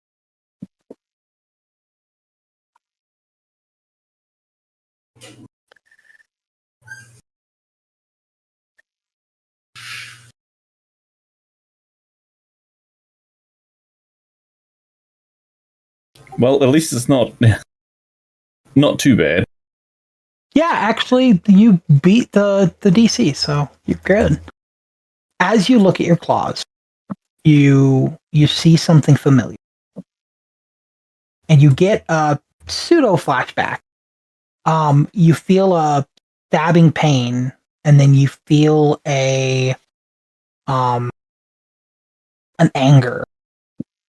well, at least it's not too bad. Yeah, actually, you beat the DC, so you're good. As you look at your claws, you see something familiar, and you get a pseudo flashback. You feel a stabbing pain, and then you feel an anger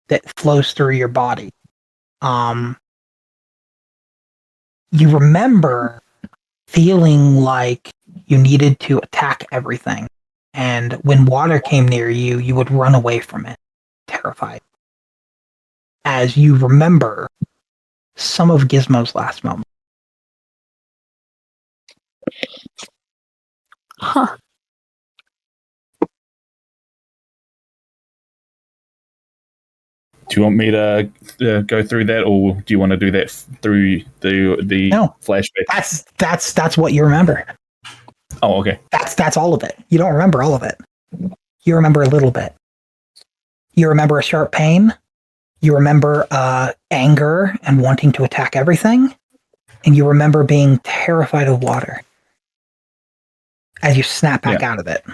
that flows through your body. You remember feeling like you needed to attack everything. And when water came near you, you would run away from it, terrified. As you remember some of Gizmo's last moments. Huh. Do you want me to go through that, or do you want to do that through the No. flashback? That's what you remember. Oh, okay. That's all of it. You don't remember all of it. You remember a little bit. You remember a sharp pain. You remember anger and wanting to attack everything. And you remember being terrified of water as you snap back out of it.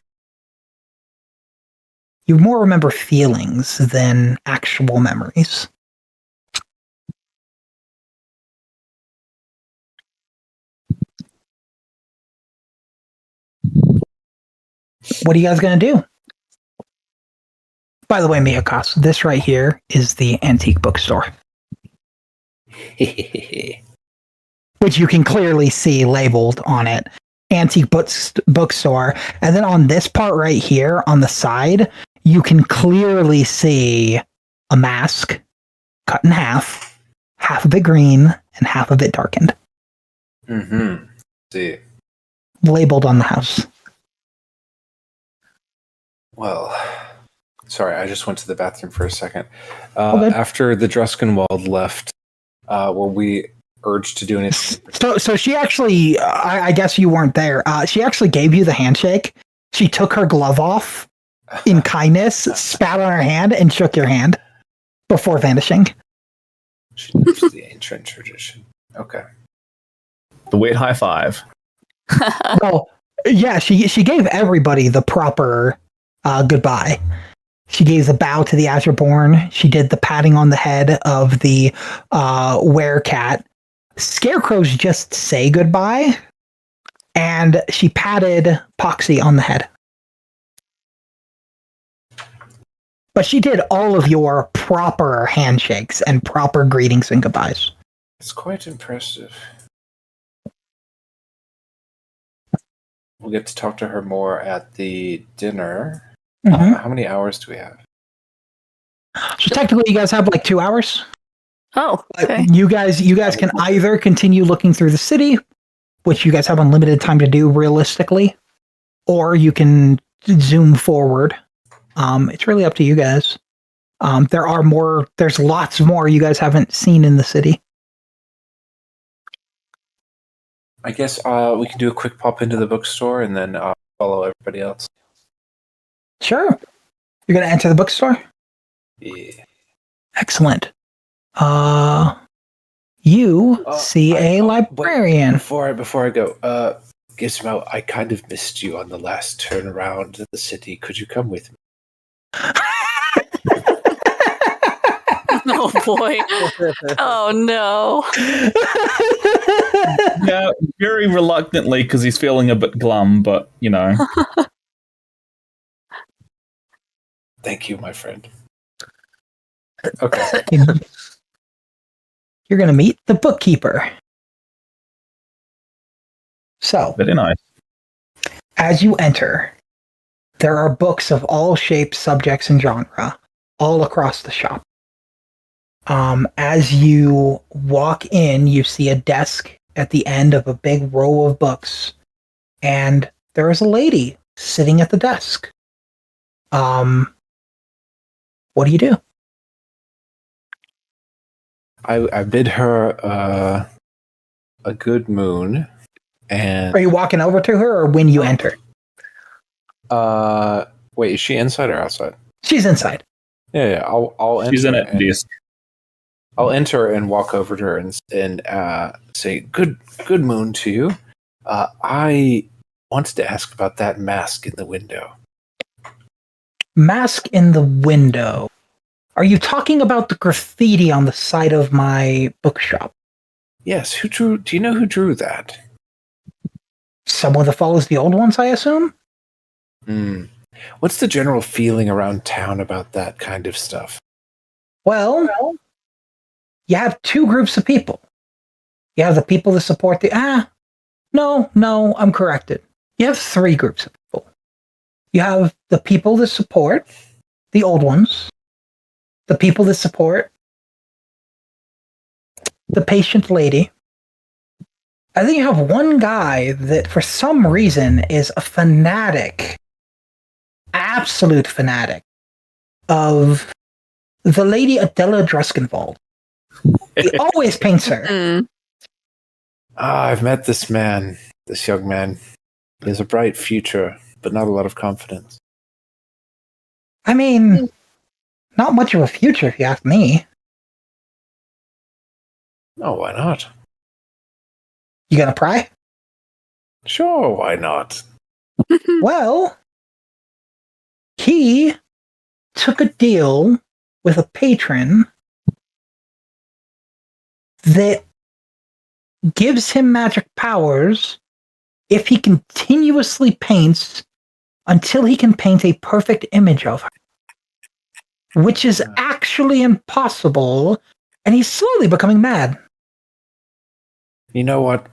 You more remember feelings than actual memories. What are you guys going to do? By the way, Miyakas, this right here is the antique bookstore. Which you can clearly see labeled on it. Antique bookstore. And then on this part right here on the side, you can clearly see a mask cut in half of it green and half of it darkened. Mm-hmm. See. Labeled on the house. Well, sorry, I just went to the bathroom for a second. Okay. After the Druskenwald left, were we urged to do anything? So she actually, I guess you weren't there. She actually gave you the handshake. She took her glove off in kindness, spat on her hand, and shook your hand before vanishing. She knows the ancient tradition. Okay. The wet high five. Well, yeah, she gave everybody the proper goodbye. She gave the bow to the Azure-born. She did the patting on the head of the werecat. Scarecrows just say goodbye, and she patted Poxie on the head. But she did all of your proper handshakes and proper greetings and goodbyes. It's quite impressive. We'll get to talk to her more at the dinner. Mm-hmm. How many hours do we have? So technically, you guys have like 2 hours. Oh, okay. You guys can either continue looking through the city, which you guys have unlimited time to do realistically, or you can zoom forward. It's really up to you guys. There's lots more you guys haven't seen in the city. I guess we can do a quick pop into the bookstore and then follow everybody else. Sure. You're going to enter the bookstore? Yeah. Excellent. You see a librarian. Before I go, Gizmo, I kind of missed you on the last turnaround to the city. Could you come with me? Oh boy. Oh no. Yeah, very reluctantly because he's feeling a bit glum, but you know. Thank you, my friend. Okay. You're going to meet the bookkeeper. So, Very nice. as you enter, there are books of all shapes, subjects, and genre all across the shop. As you walk in, you see a desk at the end of a big row of books, and there is a lady sitting at the desk. What do you do? I bid her a good moon, and Are you walking over to her, or when you enter? wait, is she inside or outside? She's inside. Yeah. I'll enter. She's in it. Yes. I'll enter and walk over to her and say, "Good moon to you. I wanted to ask about that mask in the window." Mask in the window. Are you talking about the graffiti on the side of my bookshop? Yes. Do you know who drew that? Someone that follows the old ones, I assume? What's the general feeling around town about that kind of stuff? Well, you have two groups of people. You have the people that support no, I'm corrected. You have three groups of people. You have the people that support the old ones, the people that support the patient lady. I think you have one guy that for some reason is a fanatic, absolute fanatic of the lady Adela Druskenwald. He always paints her. I've met this young man. He has a bright future, but not a lot of confidence. I mean, not much of a future if you ask me. Oh, why not? You gonna pry? Sure, why not? Well, he took a deal with a patron that gives him magic powers if he continuously paints until he can paint a perfect image of her, which is actually impossible, and he's slowly becoming mad. You know what?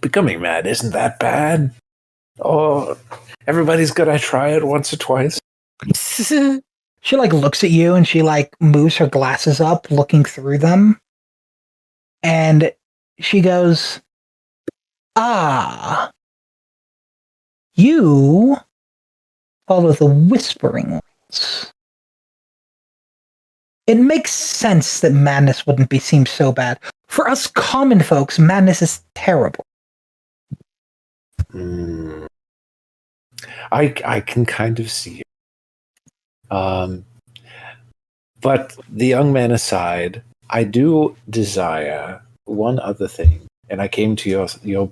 Becoming mad isn't that bad. Oh, everybody's gonna try it once or twice. She looks at you and she moves her glasses up, looking through them. And she goes, you follow the whispering ones. It makes sense that madness wouldn't seem so bad. For us common folks, madness is terrible. I can kind of see it. But the young man aside, I do desire one other thing, and I came to your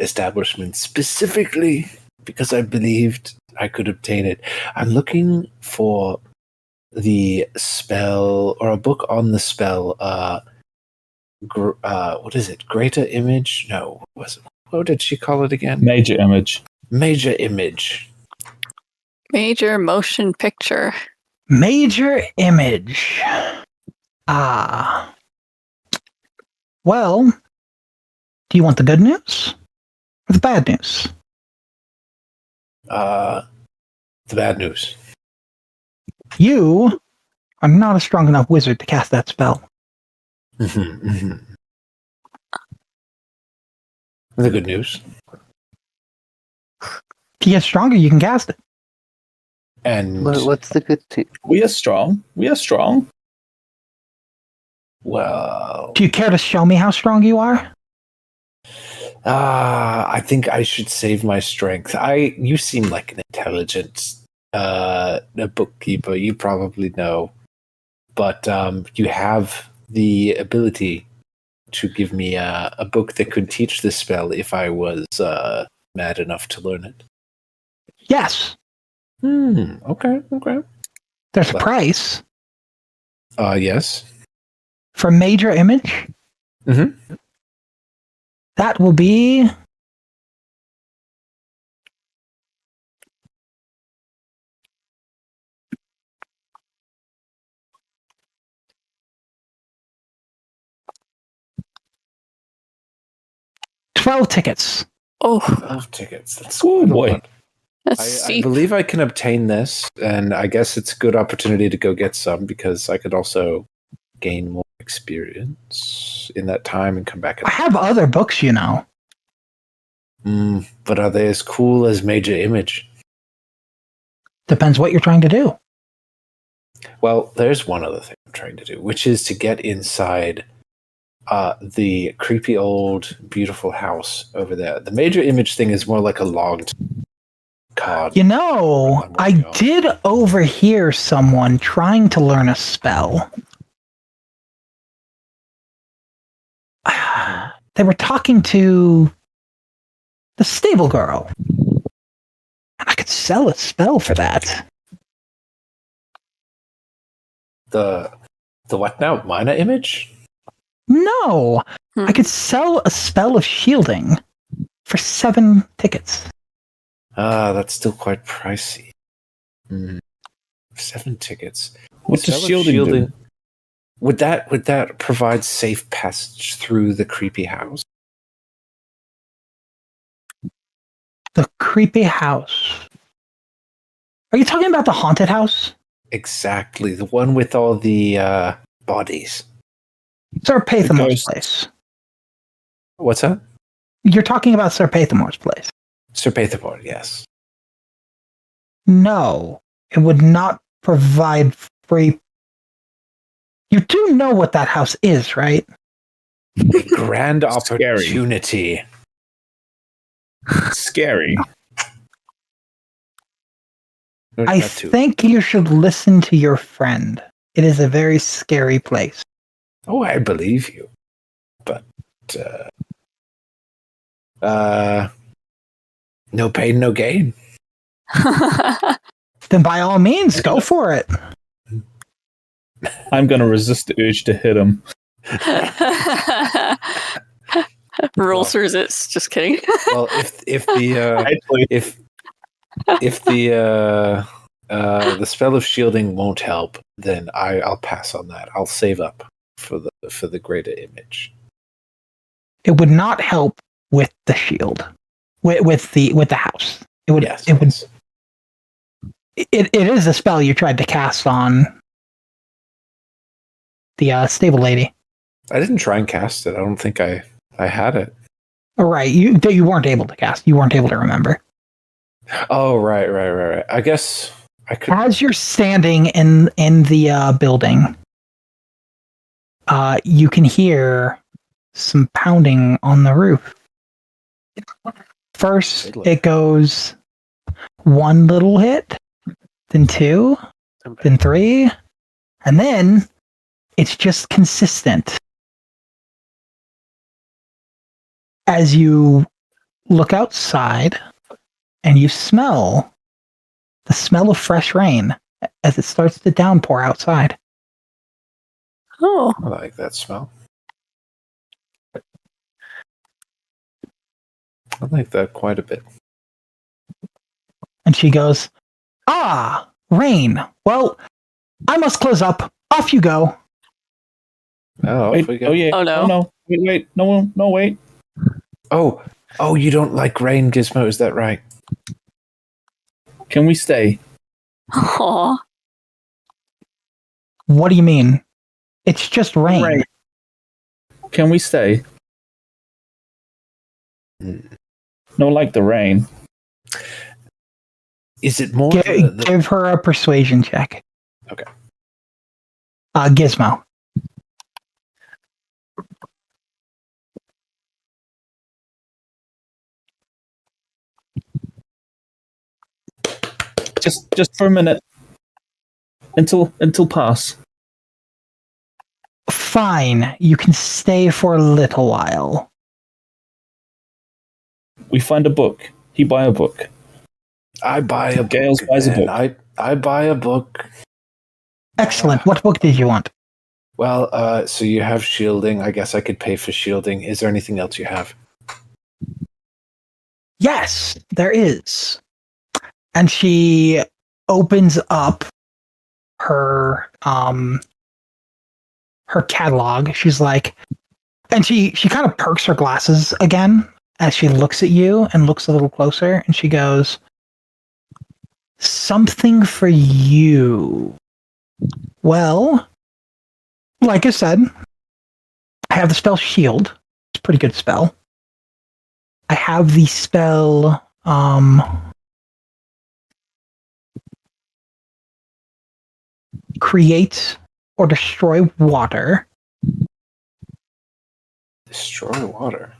establishment specifically because I believed I could obtain it. I'm looking for the spell or a book on the spell. What is it? Greater image? No, what did she call it again? Major image. Major image. Major motion picture. Major image. Ah. Well, do you want the good news or the bad news? The bad news. You are not a strong enough wizard to cast that spell. The good news. If you get stronger, you can cast it. And What's the good thing? We are strong. well, Do you care to show me how strong you are? I think I should save my strength. You seem like an intelligent a bookkeeper. You probably know, but you have the ability to give me a book that could teach this spell if I was mad enough to learn it. Yes. Okay. There's a price Yes. for major image. Mm-hmm. That will be 12 tickets. Oh, 12 tickets. That's Oh, quite a boy. lot. that's I steep. believe I can obtain this, and I guess it's a good opportunity to go get some because I could also gain more experience in that time and come back. I have other books, you know. But are they as cool as Major Image? Depends what you're trying to do. Well, there's one other thing I'm trying to do, which is to get inside the creepy old beautiful house over there. The Major Image thing is more like a logged card. You know, I did overhear someone trying to learn a spell. They were talking to the stable girl. And I could sell a spell for that. The what now? Minor Image? No, I could sell a spell of shielding for 7 tickets. That's still quite pricey. 7 tickets. What does Spell of shielding do? Would that provide safe passage through the creepy house? The creepy house. Are you talking about the haunted house? Exactly, the one with all the bodies. Sir Pathamore's ghosts. place. What's that? You're talking about Sir Pathamore's place. Sir Pathamore, yes. No, it would not provide free. You do know what that house is, right? A grand Scary. opportunity. Scary. I think you should listen to your friend. It is a very scary place. Oh, I believe you. But no pain, no gain. Then by all means, go for it. I'm going to resist the urge to hit him. Rules resist. Just kidding. Well, if the Actually, if the spell of shielding won't help, then I'll pass on that. I'll save up for the greater image. It would not help with the shield, with the house. It would. Yes, it would. yes. It is a spell you tried to cast on the stable lady. I didn't try and cast it. I don't think I had it. Right, you weren't able to cast. You weren't able to remember. Oh, right. I guess I could. As you're standing in the building, you can hear some pounding on the roof. First, it goes 1 little hit, then 2, then 3, And then it's just consistent. As you look outside and you smell the smell of fresh rain as it starts to downpour outside. Oh. I like that smell. I like that quite a bit. And she goes, "Ah, rain. Well, I must close up. Off you go." Oh, Wait, we go. oh yeah. Oh, no. Oh, no. Wait. No, wait. Oh, you don't like rain, Gizmo? Is that right? Can we stay? Aw. What do you mean? It's just rain. Can we stay? No, like the rain. Is it more? Give her a persuasion check. Okay. Gizmo. Just for a minute. Until pass. Fine, you can stay for a little while. We find a book. He buy a book. I buy a Gales book. buys a then. book. I buy a book. Excellent. What book did you want? Well, so you have shielding. I guess I could pay for shielding. Is there anything else you have? Yes, there is. And she opens up her her catalog. She's like, and she kind of perks her glasses again as she looks at you and looks a little closer, and she goes, "Something for you." Well, like I said, I have the spell Shield. It's a pretty good spell. I have the spell Create or Destroy Water. Destroy water.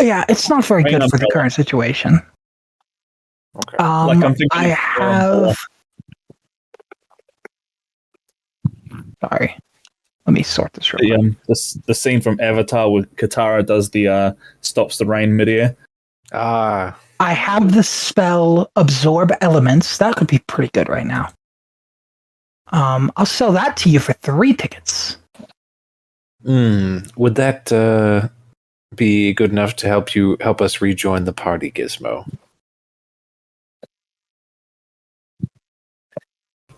Yeah, it's not very Rain good for the umbrella. current situation. Okay. Like I'm thinking. I have. Sorry, let me sort this real quick. The scene from Avatar where Katara does the stops the rain midair. I have the spell Absorb Elements. That could be pretty good right now. I'll sell that to you for 3 tickets. Would that be good enough to help us rejoin the party, Gizmo?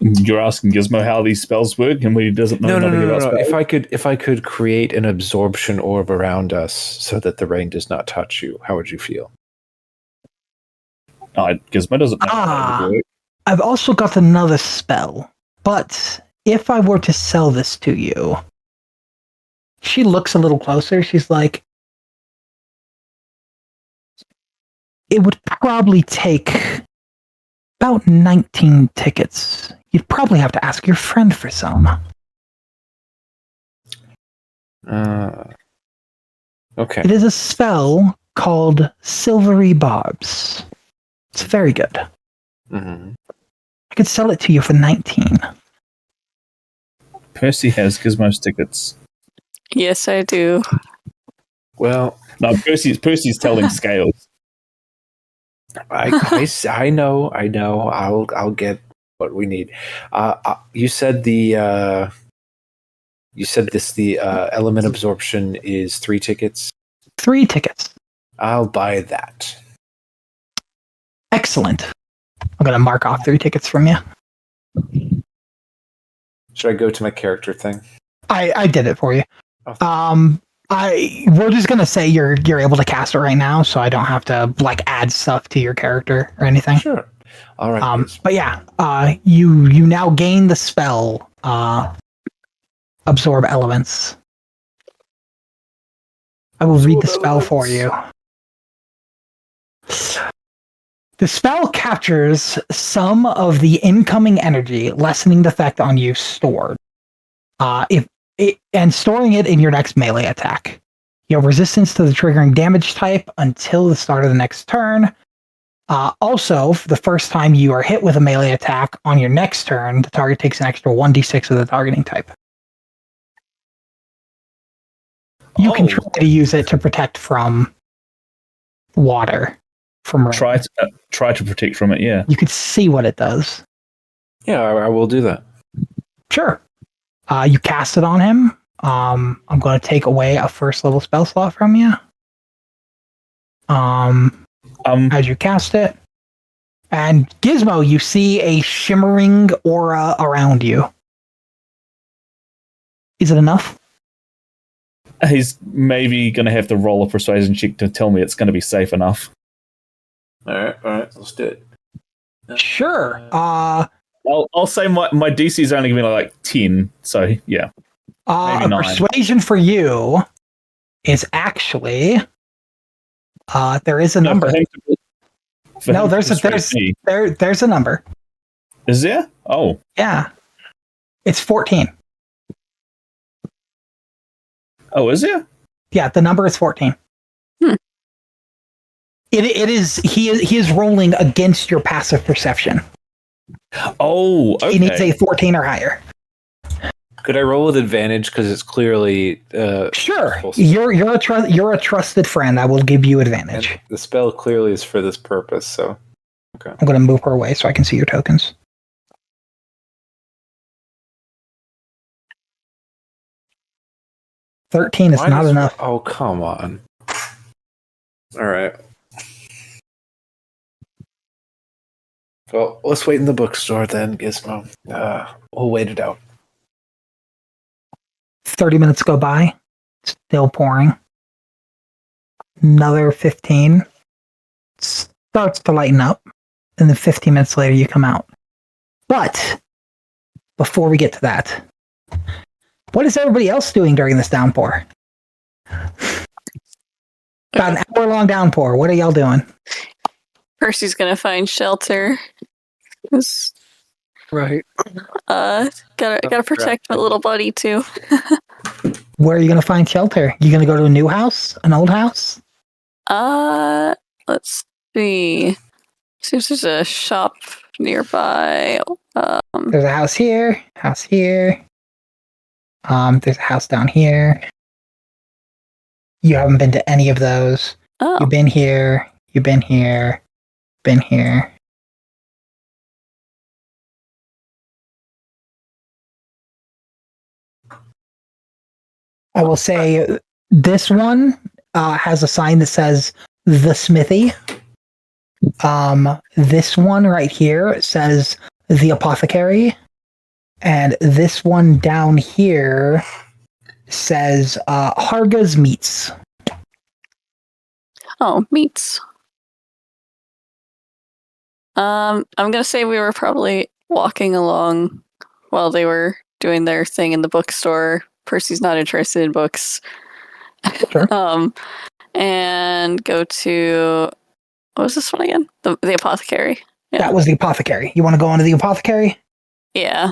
You're asking Gizmo how these spells work, and he doesn't know nothing about spells. If I could create an absorption orb around us so that the rain does not touch you, how would you feel? Gizmo doesn't know how that would work. I've also got another spell, but if I were to sell this to you, she looks a little closer. She's like, it would probably take about 19 tickets. You'd probably have to ask your friend for some. Okay. It is a spell called Silvery Barbs. It's very good. Mm-hmm. I could sell it to you for 19. Percy has Gizmo's tickets. Yes, I do. Well, No, Percy's telling Scales. I know. I'll get what we need. You said the element absorption is 3 tickets. 3 tickets. I'll buy that. Excellent. I'm going to mark off 3 tickets from you. Should I go to my character thing? I did it for you. Oh. We're just gonna say you're able to cast it right now, so I don't have to like add stuff to your character or anything. Sure. All right. But yeah, you now gain the spell Absorb Elements. I will read the spell for you. The spell captures some of the incoming energy, lessening the effect on you stored. And storing it in your next melee attack. You have resistance to the triggering damage type until the start of the next turn. Also, for the first time you are hit with a melee attack on your next turn, the target takes an extra 1d6 of the targeting type. You can try to use it to protect from water, from rain. Try to protect from it. Yeah. You could see what it does. Yeah, I will do that. Sure. You cast it on him. I'm going to take away a first level spell slot from you. As you cast it. And Gizmo, you see a shimmering aura around you. Is it enough? He's maybe going to have to roll a persuasion check to tell me it's going to be safe enough. All right, let's do it. Sure. I'll say my DC is only going to be like 10, so yeah. Maybe 9. Persuasion for you is actually there is a number. There's a number. Is there? Oh. Yeah. It's 14. Oh, is there? Yeah, the number is 14. It is he is rolling against your passive perception. Oh, okay. He needs a 14 or higher. Could I roll with advantage because it's clearly sure. You're a trusted friend. I will give you advantage. And the spell clearly is for this purpose, so okay. I'm going to move her away so I can see your tokens. 13 is not enough. Oh, come on. All right. Well, let's wait in the bookstore then, Gizmo. We'll wait it out. 30 minutes go by. Still pouring. Another 15. Starts to lighten up. And then 15 minutes later, you come out. But before we get to that, what is everybody else doing during this downpour? About an hour-long downpour. What are y'all doing? Percy's gonna find shelter. Right. Gotta protect my little buddy too. Where are you gonna find shelter? You gonna go to a new house? An old house? Let's see. Seems there's a shop nearby. There's a house here. House here. There's a house down here. You haven't been to any of those. Oh. You've been here. You've been here. Been here. I will say this one has a sign that says the smithy. This one right here says the apothecary. And this one down here says Harga's Meats. Oh, meats. I'm gonna say we were probably walking along while they were doing their thing in the bookstore. Percy's not interested in books. Sure. And go to what was this one again? The apothecary. Yeah. That was the apothecary. You want to go into the apothecary? Yeah.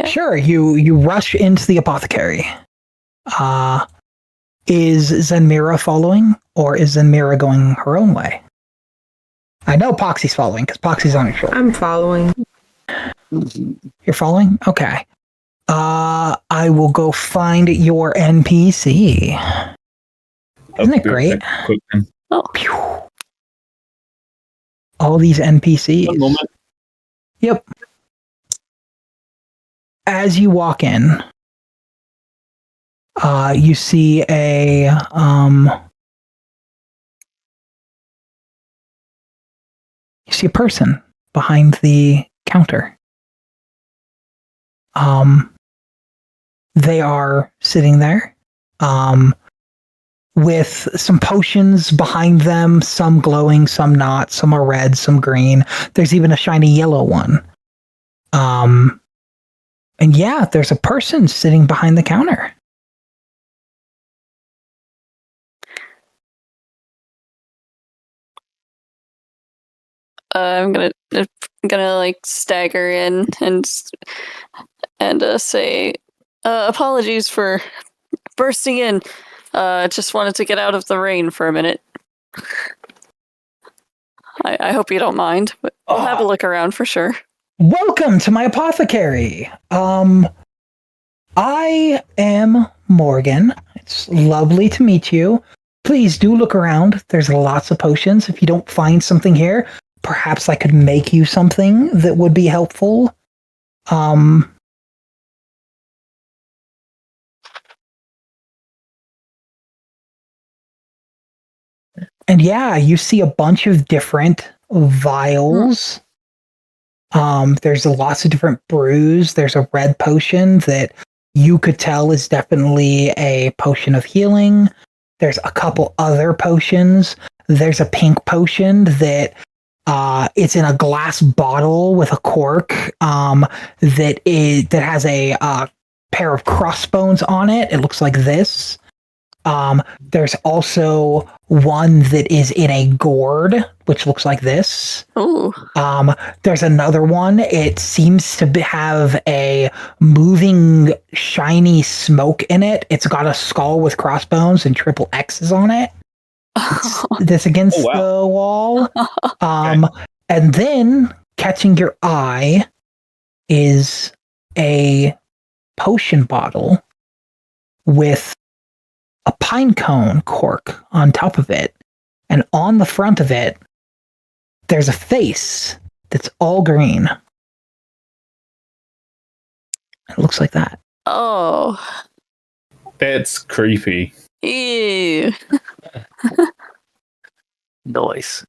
Sure. You rush into the apothecary. Is Zenmira following, or is Zenmira going her own way? I know Poxie's following because Poxie's on your shoulder. I'm following. You're following? Okay. I will go find your NPC. Isn't it great? Oh. Pew. All these NPCs. 1 moment. Yep. As you walk in, you see a person behind the counter. They are sitting there with some potions behind them, some glowing, some not, some are red, some green. There's even a shiny yellow one. And yeah, there's a person sitting behind the counter. I'm gonna like stagger in and say, apologies for bursting in. Just wanted to get out of the rain for a minute. I hope you don't mind, but we'll have a look around for sure. Welcome to my apothecary. I am Morgan. It's lovely to meet you. Please do look around. There's lots of potions. If you don't find something here, perhaps I could make you something that would be helpful. And yeah, you see a bunch of different vials. There's lots of different brews. There's a red potion that you could tell is definitely a potion of healing. There's a couple other potions. There's a pink potion that it's in a glass bottle with a cork that has a pair of crossbones on it. It looks like this. There's also one that is in a gourd, which looks like this. Ooh. There's another one. It seems to have a moving, shiny smoke in it. It's got a skull with crossbones and triple X's on it. This against the wall. And then, catching your eye, is a potion bottle with a pine cone cork on top of it, and on the front of it, there's a face that's all green. It looks like that. Oh. That's creepy. Ew. Nice.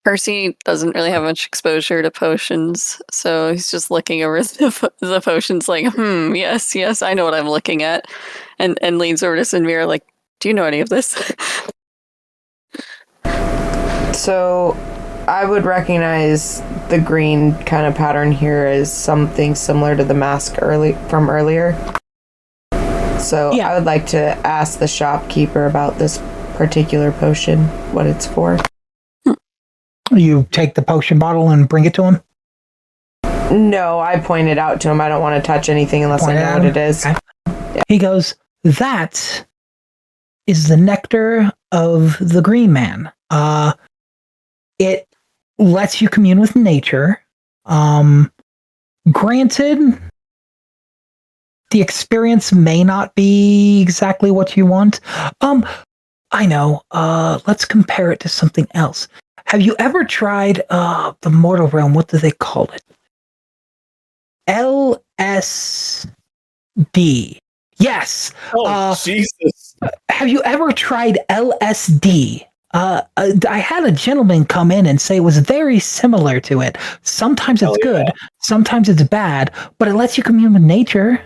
Percy doesn't really have much exposure to potions, so he's just looking over the potions like, yes, I know what I'm looking at. And leans over to Sinmir like, do you know any of this? So I would recognize the green kind of pattern here as something similar to the mask from earlier. So Yeah. I would like to ask the shopkeeper about this particular potion, what it's for. You take the potion bottle and bring it to him? No, I pointed out to him I don't want to touch anything unless I know what it is. Okay. Yeah. He goes, that is the nectar of the green man. It lets you commune with nature. Granted, the experience may not be exactly what you want. I know. Let's compare it to something else. Have you ever tried the Mortal Realm? What do they call it? LSD. Yes. Oh, Jesus. Have you ever tried LSD? I had a gentleman come in and say it was very similar to it. Sometimes it's good, sometimes it's bad, but it lets you commune with nature.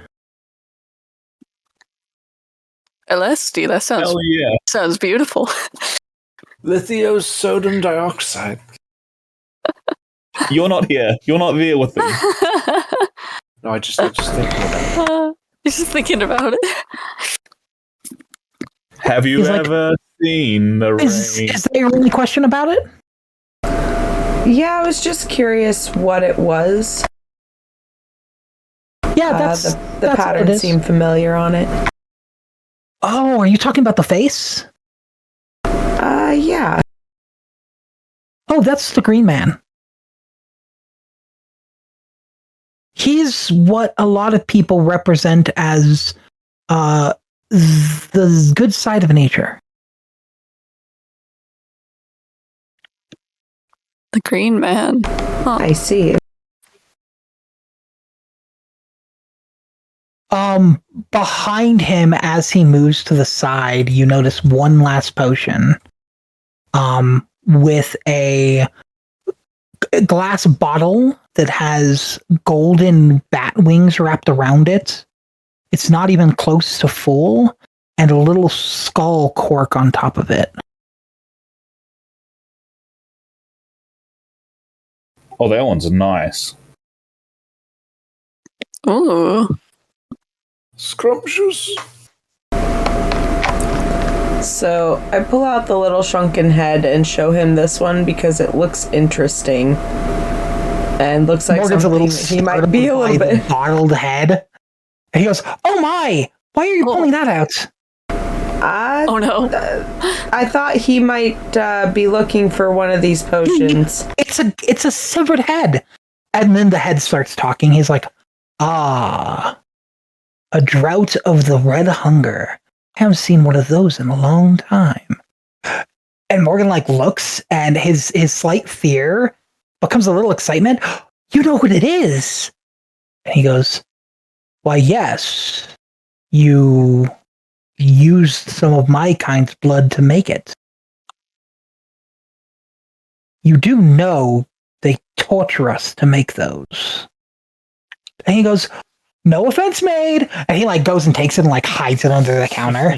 LSD, that sounds beautiful. Lithiosodium dioxide. You're not here. You're not there with them. No, I just thinking about it. You're just thinking about it. Have you ever seen the rain? Is there your only question about it? Yeah, I was just curious what it was. Yeah, that's the pattern seemed familiar on it. Oh, are you talking about the face? Yeah. Oh, that's the Green Man. He's what a lot of people represent as the good side of nature. The Green Man. Huh. I see. Behind him, as he moves to the side, you notice one last potion. With a glass bottle that has golden bat wings wrapped around it. It's not even close to full, and a little skull cork on top of it. Oh, that one's nice. Ooh. Scrumptious. So I pull out the little shrunken head and show him this one because it looks interesting. And looks like Morgan's something a little he might be a little bit. bottled head. And he goes, "Oh my! Why are you pulling that out?" Oh no. I thought he might be looking for one of these potions. It's a severed head. And then the head starts talking. He's like, a drought of the red hunger. I haven't seen one of those in a long time. And Morgan looks, and his slight fear becomes a little excitement. You know what it is? And he goes, why, yes. You used some of my kind's blood to make it. You do know they torture us to make those. And he goes, no offense made. And he goes and takes it and hides it under the counter.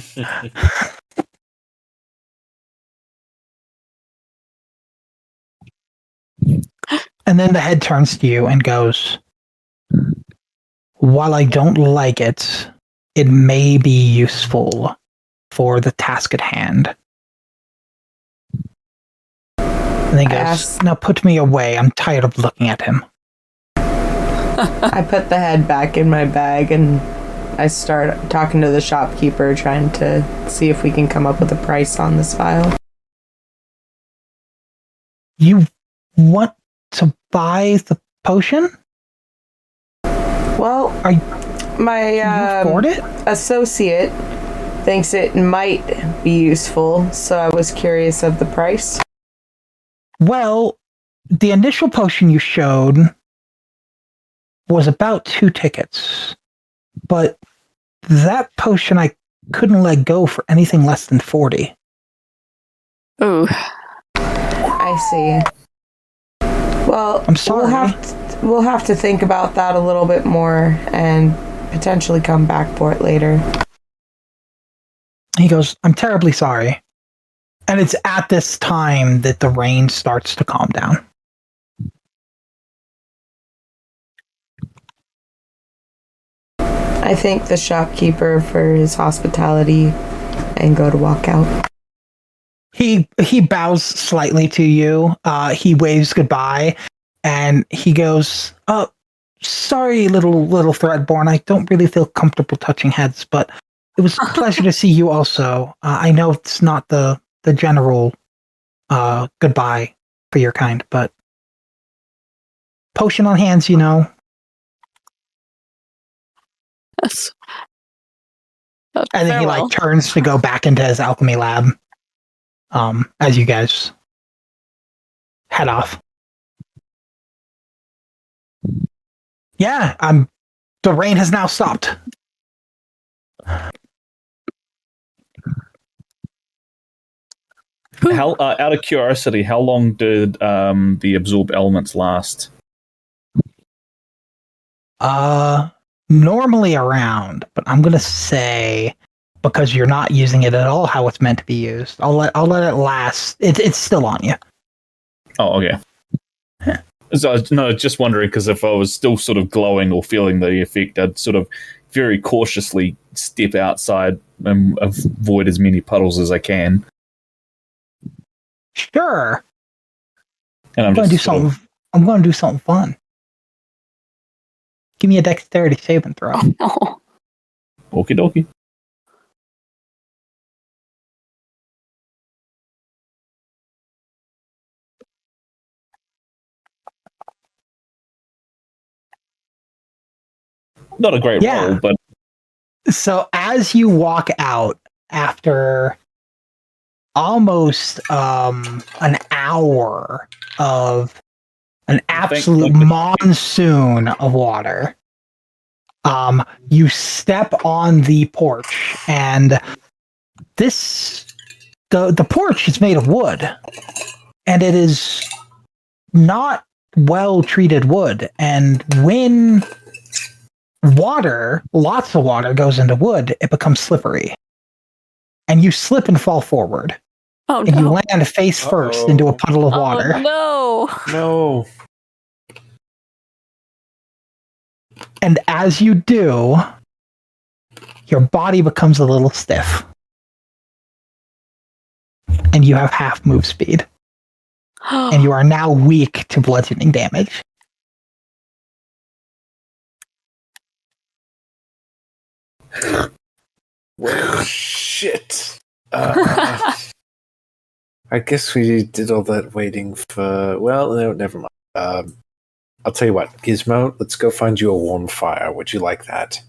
And then the head turns to you and goes, while I don't like it, it may be useful for the task at hand. And he goes, now put me away. I'm tired of looking at him. I put the head back in my bag and I start talking to the shopkeeper, trying to see if we can come up with a price on this file. You want to buy the potion? Well, my can you afford it? Associate thinks it might be useful, so I was curious of the price. Well, the initial potion you showed was about 2 tickets, but that potion I couldn't let go for anything less than 40. Ooh. I see. Well, I'm sorry. We'll have to think about that a little bit more and potentially come back for it later. He goes, I'm terribly sorry. And it's at this time that the rain starts to calm down. I thank the shopkeeper for his hospitality and go to walk out. He bows slightly to you. He waves goodbye, and he goes, sorry, little Threadborn. I don't really feel comfortable touching heads, but it was a pleasure to see you also. I know it's not the general goodbye for your kind, but potion on hands, you know. Yes. And then he turns to go back into his alchemy lab. As you guys head off. Yeah, the rain has now stopped. How out of curiosity, how long did the absorb elements last? Normally around, but I'm gonna say, because you're not using it at all how it's meant to be used, I'll let it last. It's still on you. Oh, okay. So no, just wondering, because if I was still sort of glowing or feeling the effect, I'd sort of very cautiously step outside and avoid as many puddles as I can. Sure. And I'm going to do something fun. Give me a dexterity saving throw. Oh. Okie dokie. Not a great roll, but... So as you walk out after almost an hour of an absolute monsoon of water, you step on the porch, and the porch is made of wood, and it is not well treated wood, and when lots of water goes into wood, it becomes slippery, and you slip and fall forward. Oh, and you land face first into a puddle of water. Oh, No. And as you do, your body becomes a little stiff. And you have half move speed. And you are now weak to bludgeoning damage. Well, shit. I guess we did all that waiting for... Well, no, never mind. I'll tell you what, Gizmo, let's go find you a warm fire. Would you like that?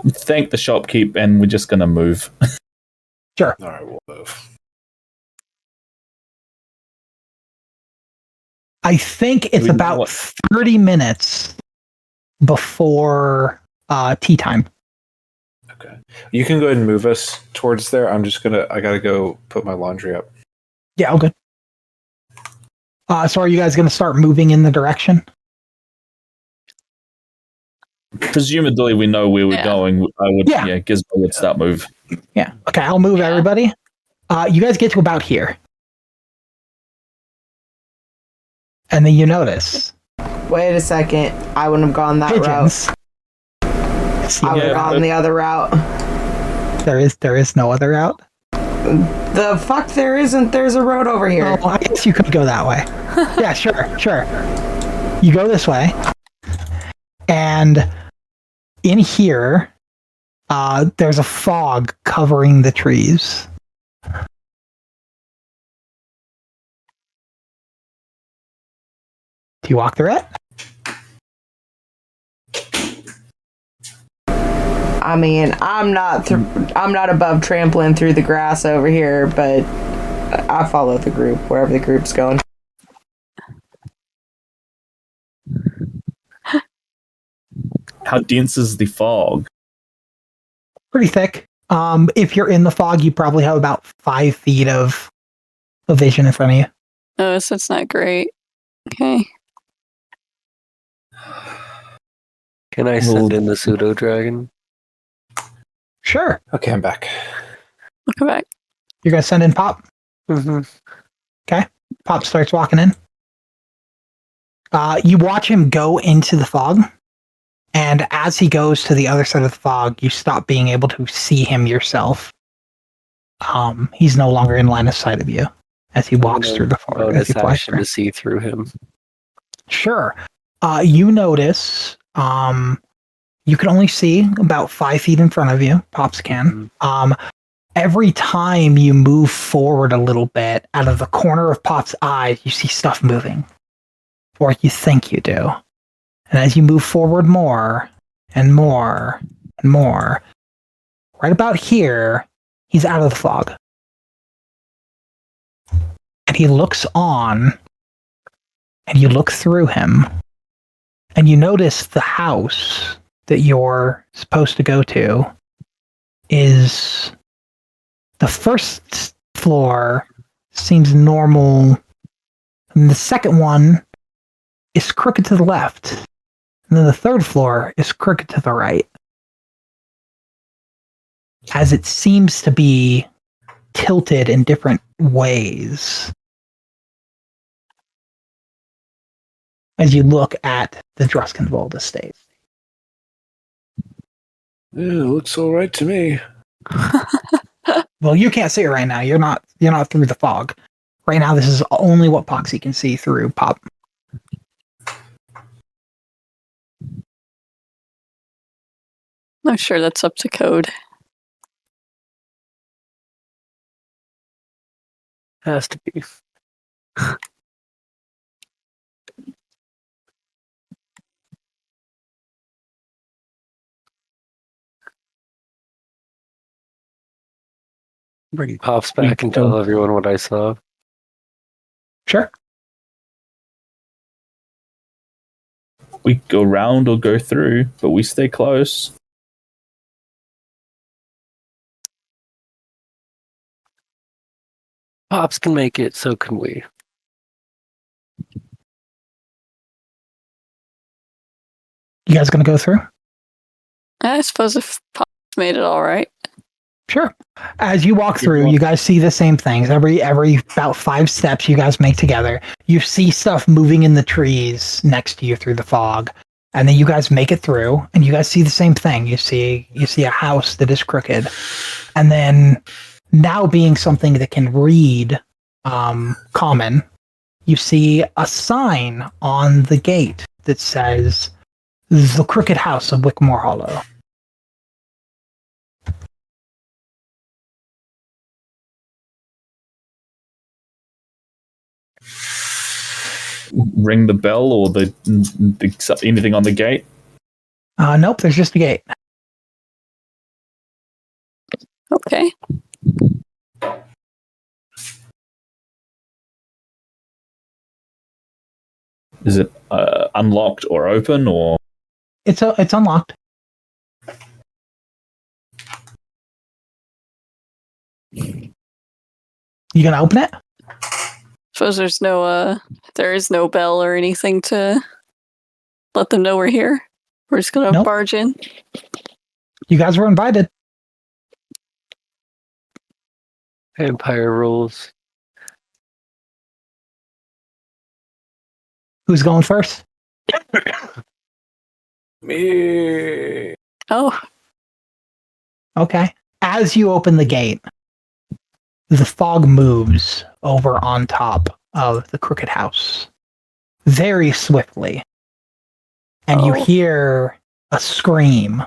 Thank the shopkeep, and we're just going to move. Sure. All right, we'll move. I think it's know about what? 30 minutes before tea time. Okay. You can go ahead and move us towards there. I gotta go put my laundry up. Yeah, all good. So are you guys going to start moving in the direction? Presumably, we know where we're Yeah. going. Yeah. Gizmo would start move. Yeah. Okay, I'll move Yeah. everybody. You guys get to about here. And then you notice Wait a second. I wouldn't have gone that pigeons. route. I would have gone the other route. There is no other route. The fuck there isn't. There's a road over here. Oh, I guess you could go that way. Yeah, sure. You go this way. And in here, there's a fog covering the trees. Do you walk through it? I mean, I'm not above trampling through the grass over here, but I follow the group wherever the group's going. How dense is the fog? Pretty thick. If you're in the fog, you probably have about 5 feet of vision in front of you. Oh, so it's not great. Okay. Can I send in the pseudo dragon? Sure. Okay, I'm back. I'll come back. You guys send in Pop? Mm-hmm. Pop starts walking in. You watch him go into the fog, and as he goes to the other side of the fog, you stop being able to see him yourself. He's no longer in line of sight of you as he walks through the fog. As Bonus he flies action through. to see through him. Sure. You notice you can only see about 5 feet in front of you. Pops can. Every time you move forward a little bit, out of the corner of Pop's eye, you see stuff moving. Or you think you do. And as you move forward more and more and more, right about here, he's out of the fog. And he looks on, and you look through him, and you notice the house that you're supposed to go to is... The first floor seems normal, and the second one is crooked to the left, and then the third floor is crooked to the right. As it seems to be tilted in different ways. As you look at the Druskenwald estate. Yeah, looks all right to me. Well, you can't see it right now. You're not through the fog. Right now, this is only what Poxii can see through Pop. I'm sure that's up to code. Has to be. Bring Pops back and tell everyone what I saw. Sure. We go round or go through, but we stay close. Pops can make it, so can we. You guys gonna go through? I suppose if Pop's made it all right. Sure. As you walk through, you guys see the same things. Every about 5 steps you guys make together, you see stuff moving in the trees next to you through the fog. And then you guys make it through, and you guys see the same thing. You see a house that is crooked. And then, now being something that can read common, you see a sign on the gate that says, "The Crooked House of Wickmore Hollow." ring the bell or anything on the gate? Nope, there's just a gate. Okay. Is it unlocked or open or? It's unlocked. You gonna open it? Suppose there is no bell or anything to let them know we're here. We're just gonna Nope. barge in. You guys were invited. Vampire rules. Who's going first? Me. Oh, Okay. As you open the gate, the fog moves over on top of the crooked house very swiftly. And you Oh. hear a scream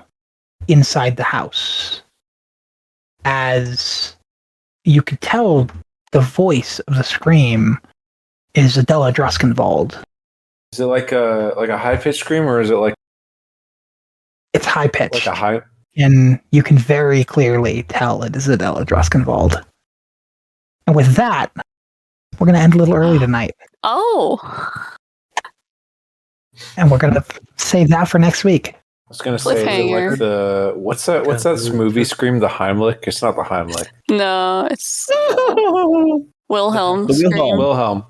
inside the house. As you could tell, the voice of the scream is Adela Druskenwald. Is it like a high pitched scream, or is it like It's high pitched. a high? And you can very clearly tell it is Adela Druskenwald. And with that, we're going to end a little early tonight. oh, And we're going to save that for next week. I was gonna say, is it Cliffhanger. like the what's that movie scream? The Heimlich? It's not the Heimlich. no, it's Wilhelm. The Wilhelm. Wilhelm.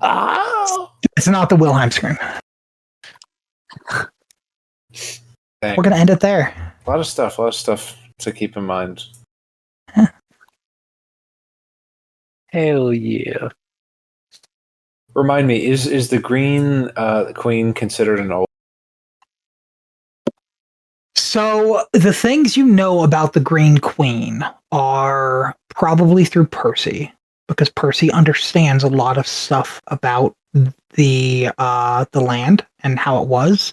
Oh. It's not the Wilhelm scream. Dang. We're going to end it there. A lot of stuff to keep in mind. Hell yeah. Remind me, is the Green Queen considered an old? So the things you know about the Green Queen are probably through Percy, because Percy understands a lot of stuff about the land and how it was.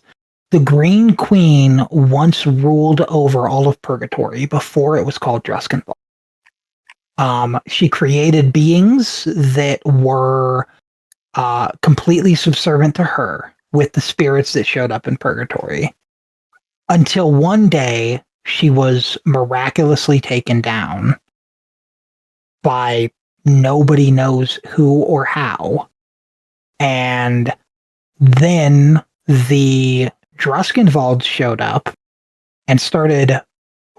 The Green Queen once ruled over all of Purgatory before it was called Druskenwald. She created beings that were completely subservient to her with the spirits that showed up in Purgatory. Until one day, she was miraculously taken down by nobody knows who or how. And then the Druskenwalds showed up and started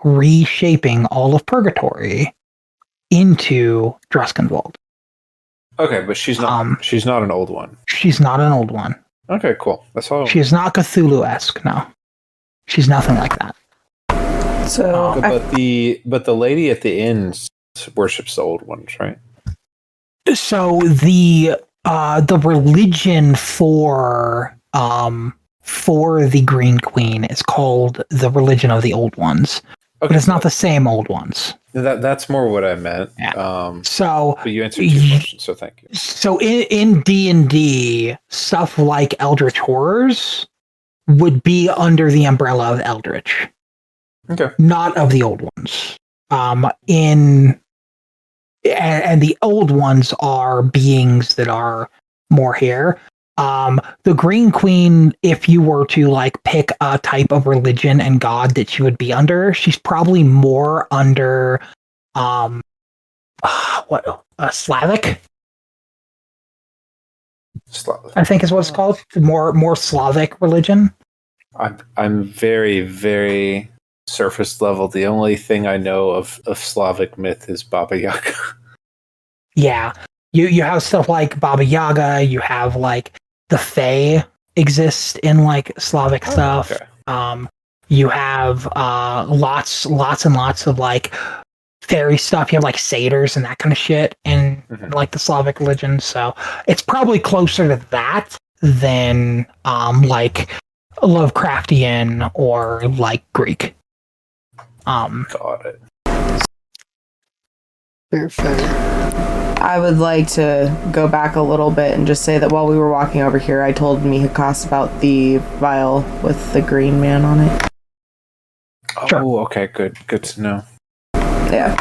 reshaping all of Purgatory into Druskenwald. Okay, but she's not. She's not an old one. She's not an old one. Okay, cool. That's all. She is not Cthulhu-esque, no. She's nothing like that. So, But the lady at the inn worships the old ones, right? So the religion for the Green Queen is called the religion of the Old Ones, but it's not the same Old Ones. That's more what I meant. Yeah. But you answered two questions, so thank you. So in D&D, stuff like Eldritch Horrors would be under the umbrella of Eldritch. Okay. Not of the Old Ones. And the Old Ones are beings that are more here. The Green Queen, if you were to like pick a type of religion and god that she would be under, she's probably more under Slavic. I think is what it's called. More Slavic religion. I'm very, very surface level. The only thing I know of Slavic myth is Baba Yaga. Yeah. You have stuff like Baba Yaga, you have like the Fae exist in like Slavic stuff. Okay. You have lots and lots of like fairy stuff. You have like satyrs and that kind of shit in like the Slavic religion. So it's probably closer to that than like Lovecraftian or like Greek. Got it. I would like to go back a little bit and just say that while we were walking over here, I told Mihakas about the vial with the green man on it. Oh, okay, good to know. Yeah.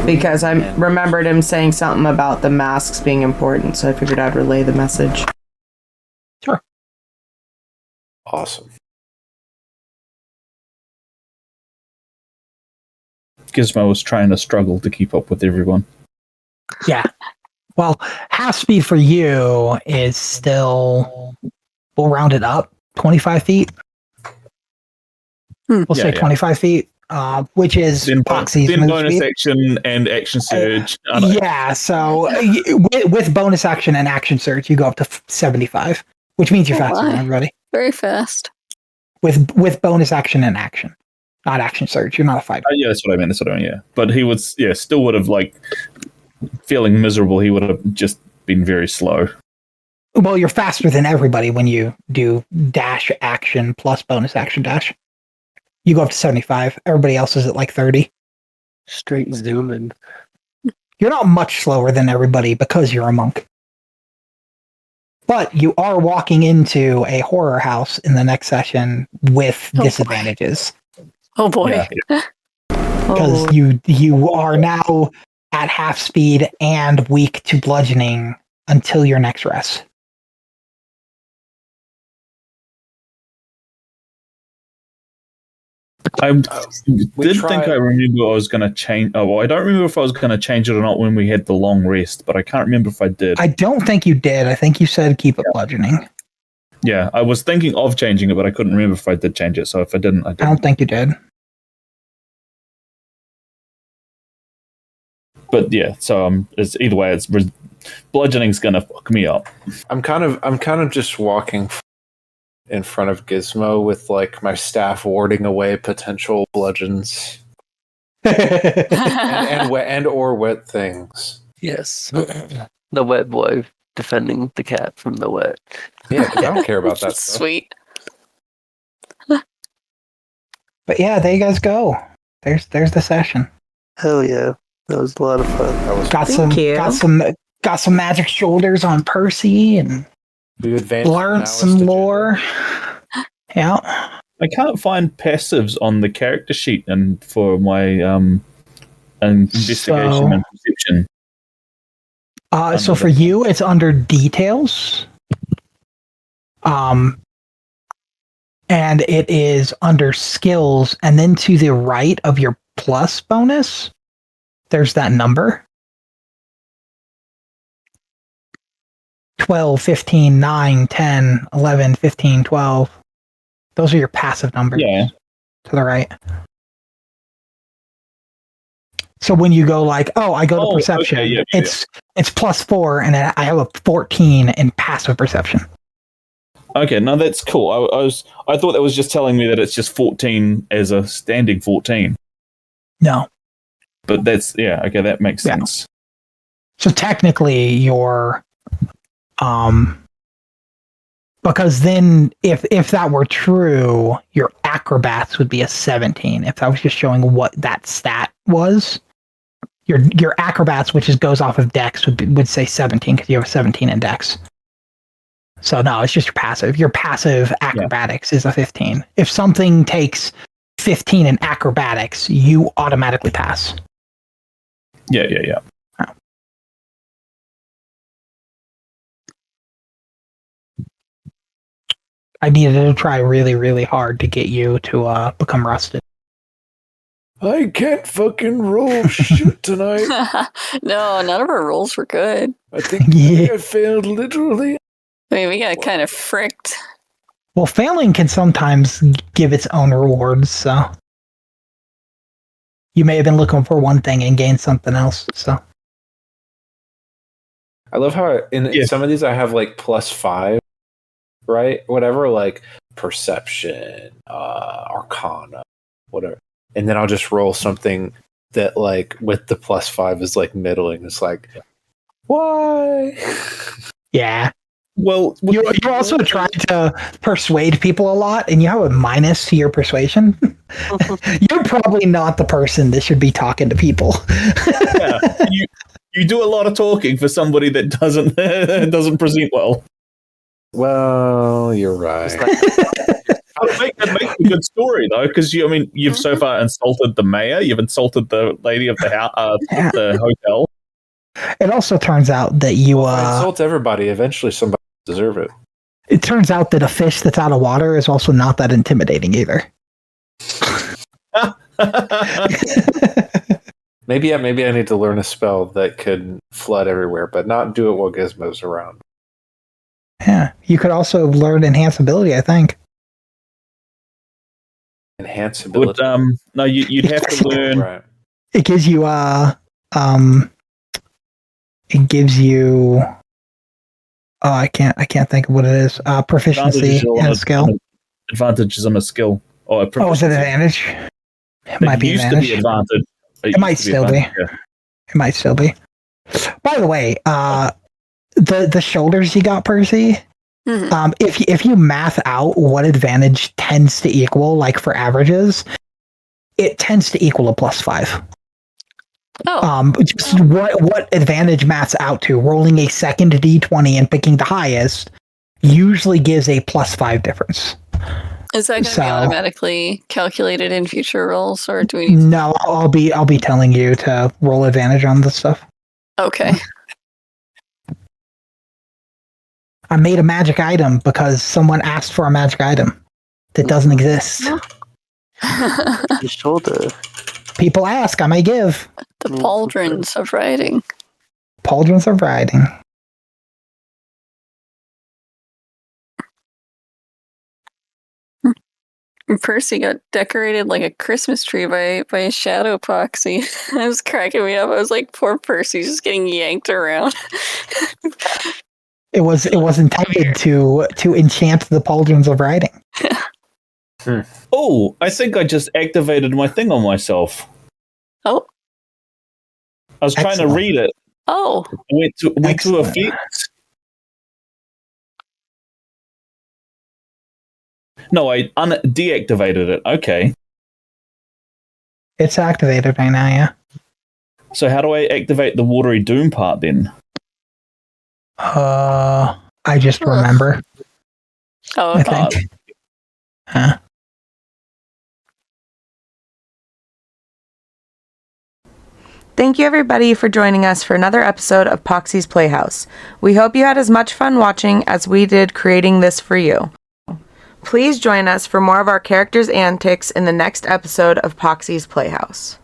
because I remembered him saying something about the masks being important, so I figured I'd relay the message. Sure. Awesome. Gizmo was trying to struggle to keep up with everyone. Yeah. Well, half speed for you is still, we'll round it up, 25 feet. We'll say 25 feet, which is Poxie's then move bonus speed. action and action surge. Yeah, so with bonus action and action surge, you go up to 75, which means you're faster than everybody. Very fast. With bonus action and action, not action surge. You're not a fighter. Yeah, that's what I meant. Yeah. But he was, still would have, feeling miserable. He would have just been very slow. Well, you're faster than everybody when you do dash action plus bonus action dash. You go up to 75. Everybody else is at 30. Straight zooming. You're not much slower than everybody because you're a monk. But you are walking into a horror house in the next session with disadvantages. Oh boy. Because you are now at half speed and weak to bludgeoning until your next rest. I think I remember I was going to change. Oh, well, I don't remember if I was going to change it or not when we had the long rest, but I can't remember if I did. I don't think you did. I think you said keep it bludgeoning. Yeah, I was thinking of changing it, but I couldn't remember if I did change it. So if I didn't, I didn't. I don't think you did. But yeah, so it's either way. It's bludgeoning's going to fuck me up. I'm kind of just walking in front of Gizmo with my staff warding away potential bludgeons and or wet things. Yes. The wet boy defending the cat from the wet. Yeah, because I don't care about that stuff. Sweet. But yeah, there you guys go. There's the session. Hell yeah. That was a lot of fun. Got some magic shoulders on Percy and learned some lore. Yeah. I can't find passives on the character sheet and for my investigation and perception. So for you, it's under details. And it is under skills, and then to the right of your plus bonus, there's that number. 12, 15, 9, 10, 11, 15, 12. Those are your passive numbers. Yeah. To the right. So when you go I go to perception, okay, it's +4, and I have a 14 in passive perception. Okay, no, that's cool. I thought that was just telling me that it's just 14 as a standing 14. No. But that's, okay, that makes sense. So technically you're because then if that were true, your acrobats would be a 17. If I was just showing what that stat was, your acrobats, which goes off of dex, would say 17 because you have a 17 in dex. So no, it's just your passive. Your passive acrobatics is a 15. If something takes 15 in acrobatics, you automatically pass. Yeah. Oh. I needed to try really, really hard to get you to become rusted. I can't fucking roll shit tonight. No, none of our rolls were good. I think I failed literally. I mean, we got kind of fricked. Well, failing can sometimes give its own rewards, so you may have been looking for one thing and gained something else. So I love how in some of these I have +5, right? Whatever, perception, arcana, whatever. And then I'll just roll something that with the +5 is middling. It's why? Yeah. Well, you also try to persuade people a lot, and you have a minus to your persuasion. You're probably not the person that should be talking to people. Yeah, you do a lot of talking for somebody that doesn't present well. Well, you're right. That makes a good story though, because you've so far insulted the mayor, you've insulted the lady of the house, the hotel. It also turns out that you If I insult everybody, eventually somebody will deserve it. It turns out that a fish that's out of water is also not that intimidating either. Maybe I need to learn a spell that could flood everywhere, but not do it while Gizmo's around. Yeah, you could also learn enhance ability, I think. Enhance ability. No, you'd have to learn. Right. It gives you I can't think of what it is. Proficiency and a skill. Advantages on a skill. Or a is it advantage? It might be used advantage. To be advantage. It might still be. Yeah. It might still be. By the way, the shoulders you got, Percy. Mhm. If you math out what advantage tends to equal, like for averages, it tends to equal a +5. Oh. Just what advantage maths out to rolling a second D20 and picking the highest usually gives a +5 difference. Is that going to be automatically calculated in future rolls, or do we need to... No, I'll be telling you to roll advantage on this stuff. Okay. I made a magic item because someone asked for a magic item that doesn't exist. Your shoulder. People ask, I may give. The pauldrons of writing. Pauldrons of writing. Percy got decorated like a Christmas tree by a shadow Poxii. It was cracking me up. I was like, poor Percy, just getting yanked around. It was intended to enchant the pauldrons of writing. Oh, I think I just activated my thing on myself. Oh. I was trying to read it. Oh. Went to effects. No, I deactivated it. Okay. It's activated right now, yeah. So how do I activate the watery doom part then? I just remember. Oh, okay. I think. Huh? Thank you everybody for joining us for another episode of Poxie's Playhouse. We hope you had as much fun watching as we did creating this for you. Please join us for more of our characters' antics in the next episode of Poxie's Playhouse.